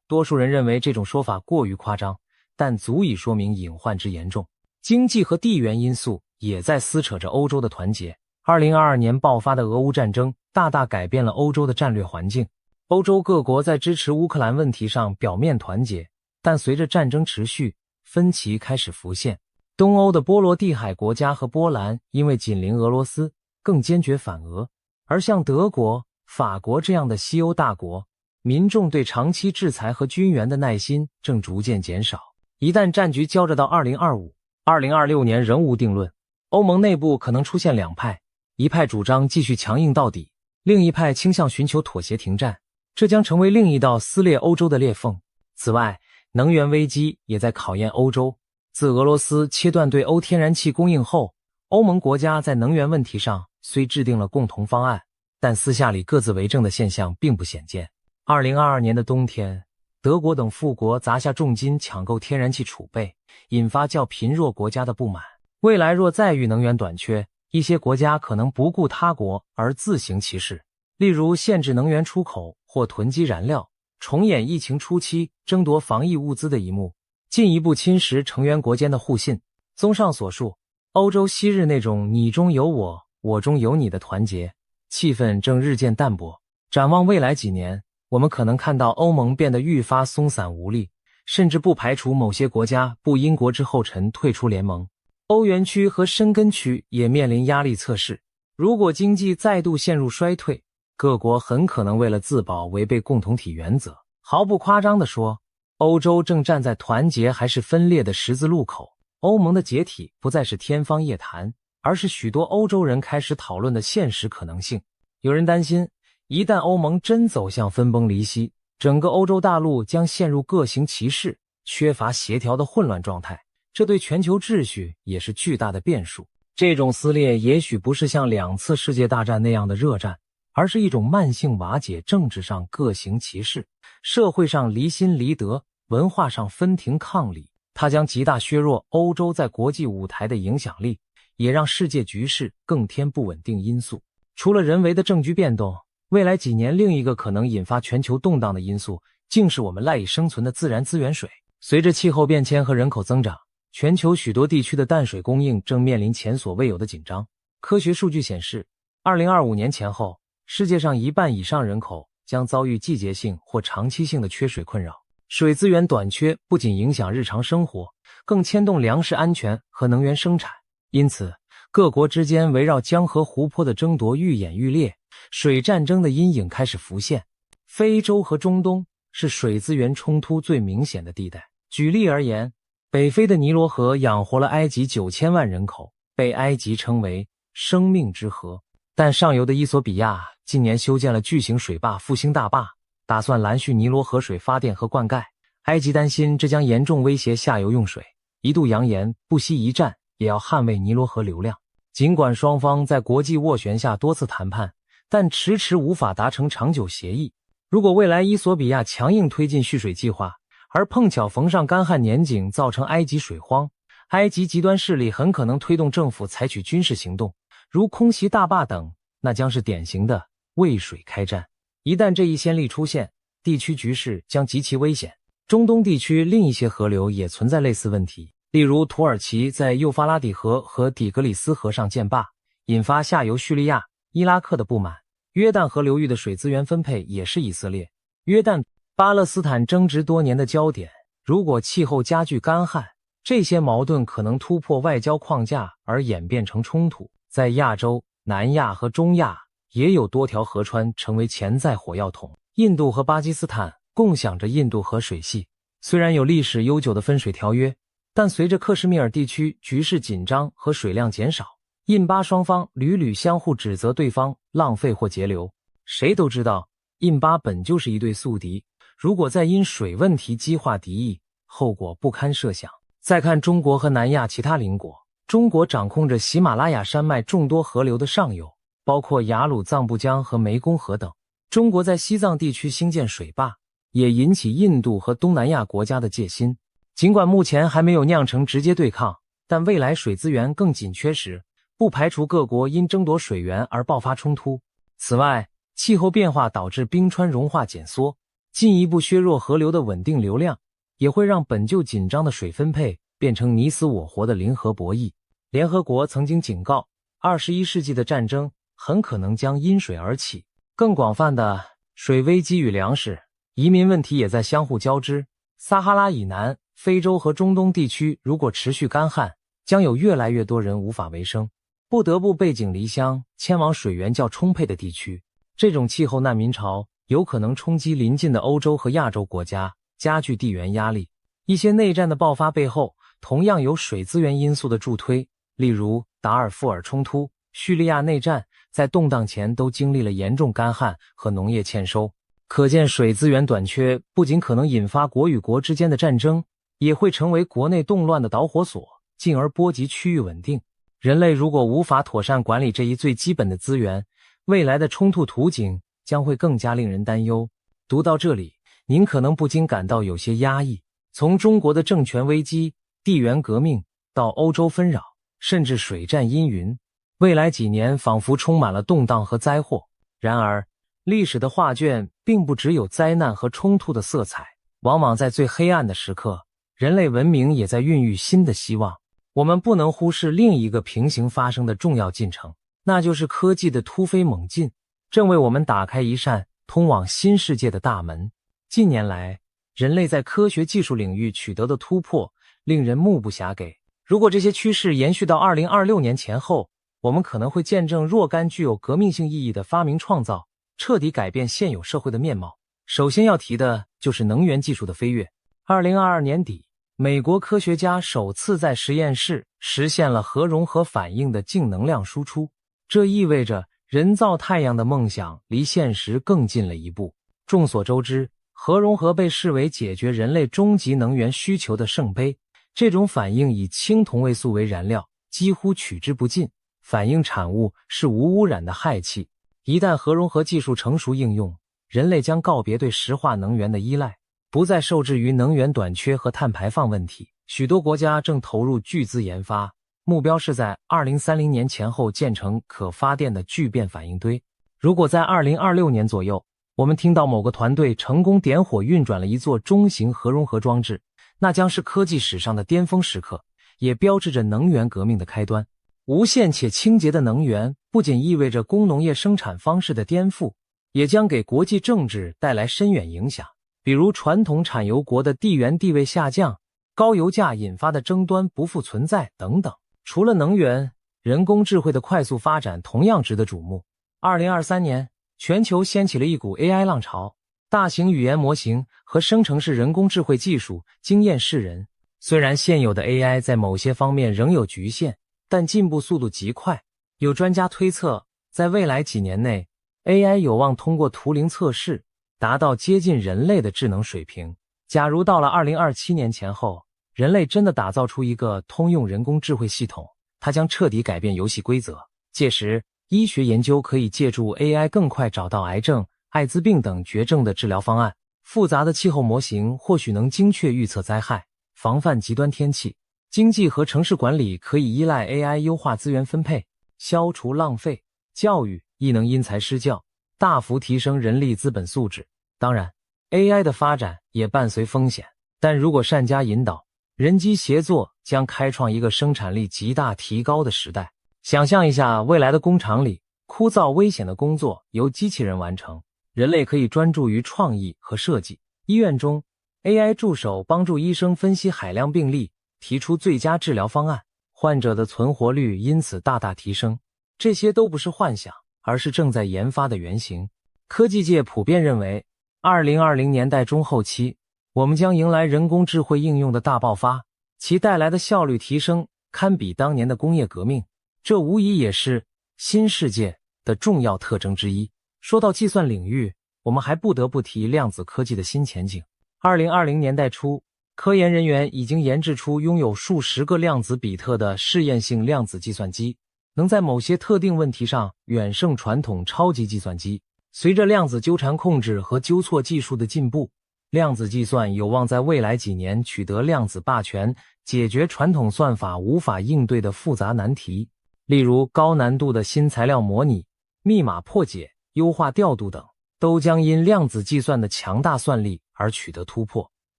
多数人认为这种说法过于夸张，但足以说明隐患之严重。经济和地缘因素也在撕扯着欧洲的团结。2022年爆发的俄乌战争大大改变了欧洲的战略环境。欧洲各国在支持乌克兰问题上表面团结，但随着战争持续，分歧开始浮现。东欧的波罗的海国家和波兰因为紧邻俄罗斯，更坚决反俄，而像德国、法国这样的西欧大国，民众对长期制裁和军援的耐心正逐渐减少。一旦战局交着到2025、2026年仍无定论，欧盟内部可能出现两派，一派主张继续强硬到底，另一派倾向寻求妥协停战，这将成为另一道撕裂欧洲的裂缝。此外，能源危机也在考验欧洲。自俄罗斯切断对欧天然气供应后，欧盟国家在能源问题上虽制定了共同方案，但私下里各自为政的现象并不鲜见。2022年的冬天，德国等富国砸下重金抢购天然气储备，引发较贫弱国家的不满。未来若再遇能源短缺，一些国家可能不顾他国而自行其事，例如限制能源出口或囤积燃料，重演疫情初期争夺防疫物资的一幕，进一步侵蚀成员国间的互信。综上所述，欧洲昔日那种你中有我，我中有你的团结，气氛正日渐淡薄。展望未来几年，我们可能看到欧盟变得愈发松散无力，甚至不排除某些国家步英国之后尘退出联盟。欧元区和申根区也面临压力测试，如果经济再度陷入衰退，各国很可能为了自保违背共同体原则。毫不夸张地说，欧洲正站在团结还是分裂的十字路口。欧盟的解体不再是天方夜谭，而是许多欧洲人开始讨论的现实可能性。有人担心，一旦欧盟真走向分崩离析，整个欧洲大陆将陷入各行其事、缺乏协调的混乱状态，这对全球秩序也是巨大的变数。这种撕裂也许不是像2次世界大战那样的热战，而是一种慢性瓦解，政治上各行其事，社会上离心离德，文化上分庭抗礼。它将极大削弱欧洲在国际舞台的影响力，也让世界局势更添不稳定因素。除了人为的政局变动，未来几年另一个可能引发全球动荡的因素，竟是我们赖以生存的自然资源水。随着气候变迁和人口增长，全球许多地区的淡水供应正面临前所未有的紧张。科学数据显示，2025年前后，世界上1半以上人口将遭遇季节性或长期性的缺水困扰。水资源短缺不仅影响日常生活，更牵动粮食安全和能源生产。因此，各国之间围绕江河湖泊的争夺愈演愈烈，水战争的阴影开始浮现。非洲和中东是水资源冲突最明显的地带。举例而言，北非的尼罗河养活了埃及9000万人口，被埃及称为生命之河。但上游的伊索比亚近年修建了巨型水坝复兴大坝，打算拦蓄尼罗河水发电和灌溉。埃及担心这将严重威胁下游用水，一度扬言不惜一战也要捍卫尼罗河流量。尽管双方在国际斡旋下多次谈判，但迟迟无法达成长久协议。如果未来伊索比亚强硬推进蓄水计划，而碰巧逢上干旱年景，造成埃及水荒，埃及极端势力很可能推动政府采取军事行动，如空袭大坝等，那将是典型的为水开战。一旦这一先例出现，地区局势将极其危险。中东地区另一些河流也存在类似问题，例如土耳其在幼发拉底河和底格里斯河上建坝，引发下游叙利亚、伊拉克的不满。约旦河流域的水资源分配也是以色列、约旦、巴勒斯坦争执多年的焦点。如果气候加剧干旱，这些矛盾可能突破外交框架而演变成冲突。在亚洲、南亚和中亚，也有多条河川成为潜在火药桶。印度和巴基斯坦共享着印度河水系，虽然有历史悠久的分水条约，但随着克什米尔地区局势紧张和水量减少，印巴双方屡屡相互指责对方浪费或节流。谁都知道，印巴本就是一对宿敌，如果再因水问题激化敌意，后果不堪设想。再看中国和南亚其他邻国，中国掌控着喜马拉雅山脉众多河流的上游，包括雅鲁藏布江和湄公河等。中国在西藏地区兴建水坝，也引起印度和东南亚国家的戒心。尽管目前还没有酿成直接对抗，但未来水资源更紧缺时，不排除各国因争夺水源而爆发冲突。此外，气候变化导致冰川融化减缩，进一步削弱河流的稳定流量，也会让本就紧张的水分配变成你死我活的零和博弈。联合国曾经警告，21世纪的战争很可能将因水而起。更广泛的水危机与粮食、移民问题也在相互交织。撒哈拉以南、非洲和中东地区如果持续干旱，将有越来越多人无法为生，不得不背井离乡，迁往水源较充沛的地区。这种气候难民潮有可能冲击邻近的欧洲和亚洲国家，加剧地缘压力。一些内战的爆发背后同样有水资源因素的助推，例如达尔富尔冲突、叙利亚内战，在动荡前都经历了严重干旱和农业欠收。可见水资源短缺不仅可能引发国与国之间的战争，也会成为国内动乱的导火索，进而波及区域稳定。人类如果无法妥善管理这一最基本的资源，未来的冲突图景将会更加令人担忧。读到这里，您可能不禁感到有些压抑。从中国的政权危机、地缘革命到欧洲纷扰，甚至水战阴云，未来几年仿佛充满了动荡和灾祸。然而，历史的画卷并不只有灾难和冲突的色彩，往往在最黑暗的时刻，人类文明也在孕育新的希望。我们不能忽视另一个平行发生的重要进程，那就是科技的突飞猛进，正为我们打开一扇通往新世界的大门。近年来，人类在科学技术领域取得的突破令人目不暇给。如果这些趋势延续到2026年前后，我们可能会见证若干具有革命性意义的发明创造，彻底改变现有社会的面貌。首先要提的就是能源技术的飞跃。2022年底，美国科学家首次在实验室实现了核融合反应的净能量输出，这意味着人造太阳的梦想离现实更近了一步。众所周知，核融合被视为解决人类终极能源需求的圣杯。这种反应以氢同位素为燃料，几乎取之不尽，反应产物是无污染的氦气。一旦核融合技术成熟应用，人类将告别对石化能源的依赖，不再受制于能源短缺和碳排放问题。许多国家正投入巨资研发，目标是在2030年前后建成可发电的聚变反应堆。如果在2026年左右，我们听到某个团队成功点火运转了一座中型核融合装置，那将是科技史上的巅峰时刻，也标志着能源革命的开端。无限且清洁的能源不仅意味着工农业生产方式的颠覆，也将给国际政治带来深远影响，比如传统产油国的地缘地位下降、高油价引发的争端不复存在等等。除了能源，人工智慧的快速发展同样值得瞩目。2023年，全球掀起了一股 AI 浪潮，大型语言模型和生成式人工智慧技术惊艳世人。虽然现有的 AI 在某些方面仍有局限，但进步速度极快。有专家推测，在未来几年内， AI 有望通过图灵测试达到接近人类的智能水平。假如到了2027年前后，人类真的打造出一个通用人工智慧系统，它将彻底改变游戏规则。届时，医学研究可以借助 AI 更快找到癌症、艾滋病等绝症的治疗方案。复杂的气候模型或许能精确预测灾害，防范极端天气。经济和城市管理可以依赖 AI 优化资源分配。消除浪费，教育亦能因材施教，大幅提升人力资本素质。当然 AI 的发展也伴随风险，但如果善加引导，人机协作将开创一个生产力极大提高的时代。想象一下，未来的工厂里，枯燥危险的工作由机器人完成，人类可以专注于创意和设计。医院中 AI 助手帮助医生分析海量病例，提出最佳治疗方案，患者的存活率因此大大提升。这些都不是幻想，而是正在研发的原型。科技界普遍认为，2020年代中后期，我们将迎来人工智慧应用的大爆发，其带来的效率提升堪比当年的工业革命，这无疑也是新世界的重要特征之一。说到计算领域，我们还不得不提量子科技的新前景。2020年代初，科研人员已经研制出拥有数十个量子比特的试验性量子计算机，能在某些特定问题上远胜传统超级计算机。随着量子纠缠控制和纠错技术的进步，量子计算有望在未来几年取得量子霸权，解决传统算法无法应对的复杂难题，例如高难度的新材料模拟、密码破解、优化调度等，都将因量子计算的强大算力而取得突破。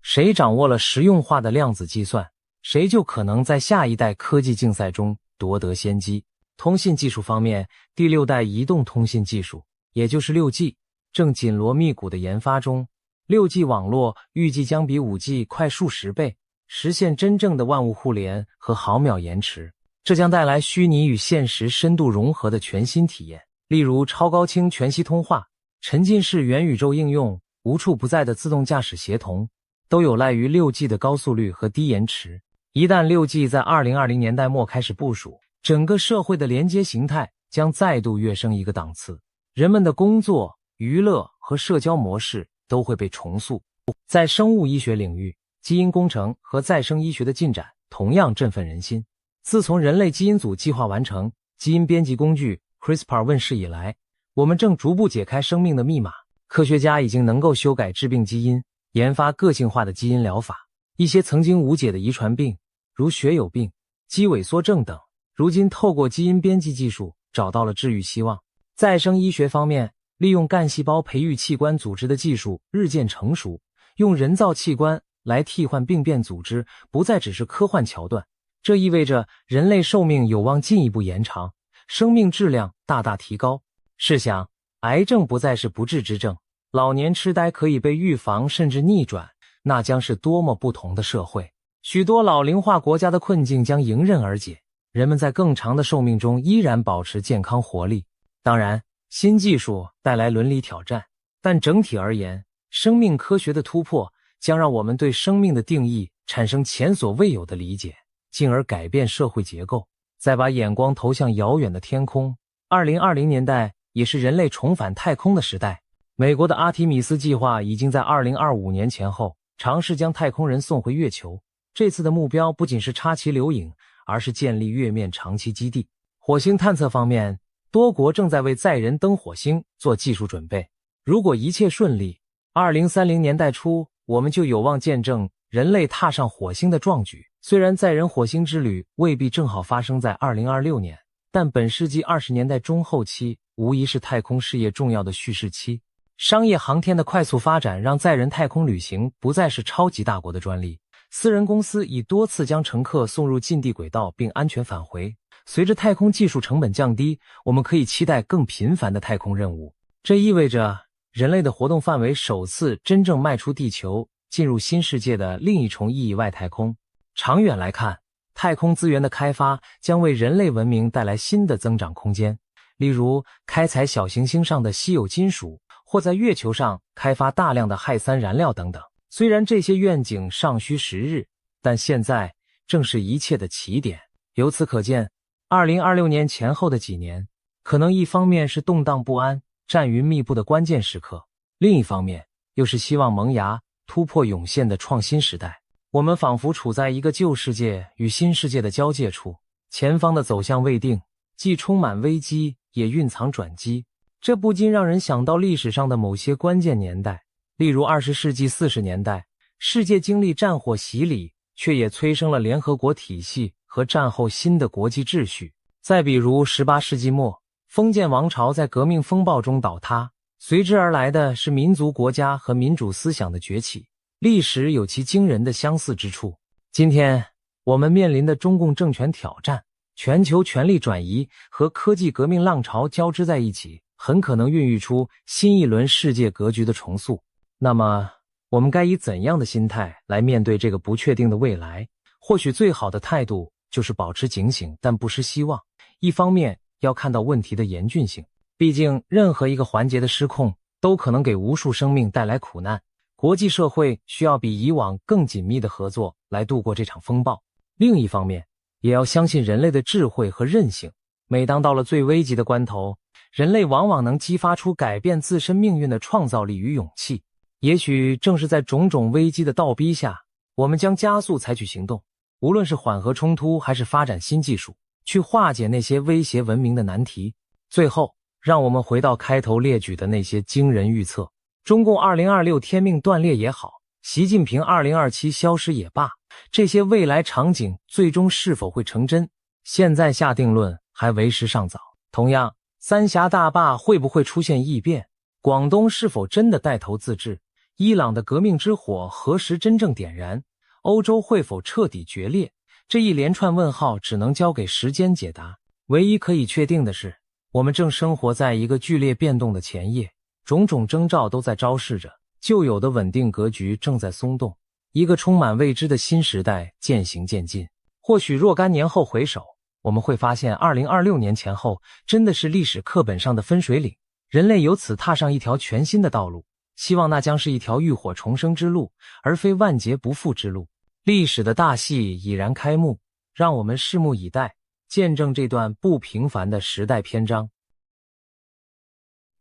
谁掌握了实用化的量子计算，谁就可能在下一代科技竞赛中夺得先机。通信技术方面，第6代移动通信技术，也就是 6G， 正紧锣密鼓的研发中。6G 网络预计将比 5G 快数十倍，实现真正的万物互联和毫秒延迟。这将带来虚拟与现实深度融合的全新体验，例如超高清全息通话、沉浸式元宇宙应用、无处不在的自动驾驶协同，都有赖于 6G 的高速率和低延迟。一旦 6G 在2020年代末开始部署，整个社会的连接形态将再度跃升一个档次，人们的工作、娱乐和社交模式都会被重塑。在生物医学领域，基因工程和再生医学的进展同样振奋人心。自从人类基因组计划完成、基因编辑工具 CRISPR 问世以来，我们正逐步解开生命的密码。科学家已经能够修改致病基因，研发个性化的基因疗法。一些曾经无解的遗传病，如血友病、肌萎缩症等，如今透过基因编辑技术找到了治愈希望。再生医学方面，利用干细胞培育器官组织的技术日渐成熟，用人造器官来替换病变组织不再只是科幻桥段。这意味着人类寿命有望进一步延长，生命质量大大提高。试想，癌症不再是不治之症，老年痴呆可以被预防甚至逆转，那将是多么不同的社会。许多老龄化国家的困境将迎刃而解，人们在更长的寿命中依然保持健康活力。当然，新技术带来伦理挑战，但整体而言，生命科学的突破将让我们对生命的定义产生前所未有的理解，进而改变社会结构。再把眼光投向遥远的天空，2020年代也是人类重返太空的时代。美国的阿提米斯计划已经在2025年前后尝试将太空人送回月球。这次的目标不仅是插旗留影，而是建立月面长期基地。火星探测方面，多国正在为载人登火星做技术准备。如果一切顺利，2030年代初，我们就有望见证人类踏上火星的壮举。虽然载人火星之旅未必正好发生在2026年，但本世纪20年代中后期无疑是太空事业重要的蓄势期。商业航天的快速发展让载人太空旅行不再是超级大国的专利，私人公司已多次将乘客送入近地轨道并安全返回。随着太空技术成本降低，我们可以期待更频繁的太空任务。这意味着人类的活动范围首次真正迈出地球，进入新世界的另一重意义外太空。长远来看，太空资源的开发将为人类文明带来新的增长空间，例如开采小行星上的稀有金属，或在月球上开发大量的氦三燃料等等。虽然这些愿景尚需时日，但现在正是一切的起点。由此可见，2026年前后的几年，可能一方面是动荡不安、战云密布的关键时刻，另一方面又是希望萌芽、突破涌现的创新时代。我们仿佛处在一个旧世界与新世界的交界处，前方的走向未定，既充满危机，也蕴藏转机。这不禁让人想到历史上的某些关键年代，例如20世纪40年代，世界经历战火洗礼，却也催生了联合国体系和战后新的国际秩序。再比如18世纪末，封建王朝在革命风暴中倒塌，随之而来的是民族国家和民主思想的崛起。历史有其惊人的相似之处。今天我们面临的中共政权挑战、全球权力转移和科技革命浪潮交织在一起，很可能孕育出新一轮世界格局的重塑。那么，我们该以怎样的心态来面对这个不确定的未来？或许最好的态度就是保持警醒，但不失希望。一方面要看到问题的严峻性，毕竟任何一个环节的失控都可能给无数生命带来苦难。国际社会需要比以往更紧密的合作来度过这场风暴。另一方面，也要相信人类的智慧和韧性。每当到了最危急的关头，人类往往能激发出改变自身命运的创造力与勇气。也许正是在种种危机的倒逼下，我们将加速采取行动，无论是缓和冲突还是发展新技术，去化解那些威胁文明的难题。最后，让我们回到开头列举的那些惊人预测。中共2026天命断裂也好，习近平2027消失也罢，这些未来场景最终是否会成真，现在下定论还为时尚早。同样，三峡大坝会不会出现异变？广东是否真的带头自治？伊朗的革命之火何时真正点燃？欧洲会否彻底决裂？这一连串问号只能交给时间解答。唯一可以确定的是，我们正生活在一个剧烈变动的前夜，种种征兆都在昭示着旧有的稳定格局正在松动，一个充满未知的新时代渐行渐近。或许若干年后回首，我们会发现2026年前后真的是历史课本上的分水岭，人类由此踏上一条全新的道路。希望那将是一条浴火重生之路，而非万劫不复之路。历史的大戏已然开幕，让我们拭目以待，见证这段不平凡的时代篇章。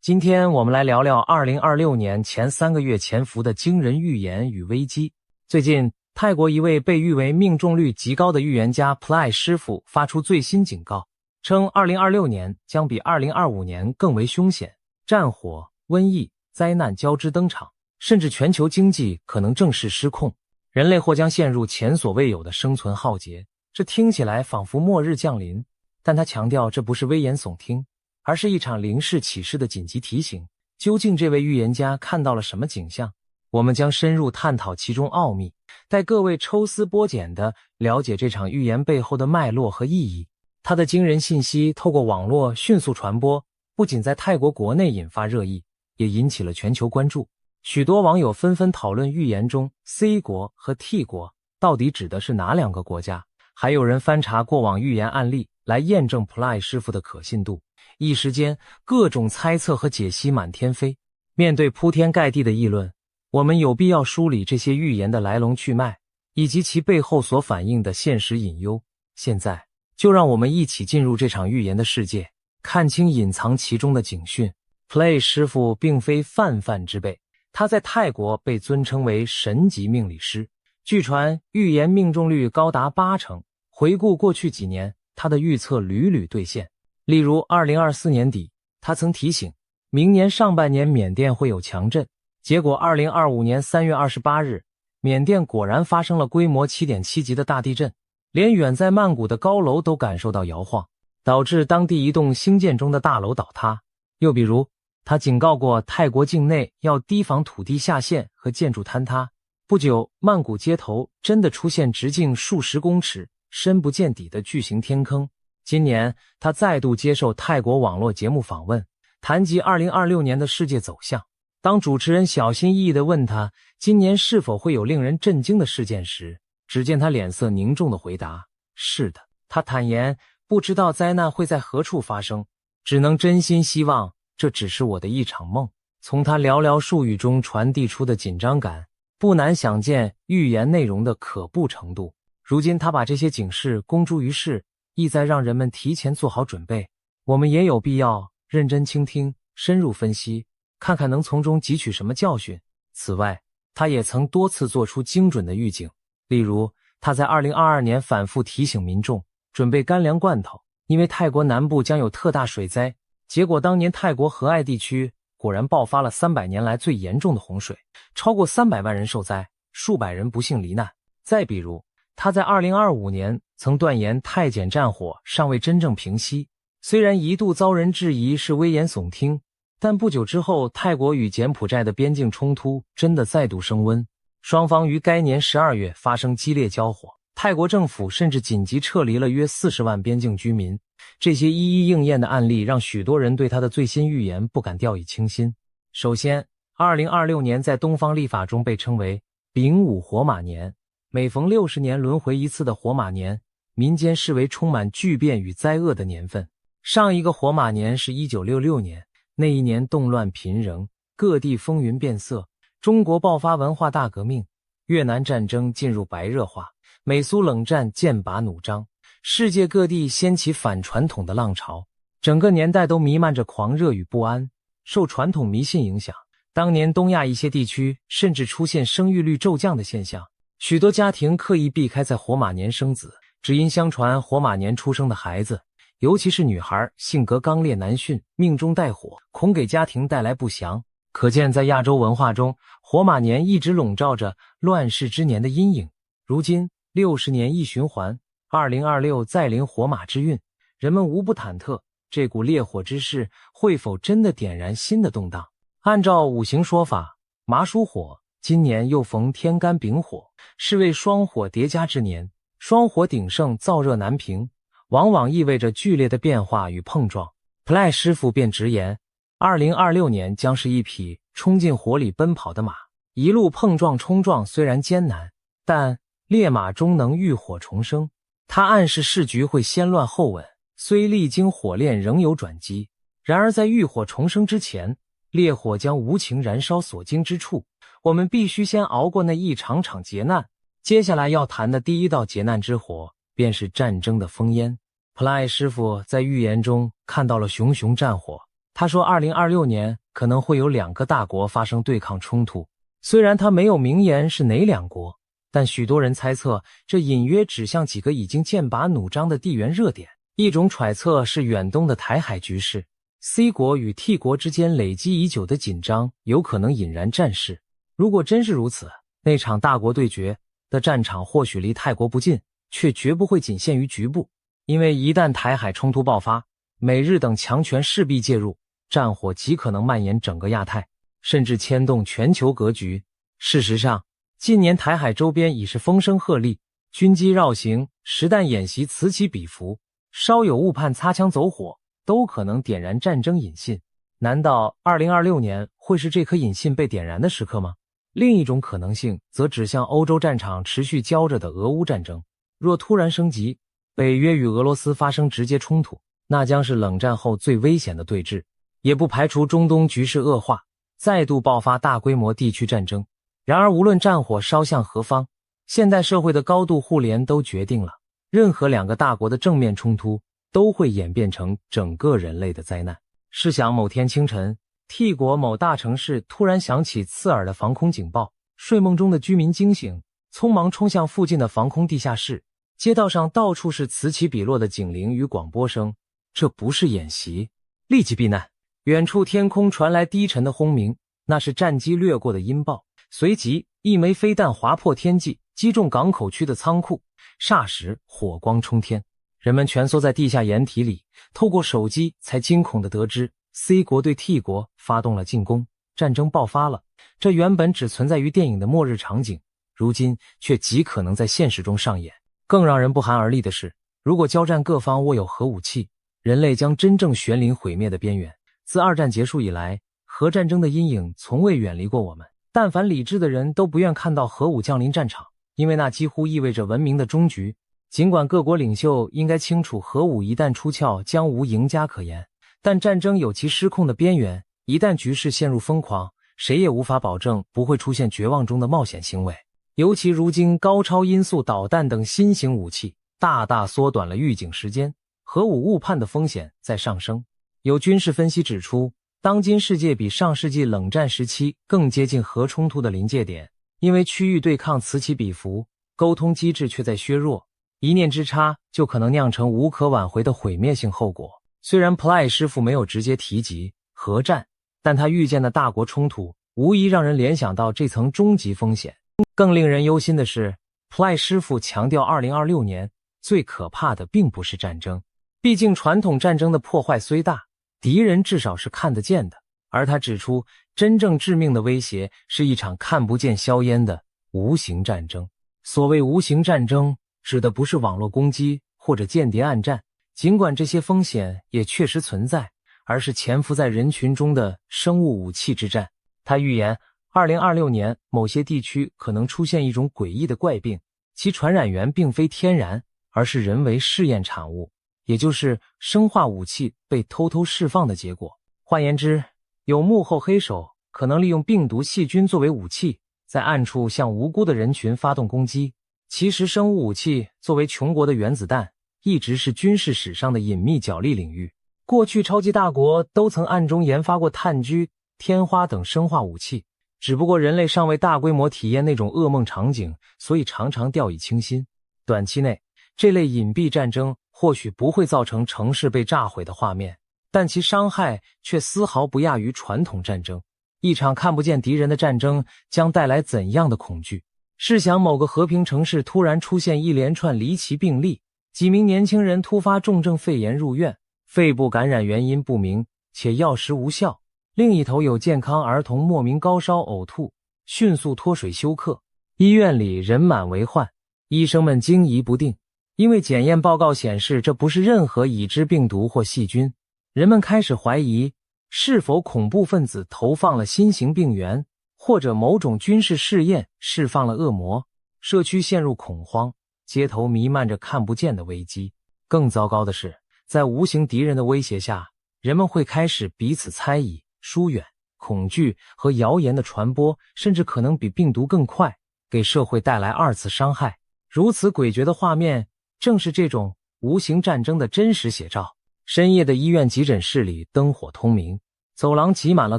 今天我们来聊聊2026年前3个月潜伏的惊人预言与危机。最近，泰国一位被誉为命中率极高的预言家 Plai 师傅发出最新警告，称2026年将比2025年更为凶险，战火、瘟疫、灾难交织登场，甚至全球经济可能正式失控，人类或将陷入前所未有的生存浩劫。这听起来仿佛末日降临，但他强调这不是危言耸听，而是一场临世启示的紧急提醒。究竟这位预言家看到了什么景象？我们将深入探讨其中奥秘，带各位抽丝剥茧地了解这场预言背后的脉络和意义。他的惊人信息透过网络迅速传播，不仅在泰国国内引发热议，也引起了全球关注。许多网友纷纷讨论预言中 C 国和 T 国到底指的是哪两个国家，还有人翻查过往预言案例来验证 Plai 师傅的可信度。一时间，各种猜测和解析满天飞。面对铺天盖地的议论，我们有必要梳理这些预言的来龙去脉，以及其背后所反映的现实隐忧。现在，就让我们一起进入这场预言的世界，看清隐藏其中的警讯。Plai 师傅并非泛泛之辈，他在泰国被尊称为神级命理师，据传预言命中率高达80%。回顾过去几年，他的预测屡屡兑现。例如2024年底，他曾提醒明年上半年缅甸会有强震，结果2025年3月28日，缅甸果然发生了规模 7.7 级的大地震，连远在曼谷的高楼都感受到摇晃，导致当地一栋兴建中的大楼倒塌。又比如，他警告过泰国境内要提防土地下陷和建筑坍塌。不久，曼谷街头真的出现直径数十公尺、深不见底的巨型天坑。今年，他再度接受泰国网络节目访问，谈及2026年的世界走向。当主持人小心翼翼地问他今年是否会有令人震惊的事件时，只见他脸色凝重地回答：是的。他坦言不知道灾难会在何处发生，只能真心希望这只是我的一场梦。从他寥寥数语中传递出的紧张感，不难想见预言内容的可怖程度。如今他把这些警示公诸于世，意在让人们提前做好准备。我们也有必要认真倾听，深入分析，看看能从中汲取什么教训。此外，他也曾多次做出精准的预警，例如他在2022年反复提醒民众准备干粮罐头，因为泰国南部将有特大水灾。结果当年泰国和爱地区果然爆发了300年来最严重的洪水，超过300万人受灾，数百人不幸罹难。再比如，他在2025年曾断言太检战火尚未真正平息。虽然一度遭人质疑是危言耸听，但不久之后，泰国与柬埔寨的边境冲突真的再度升温，双方于该年12月发生激烈交火。泰国政府甚至紧急撤离了约40万边境居民。这些一一应验的案例让许多人对他的最新预言不敢掉以轻心。首先，2026年在东方历法中被称为丙午火马年，每逢60年轮回一次的火马年，民间视为充满巨变与灾厄的年份。上一个火马年是1966年，那一年动乱频仍，各地风云变色，中国爆发文化大革命，越南战争进入白热化，美苏冷战剑拔弩张，世界各地掀起反传统的浪潮，整个年代都弥漫着狂热与不安。受传统迷信影响，当年东亚一些地区甚至出现生育率骤降的现象，许多家庭刻意避开在火马年生子，只因相传火马年出生的孩子，尤其是女孩，性格刚烈难驯，命中带火，恐给家庭带来不祥。可见在亚洲文化中，火马年一直笼罩着乱世之年的阴影。如今60年一循环，2026再临火马之运，人们无不忐忑，这股烈火之势会否真的点燃新的动荡？按照五行说法，麻属火，今年又逢天干丙火，是为双火叠加之年，双火鼎盛，燥热难平，往往意味着剧烈的变化与碰撞。Play 师傅便直言，2026年将是一匹冲进火里奔跑的马，一路碰撞冲撞虽然艰难，但烈马终能浴火重生。他暗示世局会先乱后稳，虽历经火炼仍有转机，然而在浴火重生之前，烈火将无情燃烧所经之处，我们必须先熬过那一场场劫难。接下来要谈的第一道劫难之火，便是战争的烽烟。Play 师傅在预言中看到了熊熊战火，他说2026年可能会有2个大国发生对抗冲突。虽然他没有明言是哪2国，但许多人猜测这隐约指向几个已经剑拔弩张的地缘热点。一种揣测是远东的台海局势， C 国与 T 国之间累积已久的紧张有可能引燃战事。如果真是如此，那场大国对决的战场或许离泰国不近，却绝不会仅限于局部。因为一旦台海冲突爆发，美日等强权势必介入，战火极可能蔓延整个亚太，甚至牵动全球格局。事实上，近年台海周边已是风声鹤唳，军机绕行，实弹演习此起彼伏，稍有误判擦枪走火，都可能点燃战争引信。难道2026年会是这颗引信被点燃的时刻吗？另一种可能性则指向欧洲战场持续焦着的俄乌战争。若突然升级，北约与俄罗斯发生直接冲突，那将是冷战后最危险的对峙，也不排除中东局势恶化，再度爆发大规模地区战争。然而无论战火烧向何方，现代社会的高度互联都决定了，任何2个大国的正面冲突都会演变成整个人类的灾难。试想某天清晨，T 国某大城市突然响起刺耳的防空警报，睡梦中的居民惊醒，匆忙冲向附近的防空地下室，街道上到处是此起彼落的警铃与广播声，这不是演习，立即避难。远处天空传来低沉的轰鸣，那是战机掠过的音报。随即一枚飞弹划破天际，击中港口区的仓库，霎时火光冲天，人们蜷缩在地下掩体里，透过手机才惊恐地得知 C 国对 T 国发动了进攻，战争爆发了。这原本只存在于电影的末日场景，如今却极可能在现实中上演。更让人不寒而栗的是，如果交战各方握有核武器，人类将真正悬临毁灭的边缘。自二战结束以来，核战争的阴影从未远离过我们，但凡理智的人都不愿看到核武降临战场，因为那几乎意味着文明的终局。尽管各国领袖应该清楚核武一旦出鞘将无赢家可言，但战争有其失控的边缘，一旦局势陷入疯狂，谁也无法保证不会出现绝望中的冒险行为。尤其如今高超音速导弹等新型武器大大缩短了预警时间，核武误判的风险在上升。有军事分析指出，当今世界比上世纪冷战时期更接近核冲突的临界点，因为区域对抗此起彼伏，沟通机制却在削弱，一念之差就可能酿成无可挽回的毁灭性后果。虽然 Play 师傅没有直接提及核战，但他预见的大国冲突无疑让人联想到这层终极风险。更令人忧心的是， Play 师傅强调2026年最可怕的并不是战争，毕竟传统战争的破坏虽大，敌人至少是看得见的。而他指出，真正致命的威胁是一场看不见硝烟的无形战争。所谓无形战争，指的不是网络攻击或者间谍暗战，尽管这些风险也确实存在，而是潜伏在人群中的生物武器之战。他预言2026年某些地区可能出现一种诡异的怪病，其传染源并非天然，而是人为试验产物，也就是生化武器被偷偷释放的结果。换言之，有幕后黑手可能利用病毒细菌作为武器，在暗处向无辜的人群发动攻击。其实生物武器作为穷国的原子弹，一直是军事史上的隐秘角力领域。过去超级大国都曾暗中研发过炭疽、天花等生化武器，只不过人类尚未大规模体验那种噩梦场景，所以常常掉以轻心。短期内，这类隐蔽战争或许不会造成城市被炸毁的画面，但其伤害却丝毫不亚于传统战争。一场看不见敌人的战争将带来怎样的恐惧？试想某个和平城市突然出现一连串离奇病例，几名年轻人突发重症肺炎入院，肺部感染原因不明，且药石无效。另一头有健康儿童莫名高烧呕吐，迅速脱水休克，医院里人满为患，医生们惊疑不定，因为检验报告显示这不是任何已知病毒或细菌。人们开始怀疑，是否恐怖分子投放了新型病原，或者某种军事试验释放了恶魔。社区陷入恐慌，街头弥漫着看不见的危机。更糟糕的是，在无形敌人的威胁下，人们会开始彼此猜疑、疏远，恐惧和谣言的传播甚至可能比病毒更快，给社会带来二次伤害。如此诡谲的画面，正是这种无形战争的真实写照。深夜的医院急诊室里灯火通明，走廊挤满了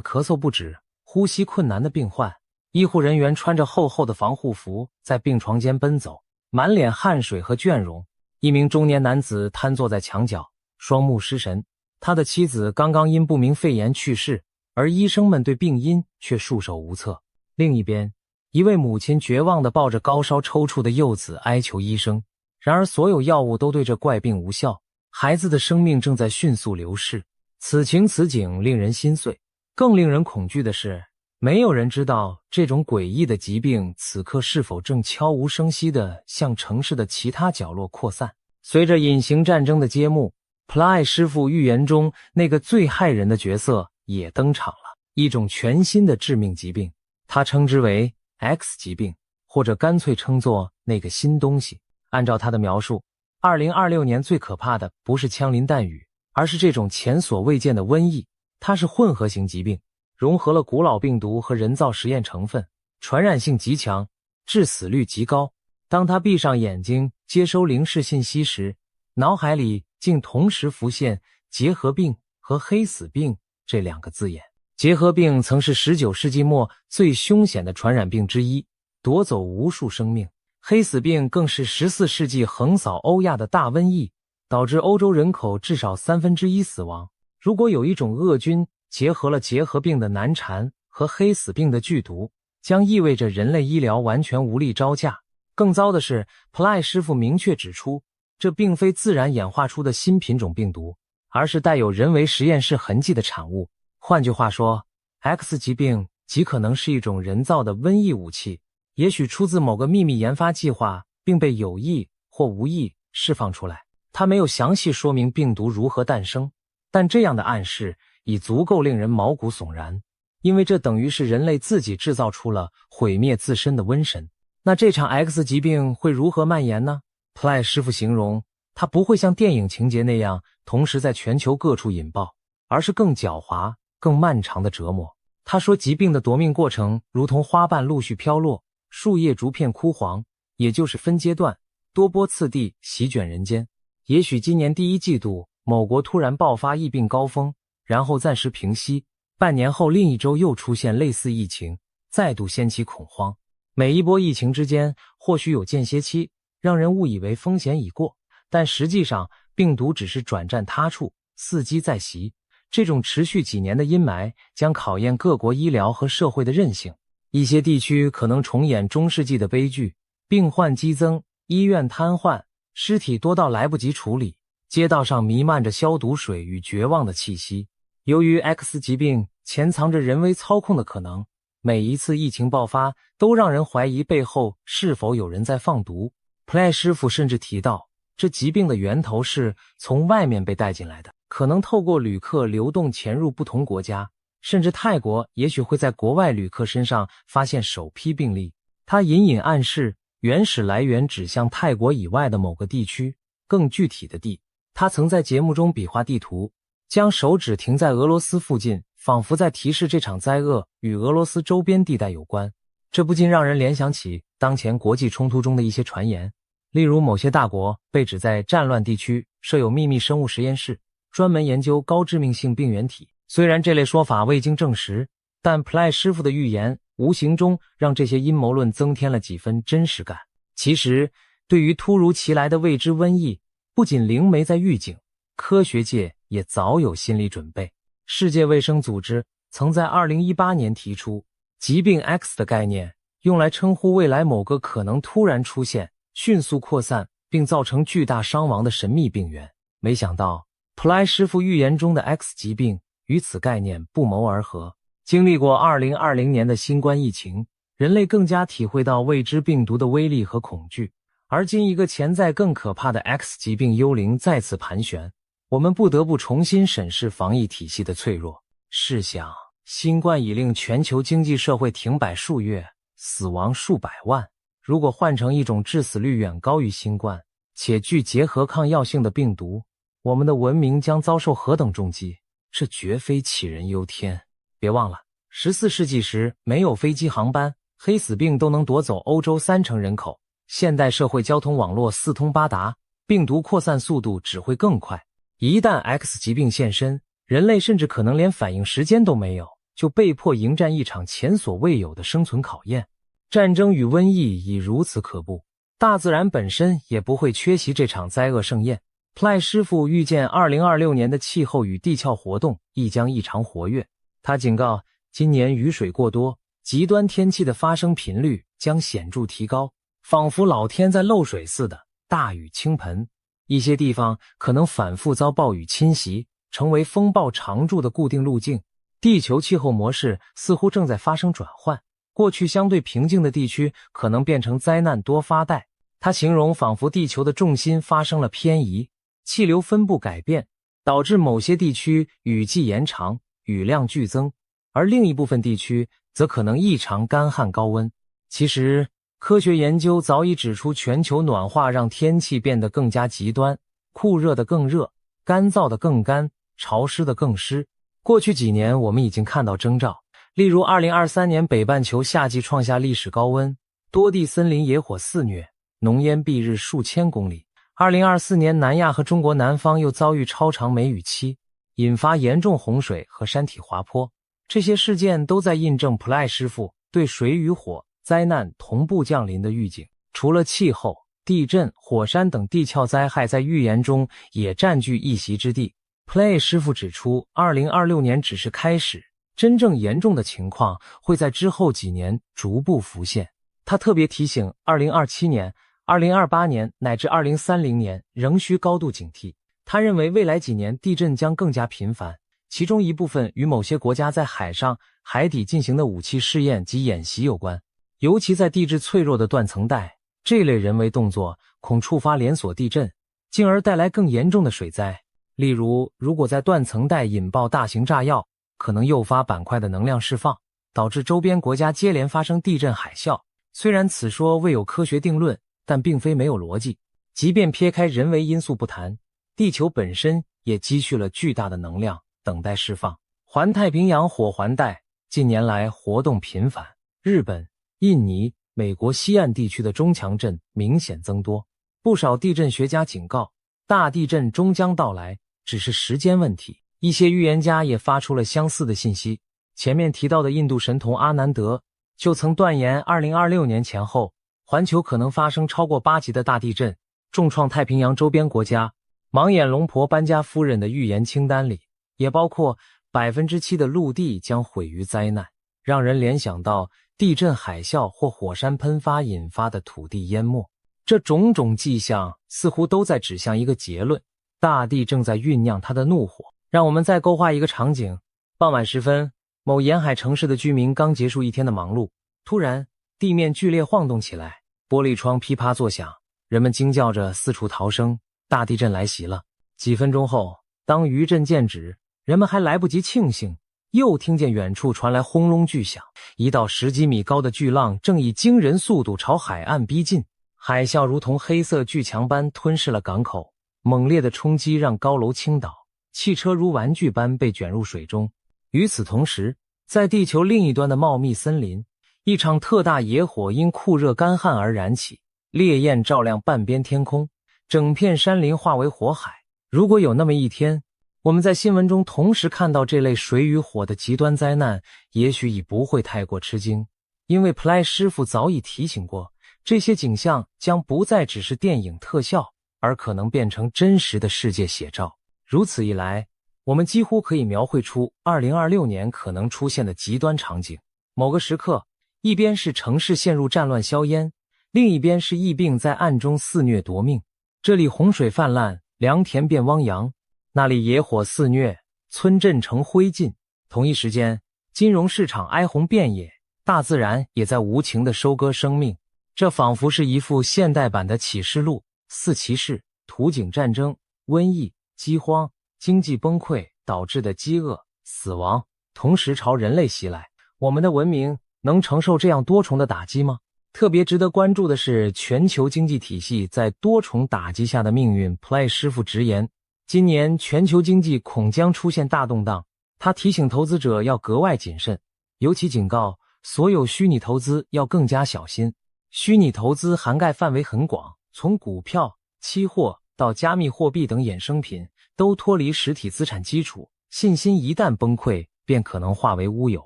咳嗽不止、呼吸困难的病患，医护人员穿着厚厚的防护服在病床间奔走，满脸汗水和倦容。一名中年男子瘫坐在墙角，双目失神，他的妻子刚刚因不明肺炎去世，而医生们对病因却束手无策。另一边，一位母亲绝望地抱着高烧抽搐的幼子哀求医生，然而所有药物都对这怪病无效，孩子的生命正在迅速流逝。此情此景令人心碎，更令人恐惧的是，没有人知道这种诡异的疾病此刻是否正悄无声息地向城市的其他角落扩散。随着隐形战争的揭幕，普赖师傅预言中那个最骇人的角色也登场了，一种全新的致命疾病，他称之为 X 疾病，或者干脆称作那个新东西。按照他的描述，2026年最可怕的不是枪林弹雨，而是这种前所未见的瘟疫。它是混合型疾病，融合了古老病毒和人造实验成分，传染性极强，致死率极高。当他闭上眼睛接收灵视信息时，脑海里竟同时浮现结核病和黑死病这两个字眼。结核病曾是19世纪末最凶险的传染病之一，夺走无数生命。黑死病更是14世纪横扫欧亚的大瘟疫，导致欧洲人口至少1/3死亡。如果有一种恶菌结合了结核病的难缠和黑死病的剧毒，将意味着人类医疗完全无力招架。更糟的是，普赖师傅明确指出，这并非自然演化出的新品种病毒，而是带有人为实验室痕迹的产物。换句话说， X 疾病极可能是一种人造的瘟疫武器，也许出自某个秘密研发计划，并被有意或无意释放出来。他没有详细说明病毒如何诞生，但这样的暗示已足够令人毛骨悚然，因为这等于是人类自己制造出了毁灭自身的瘟神。那这场 X 疾病会如何蔓延呢？普赖师傅形容，它不会像电影情节那样同时在全球各处引爆，而是更狡猾、更漫长的折磨。他说，疾病的夺命过程如同花瓣陆续飘落，树叶逐片枯黄，也就是分阶段、多波次第席卷人间。也许今年第一季度，某国突然爆发疫病高峰，然后暂时平息，半年后另一周又出现类似疫情，再度掀起恐慌。每一波疫情之间或许有间歇期，让人误以为风险已过，但实际上病毒只是转战他处，伺机再袭。这种持续几年的阴霾将考验各国医疗和社会的韧性。一些地区可能重演中世纪的悲剧，病患激增，医院瘫痪，尸体多到来不及处理，街道上弥漫着消毒水与绝望的气息。由于 X 疾病潜藏着人为操控的可能，每一次疫情爆发都让人怀疑背后是否有人在放毒。Play 师傅甚至提到，这疾病的源头是从外面被带进来的，可能透过旅客流动潜入不同国家，甚至泰国也许会在国外旅客身上发现首批病例。他隐隐暗示原始来源指向泰国以外的某个地区，更具体的地。他曾在节目中比划地图，将手指停在俄罗斯附近，仿佛在提示这场灾厄与俄罗斯周边地带有关。这不禁让人联想起当前国际冲突中的一些传言，例如某些大国被指在战乱地区设有秘密生物实验室，专门研究高致命性病原体。虽然这类说法未经证实，但 Play 师傅的预言无形中让这些阴谋论增添了几分真实感。其实，对于突如其来的未知瘟疫，不仅灵媒在预警，科学界也早有心理准备。世界卫生组织曾在2018年提出疾病 X 的概念，用来称呼未来某个可能突然出现、迅速扩散并造成巨大伤亡的神秘病源。没想到 Play 师傅预言中的 X 疾病与此概念不谋而合。经历过2020年的新冠疫情，人类更加体会到未知病毒的威力和恐惧，而今一个潜在更可怕的 X 疾病幽灵再次盘旋，我们不得不重新审视防疫体系的脆弱。试想，新冠已令全球经济社会停摆数月，死亡数百万，如果换成一种致死率远高于新冠且具结核抗药性的病毒，我们的文明将遭受何等重击，这绝非杞人忧天。别忘了14世纪时没有飞机航班，黑死病都能夺走欧洲30%人口，现代社会交通网络四通八达，病毒扩散速度只会更快。一旦 X 疾病现身，人类甚至可能连反应时间都没有，就被迫迎战一场前所未有的生存考验。战争与瘟疫已如此可怖，大自然本身也不会缺席这场灾厄盛宴。Play 师傅预见2026年的气候与地壳活动亦将异常活跃。他警告，今年雨水过多，极端天气的发生频率将显著提高，仿佛老天在漏水似的，大雨倾盆。一些地方可能反复遭暴雨侵袭，成为风暴常驻的固定路径。地球气候模式似乎正在发生转换，过去相对平静的地区可能变成灾难多发带。他形容仿佛地球的重心发生了偏移，气流分布改变，导致某些地区雨季延长，雨量剧增，而另一部分地区则可能异常干旱高温。其实，科学研究早已指出，全球暖化让天气变得更加极端，酷热的更热，干燥的更干，潮湿的更湿。过去几年我们已经看到征兆，例如2023年北半球夏季创下历史高温，多地森林野火肆虐，浓烟蔽日数千公里。2024年南亚和中国南方又遭遇超长梅雨期，引发严重洪水和山体滑坡。这些事件都在印证 Play 师傅对水与火灾难同步降临的预警。除了气候、地震、火山等地壳灾害在预言中也占据一席之地， Play 师傅指出，2026年只是开始，真正严重的情况会在之后几年逐步浮现。他特别提醒2027年、2028年乃至2030年仍需高度警惕。他认为未来几年地震将更加频繁，其中一部分与某些国家在海上、海底进行的武器试验及演习有关。尤其在地质脆弱的断层带，这类人为动作恐触发连锁地震，进而带来更严重的水灾。例如，如果在断层带引爆大型炸药，可能诱发板块的能量释放，导致周边国家接连发生地震海啸。虽然此说未有科学定论，但并非没有逻辑。即便撇开人为因素不谈，地球本身也积蓄了巨大的能量，等待释放。环太平洋火环带近年来活动频繁，日本、印尼、美国西岸地区的中强震明显增多。不少地震学家警告，大地震终将到来，只是时间问题。一些预言家也发出了相似的信息。前面提到的印度神童阿南德就曾断言2026年前后，环球可能发生超过8级的大地震，重创太平洋周边国家。盲眼龙婆班加夫人的预言清单里也包括 7% 的陆地将毁于灾难，让人联想到地震、海啸或火山喷发引发的土地淹没。这种种迹象似乎都在指向一个结论：大地正在酝酿它的怒火。让我们再勾画一个场景：傍晚时分，某沿海城市的居民刚结束一天的忙碌，突然地面剧烈晃动起来，玻璃窗噼啪作响，人们惊叫着四处逃生。大地震来袭了。几分钟后，当余震渐止，人们还来不及庆幸，又听见远处传来轰隆巨响，一道10几米高的巨浪正以惊人速度朝海岸逼近。海啸如同黑色巨墙般吞噬了港口，猛烈的冲击让高楼倾倒，汽车如玩具般被卷入水中。与此同时，在地球另一端的茂密森林，一场特大野火因酷热干旱而燃起，烈焰照亮半边天空，整片山林化为火海。如果有那么一天，我们在新闻中同时看到这类水与火的极端灾难，也许已不会太过吃惊，因为普莱师傅早已提醒过，这些景象将不再只是电影特效，而可能变成真实的世界写照。如此一来，我们几乎可以描绘出2026年可能出现的极端场景。某个时刻，一边是城市陷入战乱硝烟，另一边是疫病在暗中肆虐夺命。这里洪水泛滥，良田变汪洋，那里野火肆虐，村镇成灰烬。同一时间，金融市场哀鸿遍野，大自然也在无情地收割生命。这仿佛是一幅现代版的启示录，四骑士、图景战争、瘟疫、饥荒、经济崩溃导致的饥饿、死亡，同时朝人类袭来。我们的文明能承受这样多重的打击吗？特别值得关注的是全球经济体系在多重打击下的命运。Play 师傅直言，今年全球经济恐将出现大动荡。他提醒投资者要格外谨慎，尤其警告所有虚拟投资要更加小心。虚拟投资涵盖范围很广，从股票、期货到加密货币等衍生品，都脱离实体资产基础，信心一旦崩溃，便可能化为乌有。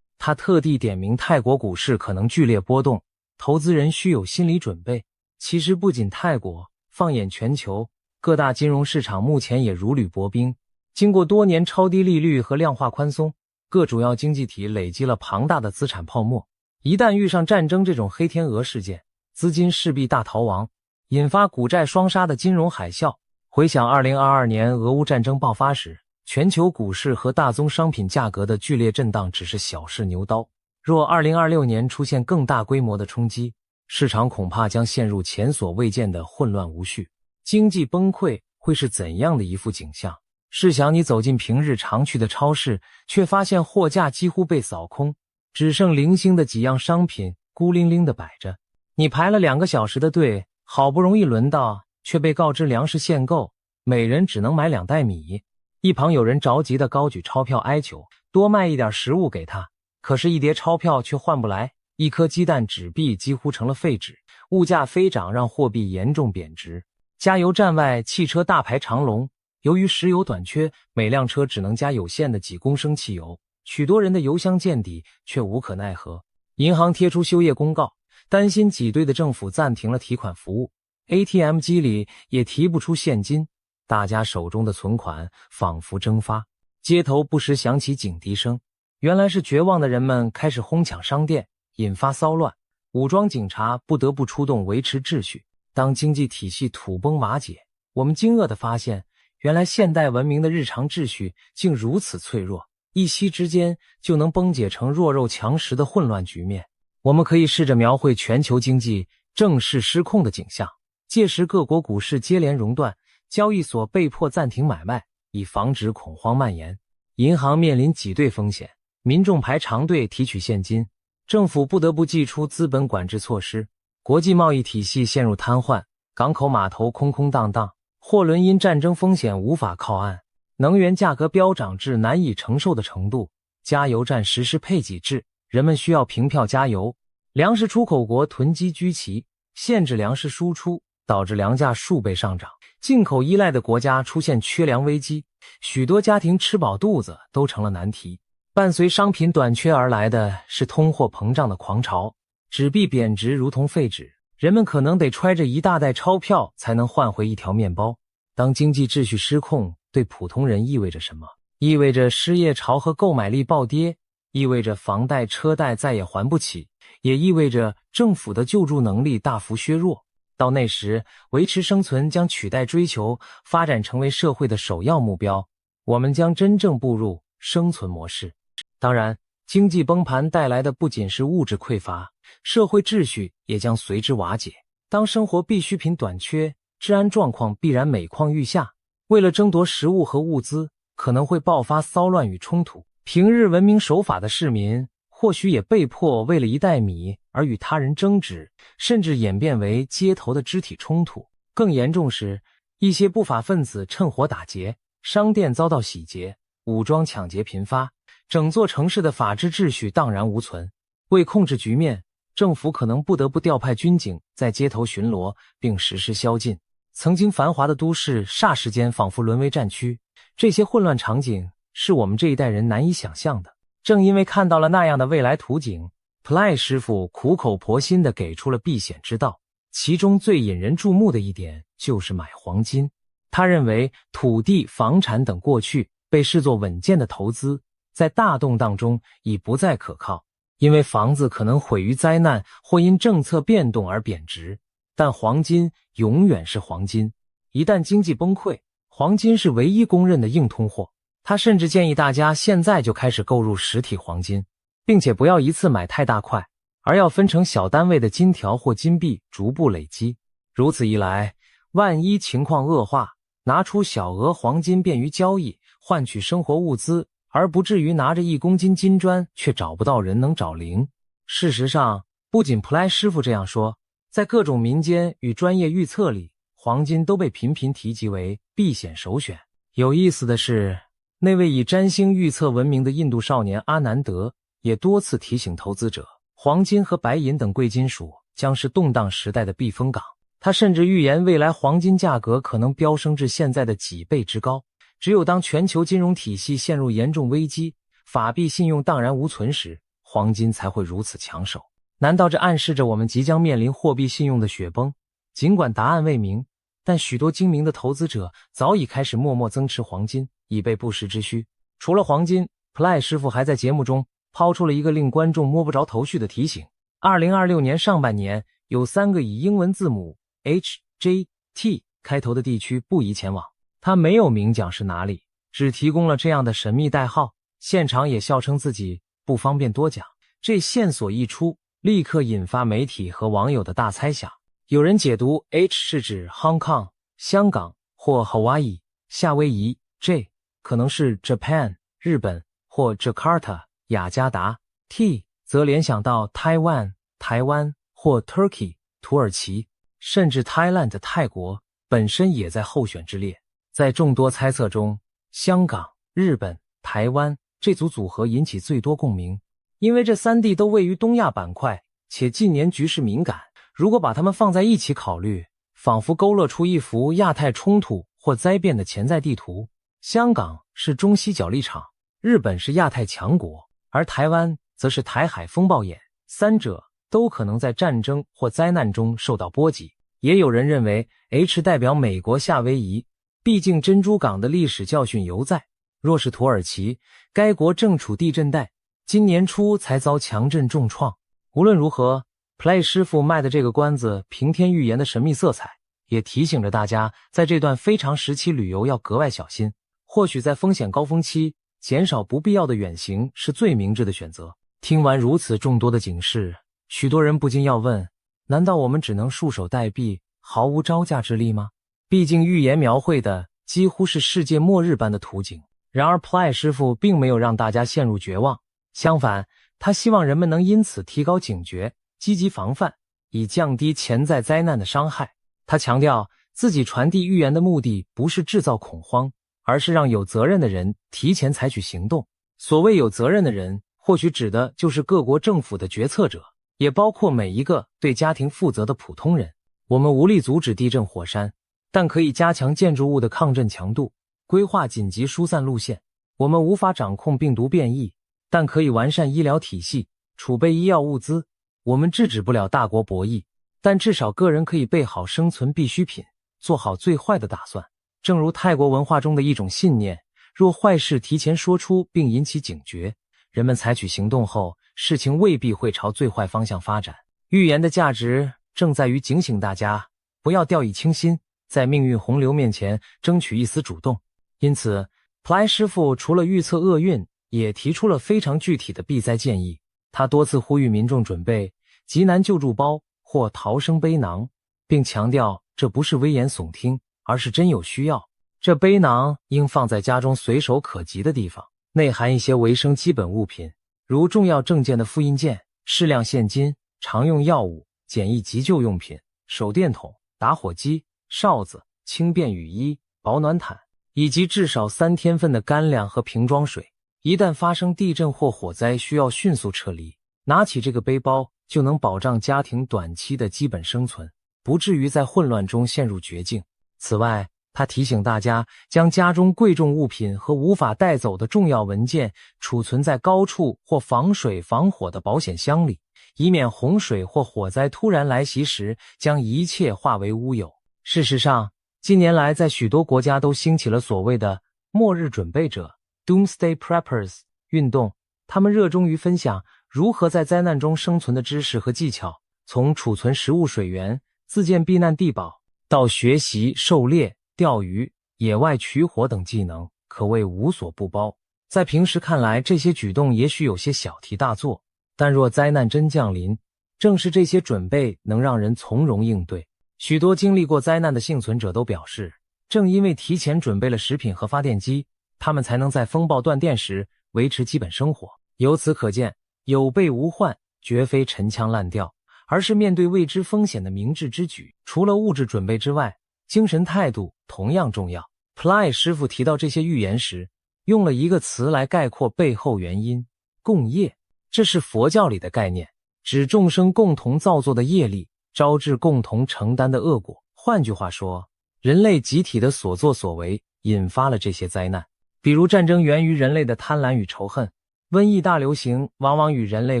他特地点名泰国股市可能剧烈波动，投资人需有心理准备。其实不仅泰国，放眼全球，各大金融市场目前也如履薄冰。经过多年超低利率和量化宽松，各主要经济体累积了庞大的资产泡沫。一旦遇上战争这种黑天鹅事件，资金势必大逃亡，引发股债双杀的金融海啸。回想2022年俄乌战争爆发时，全球股市和大宗商品价格的剧烈震荡只是小试牛刀。若2026年出现更大规模的冲击，市场恐怕将陷入前所未见的混乱无序。经济崩溃会是怎样的一幅景象？试想你走进平日常去的超市，却发现货架几乎被扫空，只剩零星的几样商品孤零零地摆着。你排了2个小时的队，好不容易轮到，却被告知粮食限购，每人只能买2袋米。一旁有人着急地高举钞票哀求，多卖一点食物给他。可是，一叠钞票却换不来，1颗鸡蛋纸币几乎成了废纸。物价飞涨让货币严重贬值。加油站外，汽车大排长龙。由于石油短缺，每辆车只能加有限的几公升汽油，许多人的油箱见底，却无可奈何。银行贴出休业公告，担心挤兑的政府暂停了提款服务。ATM 机里也提不出现金，大家手中的存款仿佛蒸发。街头不时响起警笛声，原来是绝望的人们开始哄抢商店，引发骚乱。武装警察不得不出动维持秩序。当经济体系土崩瓦解，我们惊愕地发现，原来现代文明的日常秩序竟如此脆弱，一夕之间就能崩解成弱肉强食的混乱局面。我们可以试着描绘全球经济正式失控的景象。届时各国股市接连熔断，交易所被迫暂停买卖，以防止恐慌蔓延。银行面临挤兑风险，民众排长队提取现金，政府不得不祭出资本管制措施。国际贸易体系陷入瘫痪，港口码头空空荡荡，货轮因战争风险无法靠岸，能源价格飙涨至难以承受的程度，加油站实施配给制，人们需要凭票加油。粮食出口国囤积居奇，限制粮食输出，导致粮价数倍上涨。进口依赖的国家出现缺粮危机，许多家庭吃饱肚子都成了难题。伴随商品短缺而来的是通货膨胀的狂潮，纸币贬值如同废纸，人们可能得揣着一大袋钞票才能换回一条面包。当经济秩序失控，对普通人意味着什么？意味着失业潮和购买力暴跌，意味着房贷车贷再也还不起，也意味着政府的救助能力大幅削弱。到那时，维持生存将取代追求发展成为社会的首要目标，我们将真正步入生存模式。当然，经济崩盘带来的不仅是物质匮乏，社会秩序也将随之瓦解。当生活必需品短缺，治安状况必然每况愈下，为了争夺食物和物资，可能会爆发骚乱与冲突。平日文明守法的市民或许也被迫为了一袋米而与他人争执，甚至演变为街头的肢体冲突。更严重时，一些不法分子趁火打劫，商店遭到洗劫，武装抢劫频发，整座城市的法治秩序荡然无存。为控制局面，政府可能不得不调派军警在街头巡逻并实施宵禁。曾经繁华的都市霎时间仿佛沦为战区，这些混乱场景是我们这一代人难以想象的。正因为看到了那样的未来图景， Ply 师傅苦口婆心地给出了避险之道，其中最引人注目的一点就是买黄金。他认为土地、房产等过去被视作稳健的投资，在大动荡中已不再可靠，因为房子可能毁于灾难或因政策变动而贬值，但黄金永远是黄金。一旦经济崩溃，黄金是唯一公认的硬通货。他甚至建议大家现在就开始购入实体黄金，并且不要一次买太大块，而要分成小单位的金条或金币逐步累积。如此一来，万一情况恶化，拿出小额黄金便于交易，换取生活物资，而不至于拿着1公斤金砖却找不到人能找零。事实上，不仅普莱师傅这样说，在各种民间与专业预测里，黄金都被频频提及为避险首选。有意思的是，那位以占星预测闻名的印度少年阿南德也多次提醒投资者，黄金和白银等贵金属将是动荡时代的避风港。他甚至预言未来黄金价格可能飙升至现在的几倍之高。只有当全球金融体系陷入严重危机，法币信用荡然无存时，黄金才会如此抢手。难道这暗示着我们即将面临货币信用的雪崩？尽管答案未明，但许多精明的投资者早已开始默默增持黄金，以备不时之需。除了黄金， Ply 师傅还在节目中抛出了一个令观众摸不着头绪的提醒。2026年上半年，有3个以英文字母 HJT 开头的地区不宜前往。他没有明讲是哪里，只提供了这样的神秘代号，现场也笑称自己不方便多讲。这线索一出，立刻引发媒体和网友的大猜想。有人解读 H 是指 Hong Kong 香港或 Hawaii 夏威夷， J 可能是 Japan 日本或 Jakarta 雅加达， T 则联想到 Taiwan 台湾或 Turkey 土耳其，甚至 Thailand 泰国本身也在候选之列。在众多猜测中，香港、日本、台湾这组组合引起最多共鸣，因为这3地都位于东亚板块，且近年局势敏感。如果把它们放在一起考虑，仿佛勾勒出一幅亚太冲突或灾变的潜在地图。香港是中西角力场，日本是亚太强国，而台湾则是台海风暴眼，三者都可能在战争或灾难中受到波及。也有人认为 H 代表美国夏威夷，毕竟珍珠港的历史教训犹在。若是土耳其，该国正处地震带，今年初才遭强震重创。无论如何， Ply 师傅卖的这个关子平添预言的神秘色彩，也提醒着大家在这段非常时期旅游要格外小心。或许在风险高峰期，减少不必要的远行是最明智的选择。听完如此众多的警示，许多人不禁要问，难道我们只能束手待毙，毫无招架之力吗？毕竟预言描绘的几乎是世界末日般的图景。然而 Ply 师傅并没有让大家陷入绝望，相反，他希望人们能因此提高警觉，积极防范，以降低潜在灾难的伤害。他强调，自己传递预言的目的不是制造恐慌，而是让有责任的人提前采取行动。所谓有责任的人，或许指的就是各国政府的决策者，也包括每一个对家庭负责的普通人。我们无力阻止地震火山，但可以加强建筑物的抗震强度，规划紧急疏散路线。我们无法掌控病毒变异，但可以完善医疗体系，储备医药物资。我们制止不了大国博弈，但至少个人可以备好生存必需品，做好最坏的打算。正如泰国文化中的一种信念，若坏事提前说出并引起警觉，人们采取行动后，事情未必会朝最坏方向发展。预言的价值正在于警醒大家，不要掉以轻心，在命运洪流面前争取一丝主动。因此，普莱师傅除了预测厄运，也提出了非常具体的避灾建议。他多次呼吁民众准备急难救助包或逃生背囊，并强调这不是危言耸听，而是真有需要。这背囊应放在家中随手可及的地方，内含一些维生基本物品，如重要证件的复印件、适量现金、常用药物、简易急救用品、手电筒、打火机、哨子、轻便雨衣、保暖毯，以及至少3天份的干粮和瓶装水。一旦发生地震或火灾，需要迅速撤离，拿起这个背包就能保障家庭短期的基本生存，不至于在混乱中陷入绝境。此外，他提醒大家将家中贵重物品和无法带走的重要文件储存在高处或防水防火的保险箱里，以免洪水或火灾突然来袭时将一切化为乌有。事实上，近年来在许多国家都兴起了所谓的末日准备者 Doomsday Preppers 运动，他们热衷于分享如何在灾难中生存的知识和技巧，从储存食物水源、自建避难地堡，到学习狩猎、钓鱼、野外取火等技能，可谓无所不包。在平时看来，这些举动也许有些小题大做，但若灾难真降临，正是这些准备能让人从容应对。许多经历过灾难的幸存者都表示，正因为提前准备了食品和发电机，他们才能在风暴断电时维持基本生活。由此可见，有备无患绝非陈腔滥调，而是面对未知风险的明智之举。除了物质准备之外，精神态度同样重要。Ply 师傅提到这些预言时，用了一个词来概括背后原因：共业。这是佛教里的概念，指众生共同造作的业力，招致共同承担的恶果。换句话说，人类集体的所作所为引发了这些灾难。比如战争源于人类的贪婪与仇恨，瘟疫大流行往往与人类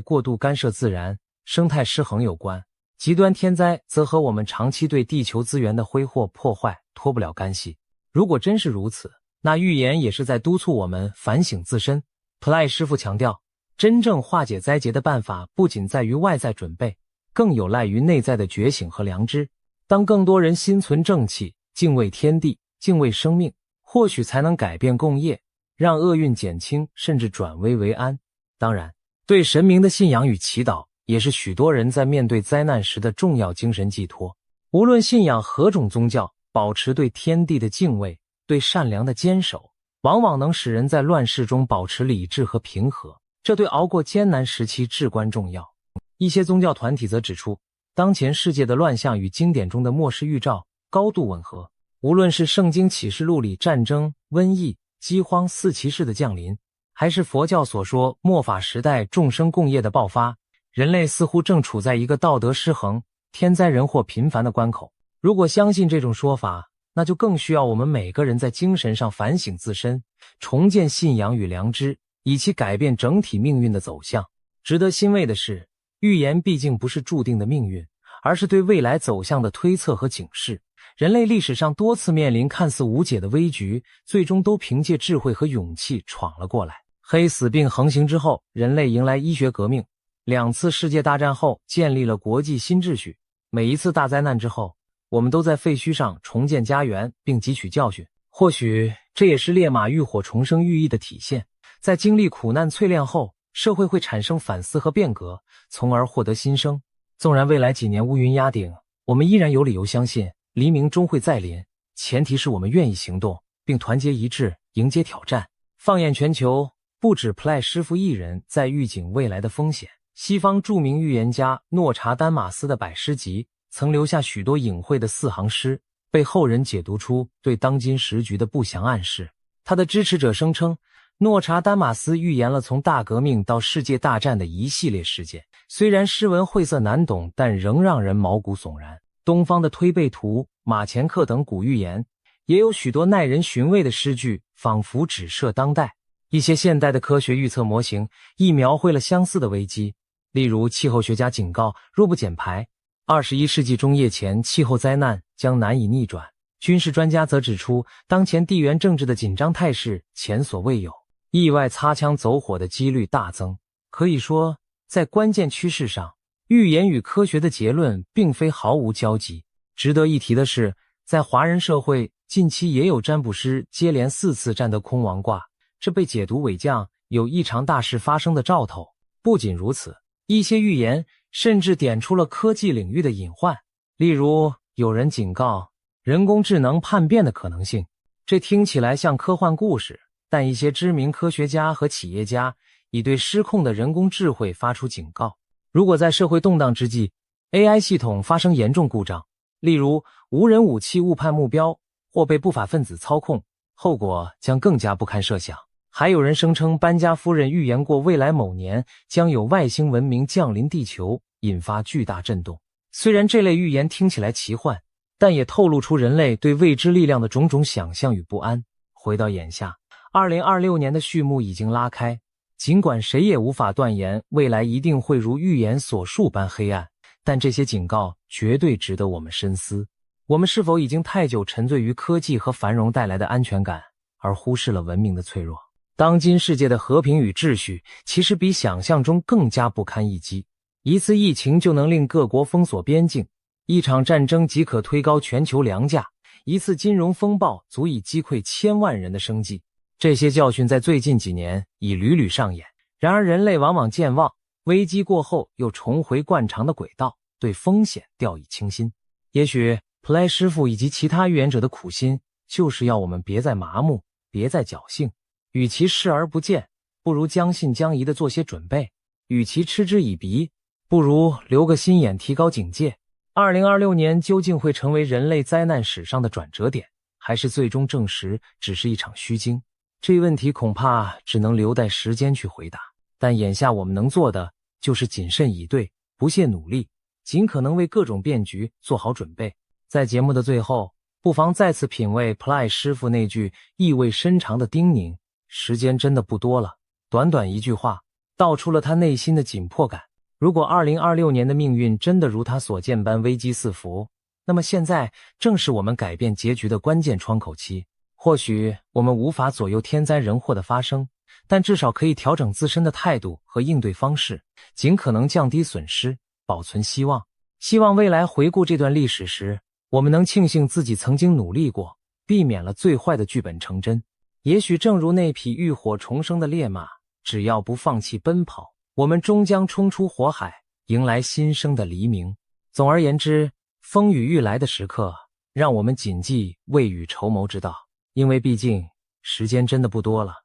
过度干涉自然、生态失衡有关，极端天灾则和我们长期对地球资源的挥霍破坏脱不了干系。如果真是如此，那预言也是在督促我们反省自身。Ply 师傅强调，真正化解灾劫的办法不仅在于外在准备，更有赖于内在的觉醒和良知。当更多人心存正气，敬畏天地，敬畏生命，或许才能改变共业，让厄运减轻，甚至转危为安。当然，对神明的信仰与祈祷也是许多人在面对灾难时的重要精神寄托。无论信仰何种宗教，保持对天地的敬畏，对善良的坚守，往往能使人在乱世中保持理智和平和，这对熬过艰难时期至关重要。一些宗教团体则指出，当前世界的乱象与经典中的末世预兆高度吻合。无论是圣经启示录里战争、瘟疫、饥荒四骑士的降临，还是佛教所说末法时代众生共业的爆发，人类似乎正处在一个道德失衡、天灾人祸频繁的关口。如果相信这种说法，那就更需要我们每个人在精神上反省自身，重建信仰与良知，以期改变整体命运的走向。值得欣慰的是，预言毕竟不是注定的命运，而是对未来走向的推测和警示。人类历史上多次面临看似无解的危局，最终都凭借智慧和勇气闯了过来。黑死病横行之后，人类迎来医学革命；2次世界大战后，建立了国际新秩序。每一次大灾难之后，我们都在废墟上重建家园，并汲取教训。或许这也是烈马浴火重生寓意的体现。在经历苦难淬炼后，社会会产生反思和变革，从而获得新生。纵然未来几年乌云压顶，我们依然有理由相信黎明终会再临，前提是我们愿意行动，并团结一致迎接挑战。放眼全球，不止 Ply 师傅一人在预警未来的风险。西方著名预言家诺查丹马斯的百诗集曾留下许多隐晦的4行诗，被后人解读出对当今时局的不祥暗示。他的支持者声称，诺查丹马斯预言了从大革命到世界大战的一系列事件。虽然诗文晦涩难懂，但仍让人毛骨悚然。东方的推背图、马前课等古预言，也有许多耐人寻味的诗句，仿佛指涉当代。一些现代的科学预测模型亦描绘了相似的危机，例如气候学家警告，若不减排，21世纪中叶前气候灾难将难以逆转。军事专家则指出，当前地缘政治的紧张态势前所未有，意外擦枪走火的几率大增。可以说，在关键趋势上，预言与科学的结论并非毫无交集，值得一提的是，在华人社会近期也有占卜师接连4次占得空亡卦，这被解读为将有异常大事发生的兆头。不仅如此，一些预言甚至点出了科技领域的隐患，例如有人警告人工智能叛变的可能性。这听起来像科幻故事，但一些知名科学家和企业家已对失控的人工智慧发出警告。如果在社会动荡之际， AI 系统发生严重故障，例如无人武器误判目标或被不法分子操控，后果将更加不堪设想。还有人声称班加夫人预言过未来某年将有外星文明降临地球，引发巨大震动。虽然这类预言听起来奇幻，但也透露出人类对未知力量的种种想象与不安。回到眼下，2026年的序幕已经拉开，尽管谁也无法断言未来一定会如预言所述般黑暗，但这些警告绝对值得我们深思。我们是否已经太久沉醉于科技和繁荣带来的安全感，而忽视了文明的脆弱？当今世界的和平与秩序其实比想象中更加不堪一击，一次疫情就能令各国封锁边境，一场战争即可推高全球粮价，一次金融风暴足以击溃千万人的生计。这些教训在最近几年已屡屡上演，然而人类往往健忘，危机过后又重回惯常的轨道，对风险掉以轻心。也许 Play 师傅以及其他预言者的苦心，就是要我们别再麻木，别再侥幸。与其视而不见，不如将信将疑地做些准备；与其嗤之以鼻，不如留个心眼，提高警戒。2026年究竟会成为人类灾难史上的转折点，还是最终证实只是一场虚惊？这一问题恐怕只能留待时间去回答。但眼下我们能做的就是谨慎以对，不懈努力，尽可能为各种变局做好准备。在节目的最后，不妨再次品味 Play 师傅那句意味深长的叮咛：时间真的不多了。短短一句话，道出了他内心的紧迫感。如果2026年的命运真的如他所见般危机四伏，那么现在正是我们改变结局的关键窗口期。或许我们无法左右天灾人祸的发生，但至少可以调整自身的态度和应对方式，尽可能降低损失，保存希望。希望未来回顾这段历史时，我们能庆幸自己曾经努力过，避免了最坏的剧本成真。也许正如那匹浴火重生的烈马，只要不放弃奔跑，我们终将冲出火海，迎来新生的黎明。总而言之，风雨欲来的时刻，让我们谨记未雨绸缪之道，因为毕竟时间真的不多了。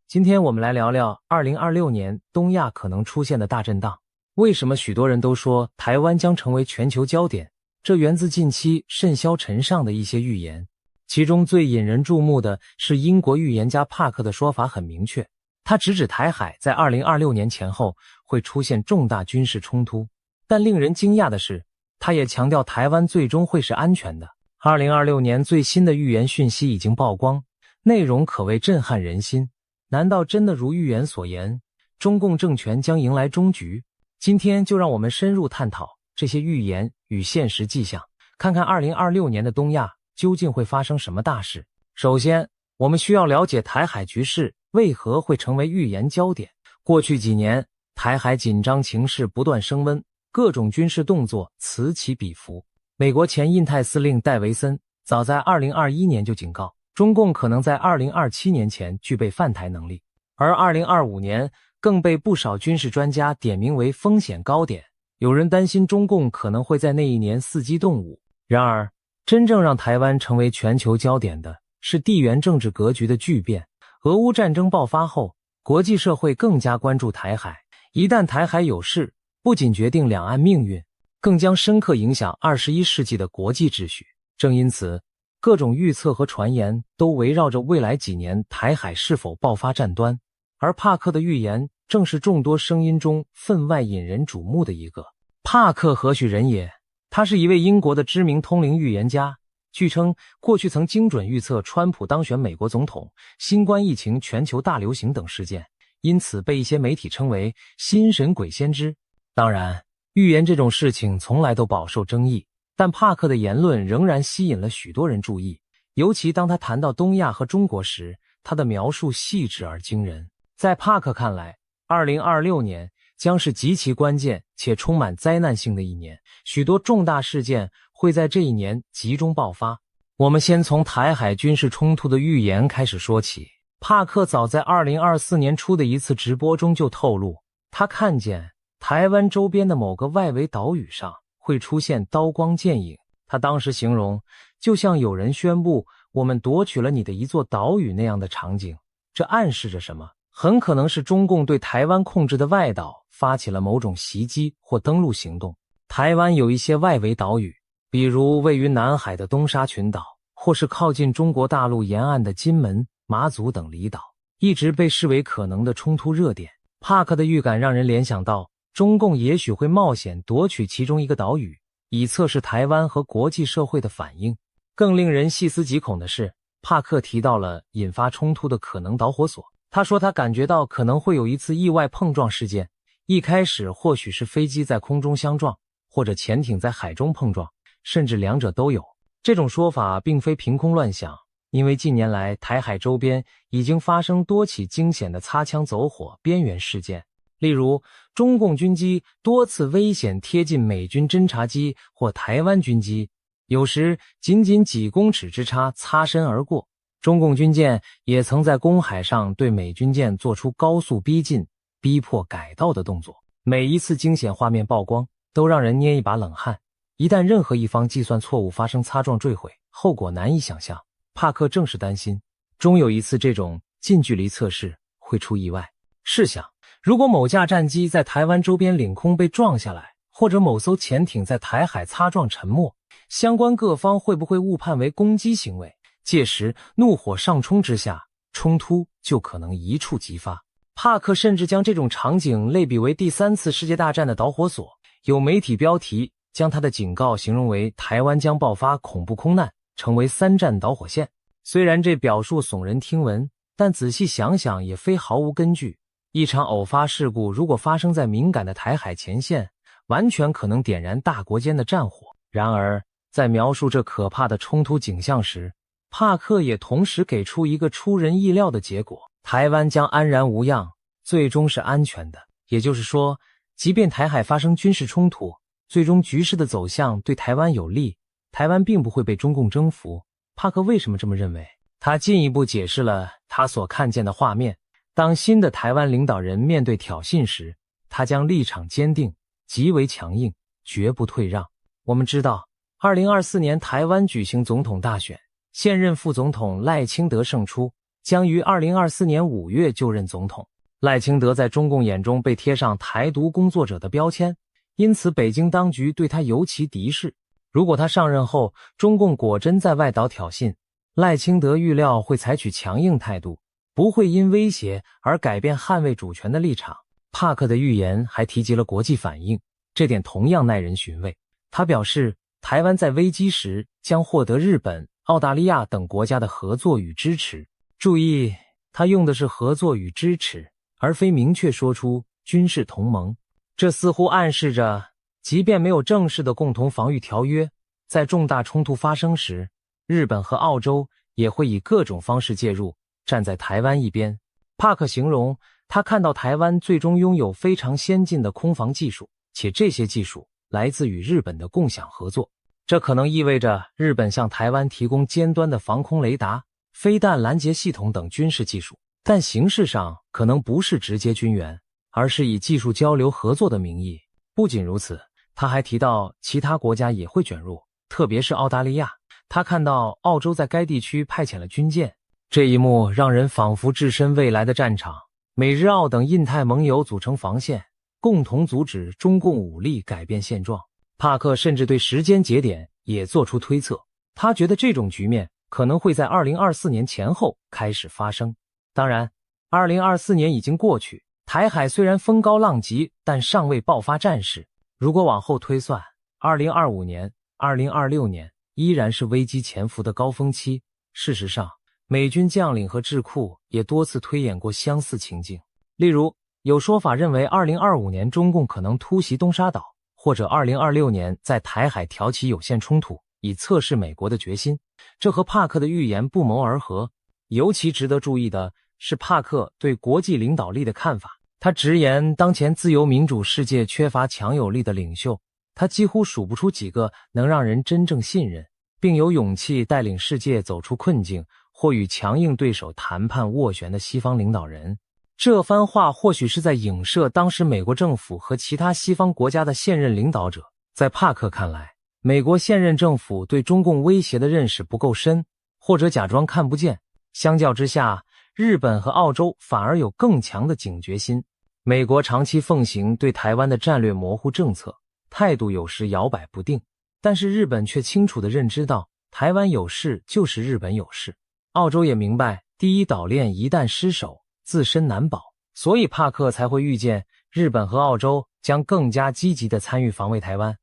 今天我们来聊聊2026年东亚可能出现的大震荡。为什么许多人都说台湾将成为全球焦点？这源自近期甚嚣尘上的一些预言。其中最引人注目的是英国预言家帕克的说法很明确，他直指台海在2026年前后会出现重大军事冲突。但令人惊讶的是，他也强调台湾最终会是安全的。2026年最新的预言讯息已经曝光，内容可谓震撼人心。难道真的如预言所言，中共政权将迎来终局？今天就让我们深入探讨这些预言与现实迹象，看看2026年的东亚究竟会发生什么大事。首先，我们需要了解台海局势为何会成为预言焦点。过去几年，台海紧张情势不断升温，各种军事动作此起彼伏。美国前印太司令戴维森早在2021年就警告，中共可能在2027年前具备犯台能力，而2025年更被不少军事专家点名为风险高点。有人担心中共可能会在那一年伺机动武。然而，真正让台湾成为全球焦点的是地缘政治格局的巨变。俄乌战争爆发后，国际社会更加关注台海。一旦台海有事，不仅决定两岸命运，更将深刻影响21世纪的国际秩序。正因此，各种预测和传言都围绕着未来几年台海是否爆发战端。而帕克的预言正是众多声音中分外引人瞩目的一个。帕克何许人也？他是一位英国的知名通灵预言家，据称过去曾精准预测川普当选美国总统、新冠疫情全球大流行等事件，因此被一些媒体称为新神鬼先知。当然，预言这种事情从来都饱受争议，但帕克的言论仍然吸引了许多人注意，尤其当他谈到东亚和中国时，他的描述细致而惊人。在帕克看来，2026年将是极其关键且充满灾难性的一年，许多重大事件会在这一年集中爆发。我们先从台海军事冲突的预言开始说起。帕克早在2024年初的一次直播中就透露，他看见台湾周边的某个外围岛屿上会出现刀光剑影。他当时形容，就像有人宣布我们夺取了你的一座岛屿那样的场景。这暗示着什么？很可能是中共对台湾控制的外岛发起了某种袭击或登陆行动。台湾有一些外围岛屿，比如位于南海的东沙群岛，或是靠近中国大陆沿岸的金门、马祖等离岛，一直被视为可能的冲突热点。帕克的预感让人联想到，中共也许会冒险夺取其中一个岛屿，以测试台湾和国际社会的反应。更令人细思极恐的是，帕克提到了引发冲突的可能导火索。他说他感觉到可能会有一次意外碰撞事件，一开始或许是飞机在空中相撞，或者潜艇在海中碰撞，甚至两者都有。这种说法并非凭空乱想，因为近年来台海周边已经发生多起惊险的擦枪走火边缘事件，例如中共军机多次危险贴近美军侦察机或台湾军机，有时仅几公尺之差擦身而过。中共军舰也曾在公海上对美军舰做出高速逼近、逼迫改道的动作。每一次惊险画面曝光，都让人捏一把冷汗。一旦任何一方计算错误发生擦撞坠毁，后果难以想象。帕克正是担心，终有一次这种近距离测试会出意外。试想，如果某架战机在台湾周边领空被撞下来，或者某艘潜艇在台海擦撞沉没，相关各方会不会误判为攻击行为？届时怒火上冲之下，冲突就可能一触即发。帕克甚至将这种场景类比为第三次世界大战的导火索，有媒体标题将他的警告形容为台湾将爆发恐怖空难，成为三战导火线。虽然这表述耸人听闻，但仔细想想也非毫无根据。一场偶发事故如果发生在敏感的台海前线，完全可能点燃大国间的战火。然而在描述这可怕的冲突景象时，帕克也同时给出一个出人意料的结果：台湾将安然无恙，最终是安全的。也就是说，即便台海发生军事冲突，最终局势的走向对台湾有利，台湾并不会被中共征服。帕克为什么这么认为？他进一步解释了他所看见的画面：当新的台湾领导人面对挑衅时，他将立场坚定，极为强硬，绝不退让。我们知道，2024年台湾举行总统大选，现任副总统赖清德胜出，将于2024年5月就任总统。赖清德在中共眼中被贴上台独工作者的标签，因此北京当局对他尤其敌视。如果他上任后，中共果真在外岛挑衅，赖清德预料会采取强硬态度，不会因威胁而改变捍卫主权的立场。帕克的预言还提及了国际反应，这点同样耐人寻味。他表示，台湾在危机时将获得日本、澳大利亚等国家的合作与支持。注意，他用的是合作与支持，而非明确说出军事同盟。这似乎暗示着，即便没有正式的共同防御条约，在重大冲突发生时，日本和澳洲也会以各种方式介入，站在台湾一边。帕克形容，他看到台湾最终拥有非常先进的空防技术，且这些技术来自与日本的共享合作。这可能意味着日本向台湾提供尖端的防空雷达、飞弹拦截系统等军事技术，但形式上可能不是直接军援，而是以技术交流合作的名义。不仅如此，他还提到其他国家也会卷入，特别是澳大利亚。他看到澳洲在该地区派遣了军舰，这一幕让人仿佛置身未来的战场。美日澳等印太盟友组成防线，共同阻止中共武力改变现状。帕克甚至对时间节点也做出推测，他觉得这种局面可能会在2024年前后开始发生。当然，2024年已经过去，台海虽然风高浪急，但尚未爆发战事。如果往后推算，2025年、2026年依然是危机潜伏的高峰期。事实上，美军将领和智库也多次推演过相似情境。例如，有说法认为2025年中共可能突袭东沙岛，或者2026年在台海挑起有限冲突，以测试美国的决心。这和帕克的预言不谋而合。尤其值得注意的是帕克对国际领导力的看法。他直言，当前自由民主世界缺乏强有力的领袖，他几乎数不出几个能让人真正信任，并有勇气带领世界走出困境或与强硬对手谈判斡旋的西方领导人。这番话或许是在影射当时美国政府和其他西方国家的现任领导者。在帕克看来，美国现任政府对中共威胁的认识不够深，或者假装看不见。相较之下，日本和澳洲反而有更强的警觉心。美国长期奉行对台湾的战略模糊政策，态度有时摇摆不定，但是日本却清楚地认知到，台湾有事就是日本有事。澳洲也明白，第一岛链一旦失守，自身难保，所以帕克才会预见日本和澳洲将更加积极地参与防卫台湾。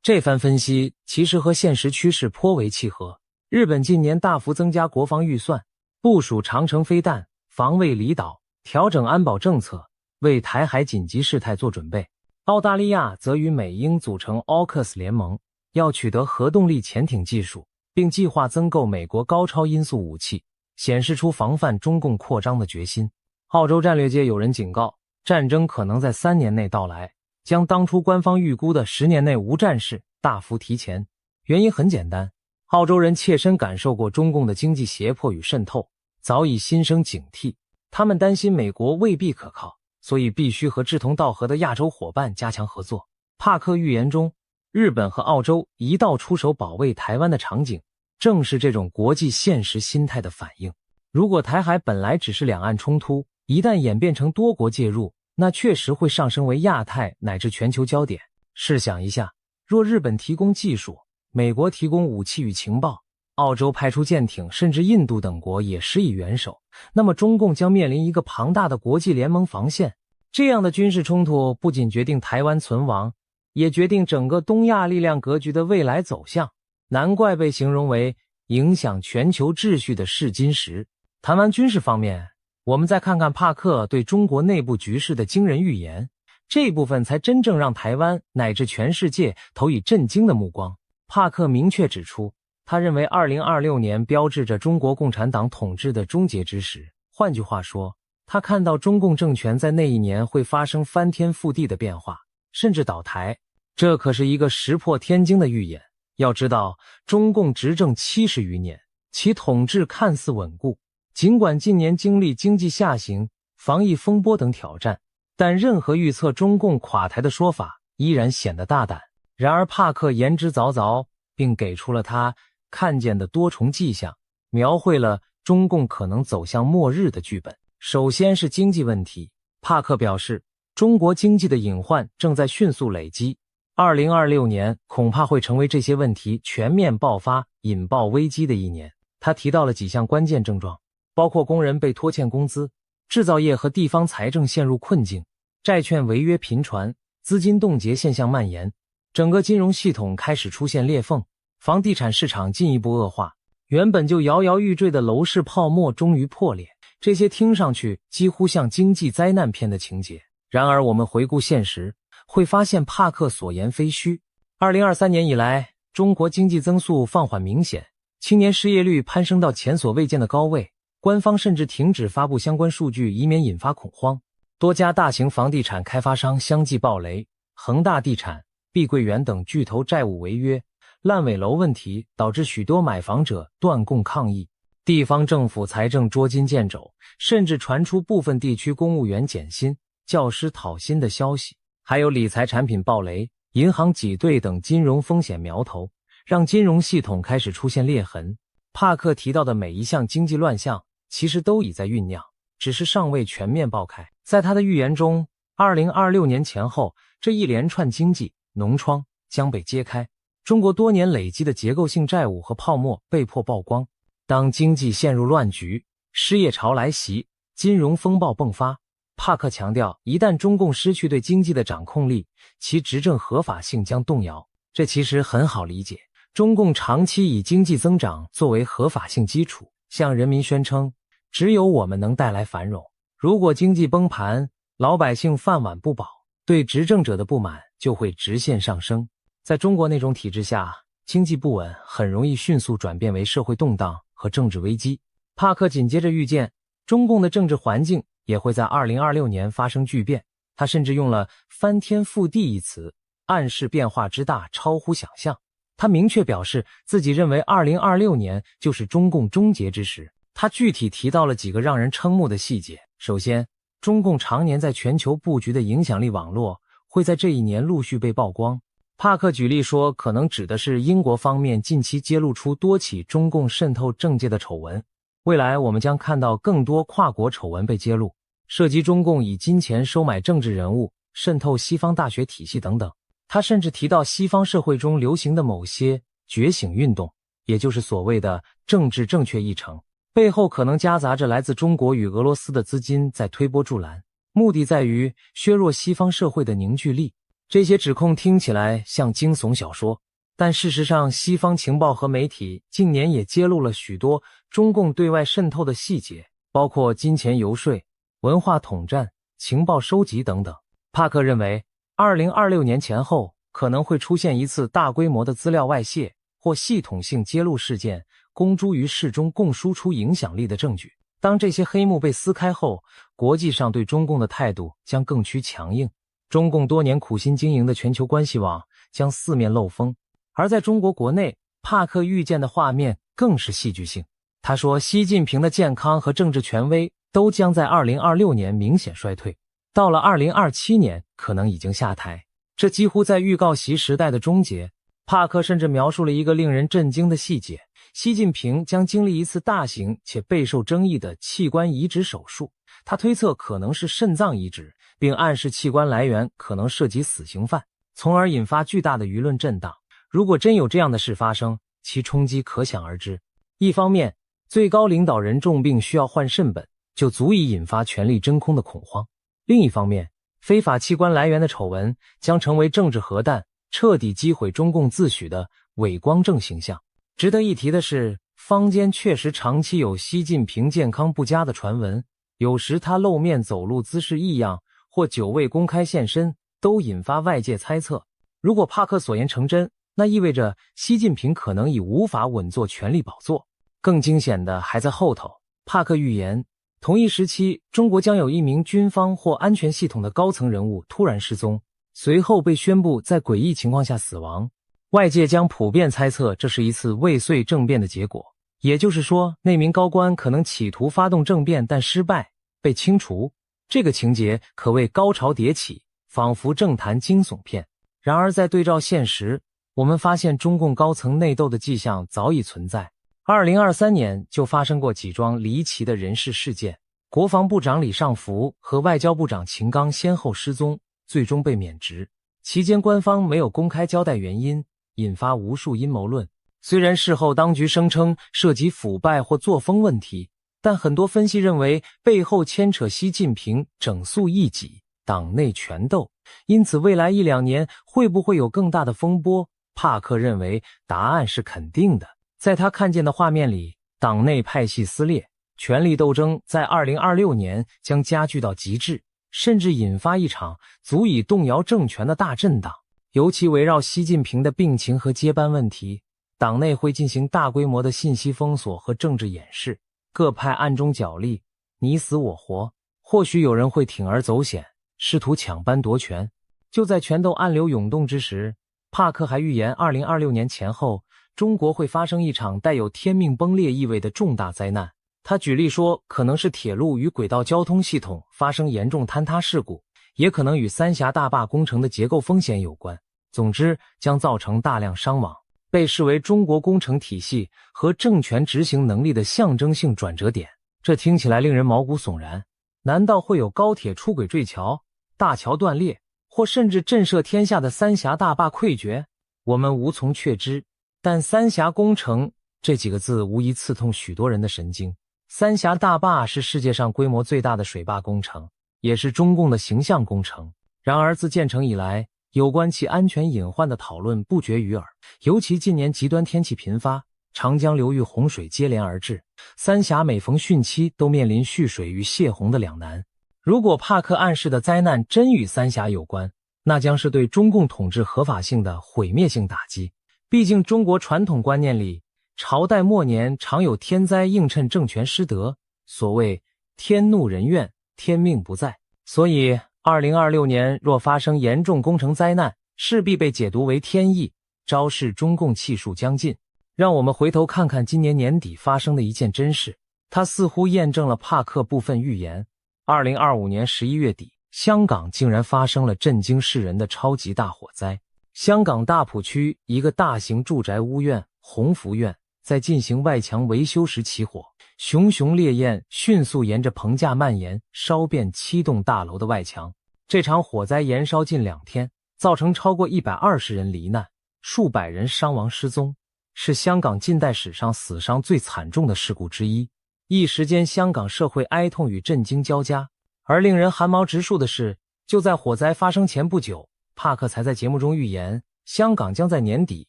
这番分析其实和现实趋势颇为契合。日本近年大幅增加国防预算，部署长程飞弹，防卫离岛，调整安保政策，为台海紧急事态做准备。澳大利亚则与美英组成 AUKUS 联盟，要取得核动力潜艇技术，并计划增购美国高超音速武器，显示出防范中共扩张的决心。澳洲战略界有人警告，战争可能在3年内到来，将当初官方预估的10年内无战事大幅提前。原因很简单，澳洲人切身感受过中共的经济胁迫与渗透，早已心生警惕。他们担心美国未必可靠，所以必须和志同道合的亚洲伙伴加强合作。帕克预言中，日本和澳洲一道出手保卫台湾的场景，正是这种国际现实心态的反应。如果台海本来只是两岸冲突，一旦演变成多国介入，那确实会上升为亚太乃至全球焦点。试想一下，若日本提供技术，美国提供武器与情报，澳洲派出舰艇，甚至印度等国也施以援手，那么中共将面临一个庞大的国际联盟防线。这样的军事冲突不仅决定台湾存亡，也决定整个东亚力量格局的未来走向。难怪被形容为影响全球秩序的试金石。谈完军事方面，我们再看看帕克对中国内部局势的惊人预言，这部分才真正让台湾乃至全世界投以震惊的目光。帕克明确指出，他认为2026年标志着中国共产党统治的终结之时。换句话说，他看到中共政权在那一年会发生翻天覆地的变化，甚至倒台。这可是一个石破天惊的预言。要知道，中共执政70余年，其统治看似稳固，尽管近年经历经济下行、防疫风波等挑战，但任何预测中共垮台的说法依然显得大胆。然而帕克言之凿凿，并给出了他看见的多重迹象，描绘了中共可能走向末日的剧本。首先是经济问题，帕克表示，中国经济的隐患正在迅速累积，2026年恐怕会成为这些问题全面爆发、引爆危机的一年。他提到了几项关键症状，包括工人被拖欠工资，制造业和地方财政陷入困境，债券违约频传，资金冻结现象蔓延，整个金融系统开始出现裂缝，房地产市场进一步恶化，原本就摇摇欲坠的楼市泡沫终于破裂。这些听上去几乎像经济灾难片的情节，然而我们回顾现实，会发现帕克所言非虚。2023年以来，中国经济增速放缓明显，青年失业率攀升到前所未见的高位，官方甚至停止发布相关数据，以免引发恐慌。多家大型房地产开发商相继暴雷，恒大地产、碧桂园等巨头债务违约，烂尾楼问题导致许多买房者断供抗议。地方政府财政捉襟见肘，甚至传出部分地区公务员减薪、教师讨薪的消息，还有理财产品暴雷、银行挤兑等金融风险苗头，让金融系统开始出现裂痕。帕克提到的每一项经济乱象，其实都已在酝酿，只是尚未全面爆开。在他的预言中，2026年前后，这一连串经济脓疮将被揭开，中国多年累积的结构性债务和泡沫被迫曝光。当经济陷入乱局，失业潮来袭，金融风暴迸发，帕克强调，一旦中共失去对经济的掌控力，其执政合法性将动摇。这其实很好理解，中共长期以经济增长作为合法性基础，向人民宣称，只有我们能带来繁荣。如果经济崩盘，老百姓饭碗不保，对执政者的不满就会直线上升。在中国那种体制下，经济不稳很容易迅速转变为社会动荡和政治危机。帕克紧接着预见，中共的政治环境也会在2026年发生巨变。他甚至用了翻天覆地一词，暗示变化之大超乎想象。他明确表示自己认为2026年就是中共终结之时。他具体提到了几个让人瞠目的细节。首先，中共常年在全球布局的影响力网络会在这一年陆续被曝光。帕克举例说，可能指的是英国方面近期揭露出多起中共渗透政界的丑闻。未来我们将看到更多跨国丑闻被揭露，涉及中共以金钱收买政治人物、渗透西方大学体系等等。他甚至提到西方社会中流行的某些觉醒运动，也就是所谓的政治正确议程，背后可能夹杂着来自中国与俄罗斯的资金在推波助澜，目的在于削弱西方社会的凝聚力。这些指控听起来像惊悚小说，但事实上西方情报和媒体近年也揭露了许多中共对外渗透的细节，包括金钱游说、文化统战、情报收集等等。帕克认为2026年前后可能会出现一次大规模的资料外泄或系统性揭露事件，公诸于世，中共输出影响力的证据。当这些黑幕被撕开后，国际上对中共的态度将更趋强硬，中共多年苦心经营的全球关系网将四面漏风。而在中国国内，帕克预见的画面更是戏剧性。他说，习近平的健康和政治权威都将在2026年明显衰退，到了2027年可能已经下台，这几乎在预告习时代的终结。帕克甚至描述了一个令人震惊的细节，习近平将经历一次大型且备受争议的器官移植手术，他推测可能是肾脏移植，并暗示器官来源可能涉及死刑犯，从而引发巨大的舆论震荡。如果真有这样的事发生，其冲击可想而知。一方面，最高领导人重病需要换肾本，就足以引发权力真空的恐慌；另一方面，非法器官来源的丑闻将成为政治核弹，彻底击毁中共自诩的伪光正形象。值得一提的是，坊间确实长期有习近平健康不佳的传闻，有时他露面走路姿势异样，或久未公开现身，都引发外界猜测。如果帕克所言成真，那意味着习近平可能已无法稳坐权力宝座。更惊险的还在后头，帕克预言，同一时期中国将有一名军方或安全系统的高层人物突然失踪，随后被宣布在诡异情况下死亡。外界将普遍猜测这是一次未遂政变的结果，也就是说，那名高官可能企图发动政变但失败，被清除。这个情节可谓高潮迭起，仿佛政坛惊悚片。然而在对照现实，我们发现中共高层内斗的迹象早已存在。2023年就发生过几桩离奇的人事事件，国防部长李尚福和外交部长秦刚先后失踪，最终被免职。期间官方没有公开交代原因，引发无数阴谋论。虽然事后当局声称涉及腐败或作风问题，但很多分析认为背后牵扯习近平整肃异己、党内权斗，因此未来1-2年会不会有更大的风波？帕克认为答案是肯定的。在他看见的画面里，党内派系撕裂，权力斗争在2026年将加剧到极致，甚至引发一场足以动摇政权的大震荡。尤其围绕习近平的病情和接班问题，党内会进行大规模的信息封锁和政治掩饰，各派暗中角力，你死我活。或许有人会铤而走险，试图抢班夺权。就在权斗暗流涌动之时，帕克还预言2026年前后，中国会发生一场带有天命崩裂意味的重大灾难。他举例说，可能是铁路与轨道交通系统发生严重坍塌事故，也可能与三峡大坝工程的结构风险有关。总之，将造成大量伤亡，被视为中国工程体系和政权执行能力的象征性转折点。这听起来令人毛骨悚然。难道会有高铁出轨坠桥、大桥断裂，或甚至震慑天下的三峡大坝溃决？我们无从确知。但三峡工程这几个字无疑刺痛许多人的神经。三峡大坝是世界上规模最大的水坝工程，也是中共的形象工程。然而自建成以来，有关其安全隐患的讨论不绝于耳，尤其近年极端天气频发，长江流域洪水接连而至，三峡每逢汛期都面临蓄水与泄洪的两难。如果帕克暗示的灾难真与三峡有关，那将是对中共统治合法性的毁灭性打击。毕竟中国传统观念里，朝代末年常有天灾映衬政权失德，所谓天怒人怨，天命不在，所以2026年若发生严重工程灾难，势必被解读为天意，昭示中共气数将尽。让我们回头看看今年年底发生的一件真事，它似乎验证了帕克部分预言。2025年11月底，香港竟然发生了震惊世人的超级大火灾。香港大埔区一个大型住宅屋苑鸿福苑在进行外墙维修时起火，熊熊烈焰迅速沿着棚架蔓延，烧遍7栋大楼的外墙。这场火灾延烧近2天，造成超过120人罹难，数百人伤亡失踪，是香港近代史上死伤最惨重的事故之一。一时间，香港社会哀痛与震惊交加。而令人寒毛直竖的是，就在火灾发生前不久，帕克才在节目中预言，香港将在年底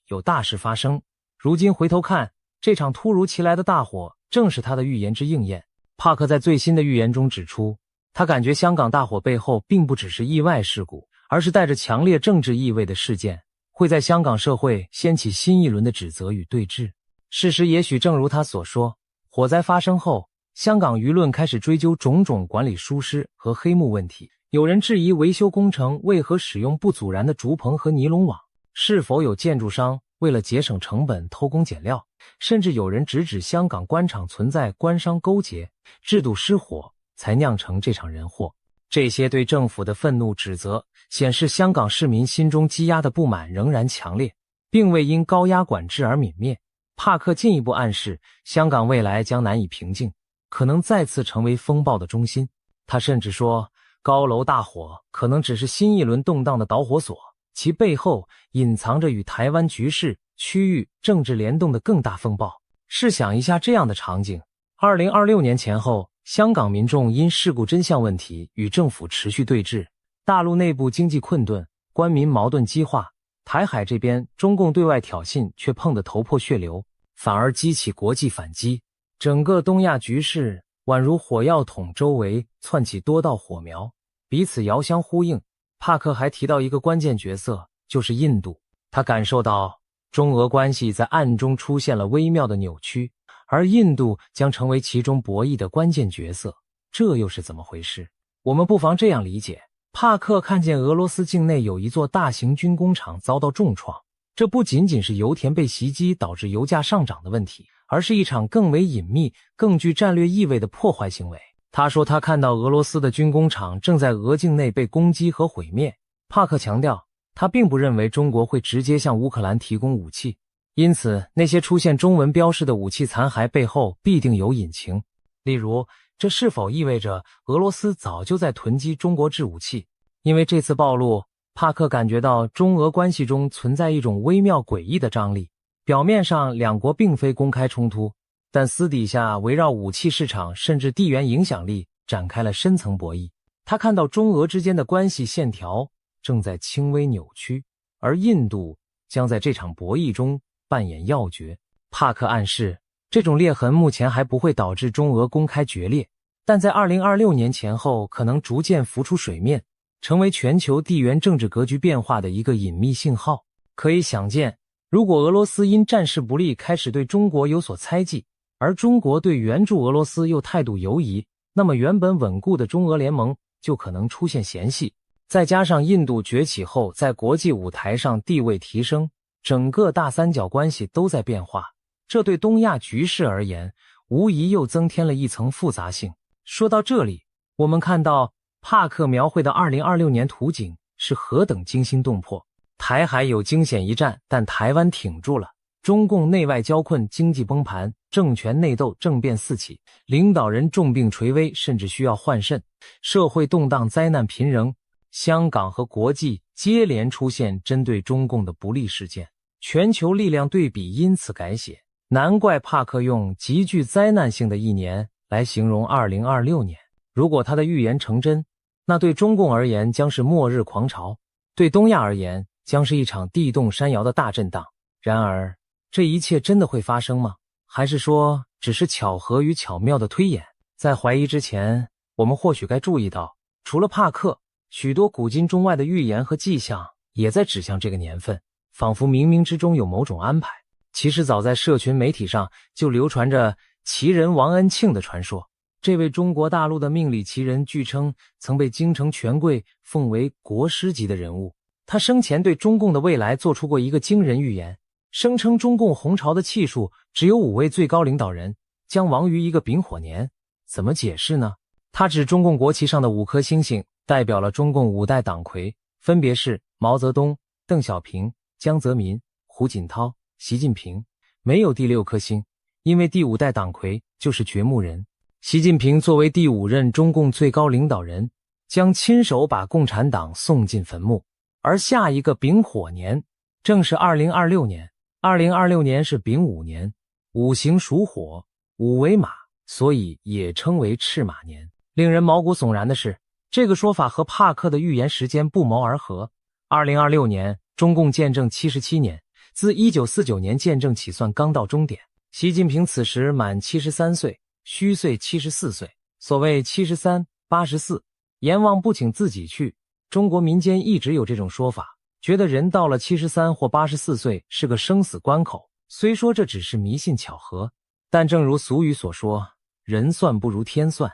有大事发生。如今回头看，这场突如其来的大火正是他的预言之应验。帕克在最新的预言中指出，他感觉香港大火背后并不只是意外事故，而是带着强烈政治意味的事件，会在香港社会掀起新一轮的指责与对峙。事实也许正如他所说，火灾发生后，香港舆论开始追究种种管理疏失和黑幕问题。有人质疑维修工程为何使用不阻燃的竹棚和尼龙网，是否有建筑商为了节省成本偷工减料，甚至有人直指香港官场存在官商勾结，制度失火，才酿成这场人祸。这些对政府的愤怒指责，显示香港市民心中积压的不满仍然强烈，并未因高压管制而泯灭。帕克进一步暗示，香港未来将难以平静，可能再次成为风暴的中心。他甚至说，高楼大火可能只是新一轮动荡的导火索，其背后隐藏着与台湾局势、区域政治联动的更大风暴。试想一下这样的场景，2026年前后，香港民众因事故真相问题与政府持续对峙，大陆内部经济困顿，官民矛盾激化，台海这边中共对外挑衅却碰得头破血流，反而激起国际反击。整个东亚局势宛如火药桶周围窜起多道火苗，彼此遥相呼应。帕克还提到一个关键角色，就是印度。他感受到中俄关系在暗中出现了微妙的扭曲，而印度将成为其中博弈的关键角色。这又是怎么回事？我们不妨这样理解，帕克看见俄罗斯境内有一座大型军工厂遭到重创，这不仅仅是油田被袭击导致油价上涨的问题，而是一场更为隐秘、更具战略意味的破坏行为。他说他看到俄罗斯的军工厂正在俄境内被攻击和毁灭。帕克强调，他并不认为中国会直接向乌克兰提供武器，因此那些出现中文标示的武器残骸背后必定有隐情。例如，这是否意味着俄罗斯早就在囤积中国制武器？因为这次暴露，帕克感觉到中俄关系中存在一种微妙诡异的张力。表面上两国并非公开冲突，但私底下围绕武器市场甚至地缘影响力展开了深层博弈。他看到中俄之间的关系线条正在轻微扭曲，而印度将在这场博弈中扮演要角。帕克暗示，这种裂痕目前还不会导致中俄公开决裂，但在2026年前后可能逐渐浮出水面，成为全球地缘政治格局变化的一个隐秘信号。可以想见，如果俄罗斯因战事不利开始对中国有所猜忌，而中国对援助俄罗斯又态度犹疑，那么原本稳固的中俄联盟就可能出现嫌隙。再加上印度崛起后在国际舞台上地位提升，整个大三角关系都在变化，这对东亚局势而言无疑又增添了一层复杂性。说到这里，我们看到帕克描绘的2026年图景是何等惊心动魄。台海有惊险一战，但台湾挺住了。中共内外交困，经济崩盘，政权内斗，政变四起，领导人重病垂危，甚至需要换肾，社会动荡，灾难频仍。香港和国际接连出现针对中共的不利事件，全球力量对比因此改写。难怪帕克用极具灾难性的一年来形容2026年。如果他的预言成真，那对中共而言将是末日狂潮，对东亚而言将是一场地动山摇的大震荡。然而，这一切真的会发生吗？还是说只是巧合与巧妙的推演？在怀疑之前，我们或许该注意到，除了帕克，许多古今中外的预言和迹象也在指向这个年份，仿佛冥冥之中有某种安排。其实早在社群媒体上就流传着奇人王恩庆的传说，这位中国大陆的命理奇人，据称曾被京城权贵奉为国师级的人物。他生前对中共的未来做出过一个惊人预言，声称中共洪朝的气数只有5位最高领导人将亡于一个丙火年。怎么解释呢？他指中共国旗上的5颗星星代表了中共5代党魁，分别是毛泽东、邓小平、江泽民、胡锦涛、习近平，没有第6颗星，因为第5代党魁就是掘墓人。习近平作为第5任中共最高领导人，将亲手把共产党送进坟墓。而下一个丙火年正是2026年，2026年是丙午年，5行属火，5为马，所以也称为赤马年。令人毛骨悚然的是，这个说法和帕克的预言时间不谋而合。2026年，中共建政77年，自1949年建政起算刚到终点。习近平此时满73岁，虚岁74岁。所谓73、84，阎王不请自己去。中国民间一直有这种说法，觉得人到了73或84岁是个生死关口。虽说这只是迷信巧合，但正如俗语所说，人算不如天算。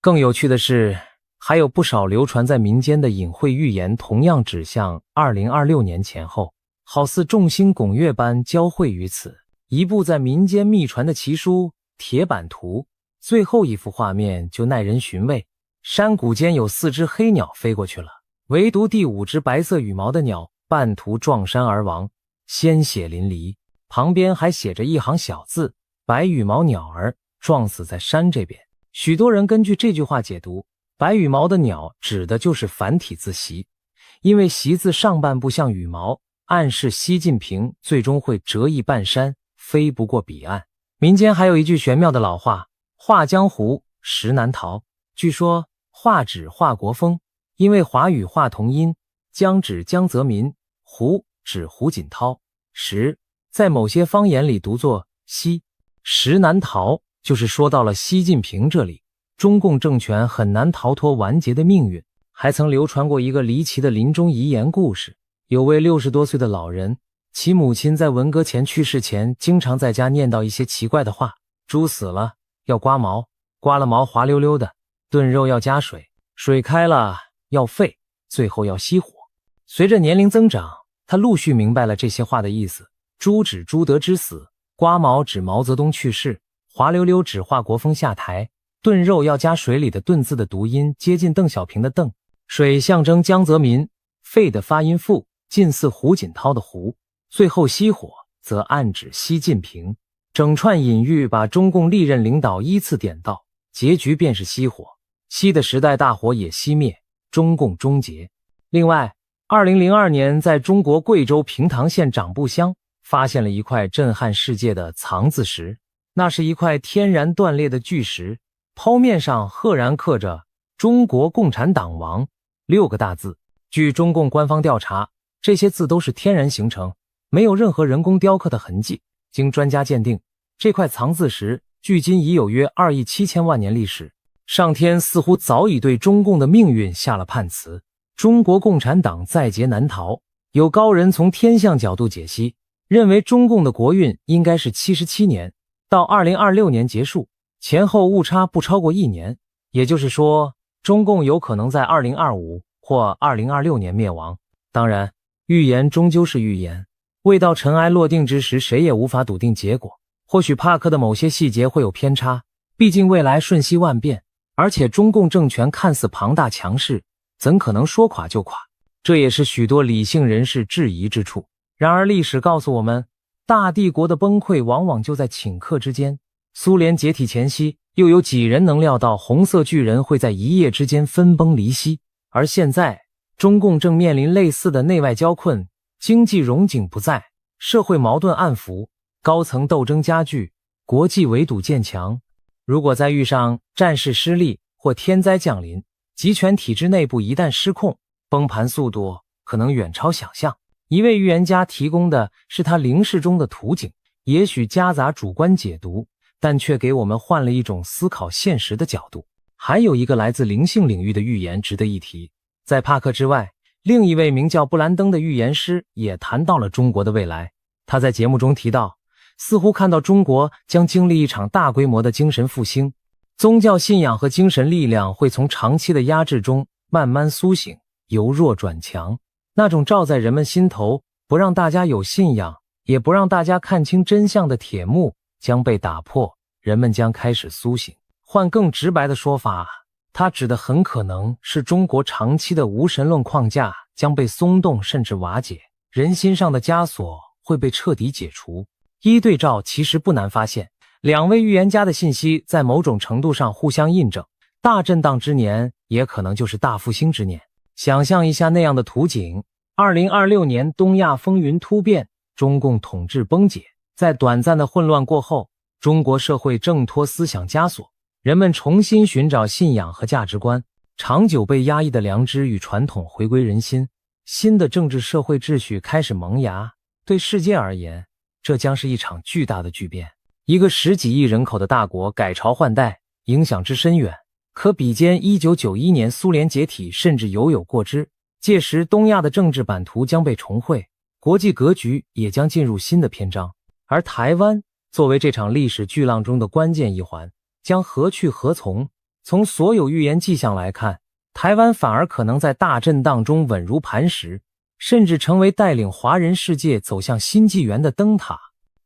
更有趣的是，还有不少流传在民间的隐晦预言同样指向2026年前后，好似众星拱月般交汇于此。一部在民间秘传的奇书《铁板图》，最后一幅画面就耐人寻味。山谷间有4只黑鸟飞过去了，唯独第5只白色羽毛的鸟半途撞山而亡，鲜血淋漓。旁边还写着一行小字：白羽毛鸟儿撞死在山这边。许多人根据这句话解读，白羽毛的鸟指的就是繁体字习，因为习字上半部像羽毛，暗示习近平最终会折翼半山，飞不过彼岸。民间还有一句玄妙的老话：画江湖，实难逃。据说画指华国锋，因为华语画同音，江指江泽民，胡指胡锦涛，实在某些方言里读作西，实难逃就是说到了习近平这里，中共政权很难逃脱完结的命运。还曾流传过一个离奇的临终遗言故事，有位60多岁的老人，其母亲在文革前去世前经常在家念叨一些奇怪的话：猪死了要刮毛，刮了毛滑溜溜的；炖肉要加水，水开了要沸，最后要熄火。随着年龄增长，他陆续明白了这些话的意思。猪指朱德之死，刮毛指毛泽东去世，滑溜溜指华国锋下台，炖肉要加水里的炖字的读音接近邓小平的邓，水象征江泽民，沸的发音复近似胡锦涛的胡，最后熄火则暗指习近平。整串隐喻把中共历任领导依次点到，结局便是熄火，熄的时代大火也熄灭，中共终结。另外2002年在中国贵州平塘县长布乡发现了一块震撼世界的藏字石，那是一块天然断裂的巨石，剖面上赫然刻着中国共产党亡6个大字。据中共官方调查，这些字都是天然形成，没有任何人工雕刻的痕迹。经专家鉴定，这块藏字石距今已有约2亿7千万年历史，上天似乎早已对中共的命运下了判词，中国共产党在劫难逃。有高人从天象角度解析，认为中共的国运应该是77年，到2026年结束，前后误差不超过1年，也就是说，中共有可能在2025或2026年灭亡。当然，预言终究是预言，未到尘埃落定之时，谁也无法笃定结果。或许帕克的某些细节会有偏差，毕竟未来瞬息万变，而且中共政权看似庞大强势，怎可能说垮就垮？这也是许多理性人士质疑之处。然而历史告诉我们，大帝国的崩溃往往就在顷刻之间。苏联解体前夕，又有几人能料到红色巨人会在一夜之间分崩离析？而现在，中共正面临类似的内外交困，经济荣景不再，社会矛盾暗伏，高层斗争加剧，国际围堵渐强。如果再遇上战事失利或天灾降临，集权体制内部一旦失控，崩盘速度可能远超想象。一位预言家提供的是他灵视中的图景，也许夹杂主观解读，但却给我们换了一种思考现实的角度。还有一个来自灵性领域的预言值得一提，在帕克之外，另一位名叫布兰登的预言师也谈到了中国的未来。他在节目中提到，似乎看到中国将经历一场大规模的精神复兴，宗教信仰和精神力量会从长期的压制中慢慢苏醒，由弱转强。那种罩在人们心头，不让大家有信仰，也不让大家看清真相的铁幕将被打破，人们将开始苏醒。换更直白的说法，它指的很可能是中国长期的无神论框架将被松动甚至瓦解，人心上的枷锁会被彻底解除。一对照其实不难发现，两位预言家的信息在某种程度上互相印证，大震荡之年也可能就是大复兴之年。想象一下那样的图景，2026年东亚风云突变，中共统治崩解，在短暂的混乱过后，中国社会挣脱思想枷锁，人们重新寻找信仰和价值观，长久被压抑的良知与传统回归人心，新的政治社会秩序开始萌芽。对世界而言，这将是一场巨大的巨变。一个10几亿人口的大国改朝换代，影响之深远，可比肩1991年苏联解体，甚至犹有过之。届时东亚的政治版图将被重绘，国际格局也将进入新的篇章。而台湾作为这场历史巨浪中的关键一环，将何去何从？从所有预言迹象来看，台湾反而可能在大震荡中稳如磐石，甚至成为带领华人世界走向新纪元的灯塔。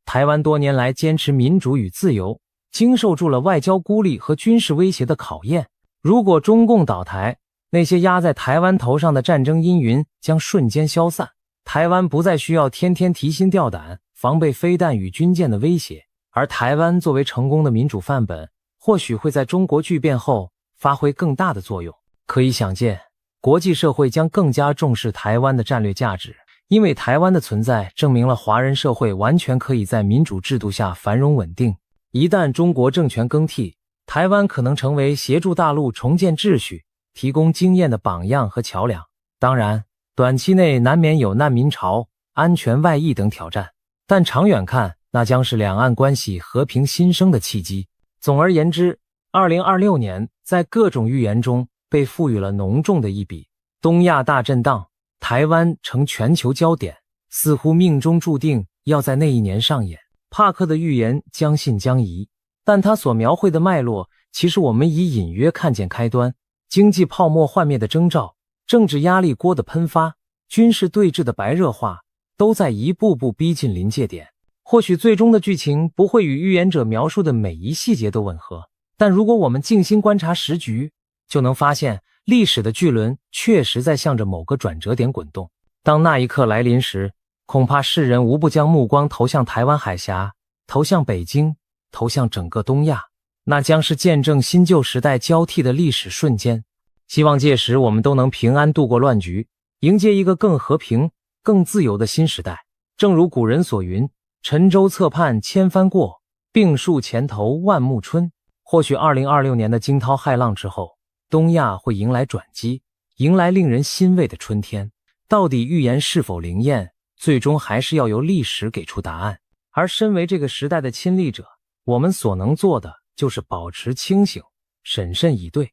台湾多年来坚持民主与自由，经受住了外交孤立和军事威胁的考验。如果中共倒台，那些压在台湾头上的战争阴云将瞬间消散，台湾不再需要天天提心吊胆，防备飞弹与军舰的威胁。而台湾作为成功的民主范本，或许会在中国巨变后发挥更大的作用。可以想见，国际社会将更加重视台湾的战略价值，因为台湾的存在证明了华人社会完全可以在民主制度下繁荣稳定。一旦中国政权更替，台湾可能成为协助大陆重建秩序、提供经验的榜样和桥梁。当然，短期内难免有难民潮、安全外溢等挑战，但长远看，那将是两岸关系和平新生的契机。总而言之，2026年在各种预言中被赋予了浓重的一笔。东亚大震荡，台湾成全球焦点，似乎命中注定要在那一年上演。帕克的预言将信将疑，但他所描绘的脉络，其实我们已隐约看见开端。经济泡沫幻灭的征兆，政治压力锅的喷发，军事对峙的白热化，都在一步步逼近临界点。或许最终的剧情不会与预言者描述的每一细节都吻合，但如果我们静心观察时局，就能发现历史的巨轮确实在向着某个转折点滚动。当那一刻来临时，恐怕世人无不将目光投向台湾海峡，投向北京，投向整个东亚。那将是见证新旧时代交替的历史瞬间。希望届时我们都能平安度过乱局，迎接一个更和平、更自由的新时代。正如古人所云，沉舟侧畔千帆过，病树前头万木春。或许2026年的惊涛骇浪之后，东亚会迎来转机，迎来令人欣慰的春天。到底预言是否灵验，最终还是要由历史给出答案。而身为这个时代的亲历者，我们所能做的就是保持清醒，审慎以对，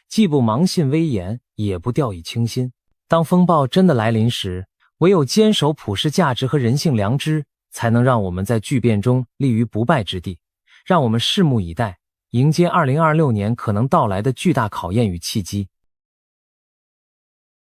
既不盲信危言，也不掉以轻心。当风暴真的来临时，唯有坚守普世价值和人性良知，才能让我们在巨变中立于不败之地。让我们拭目以待，迎接2026年可能到来的巨大考验与契机。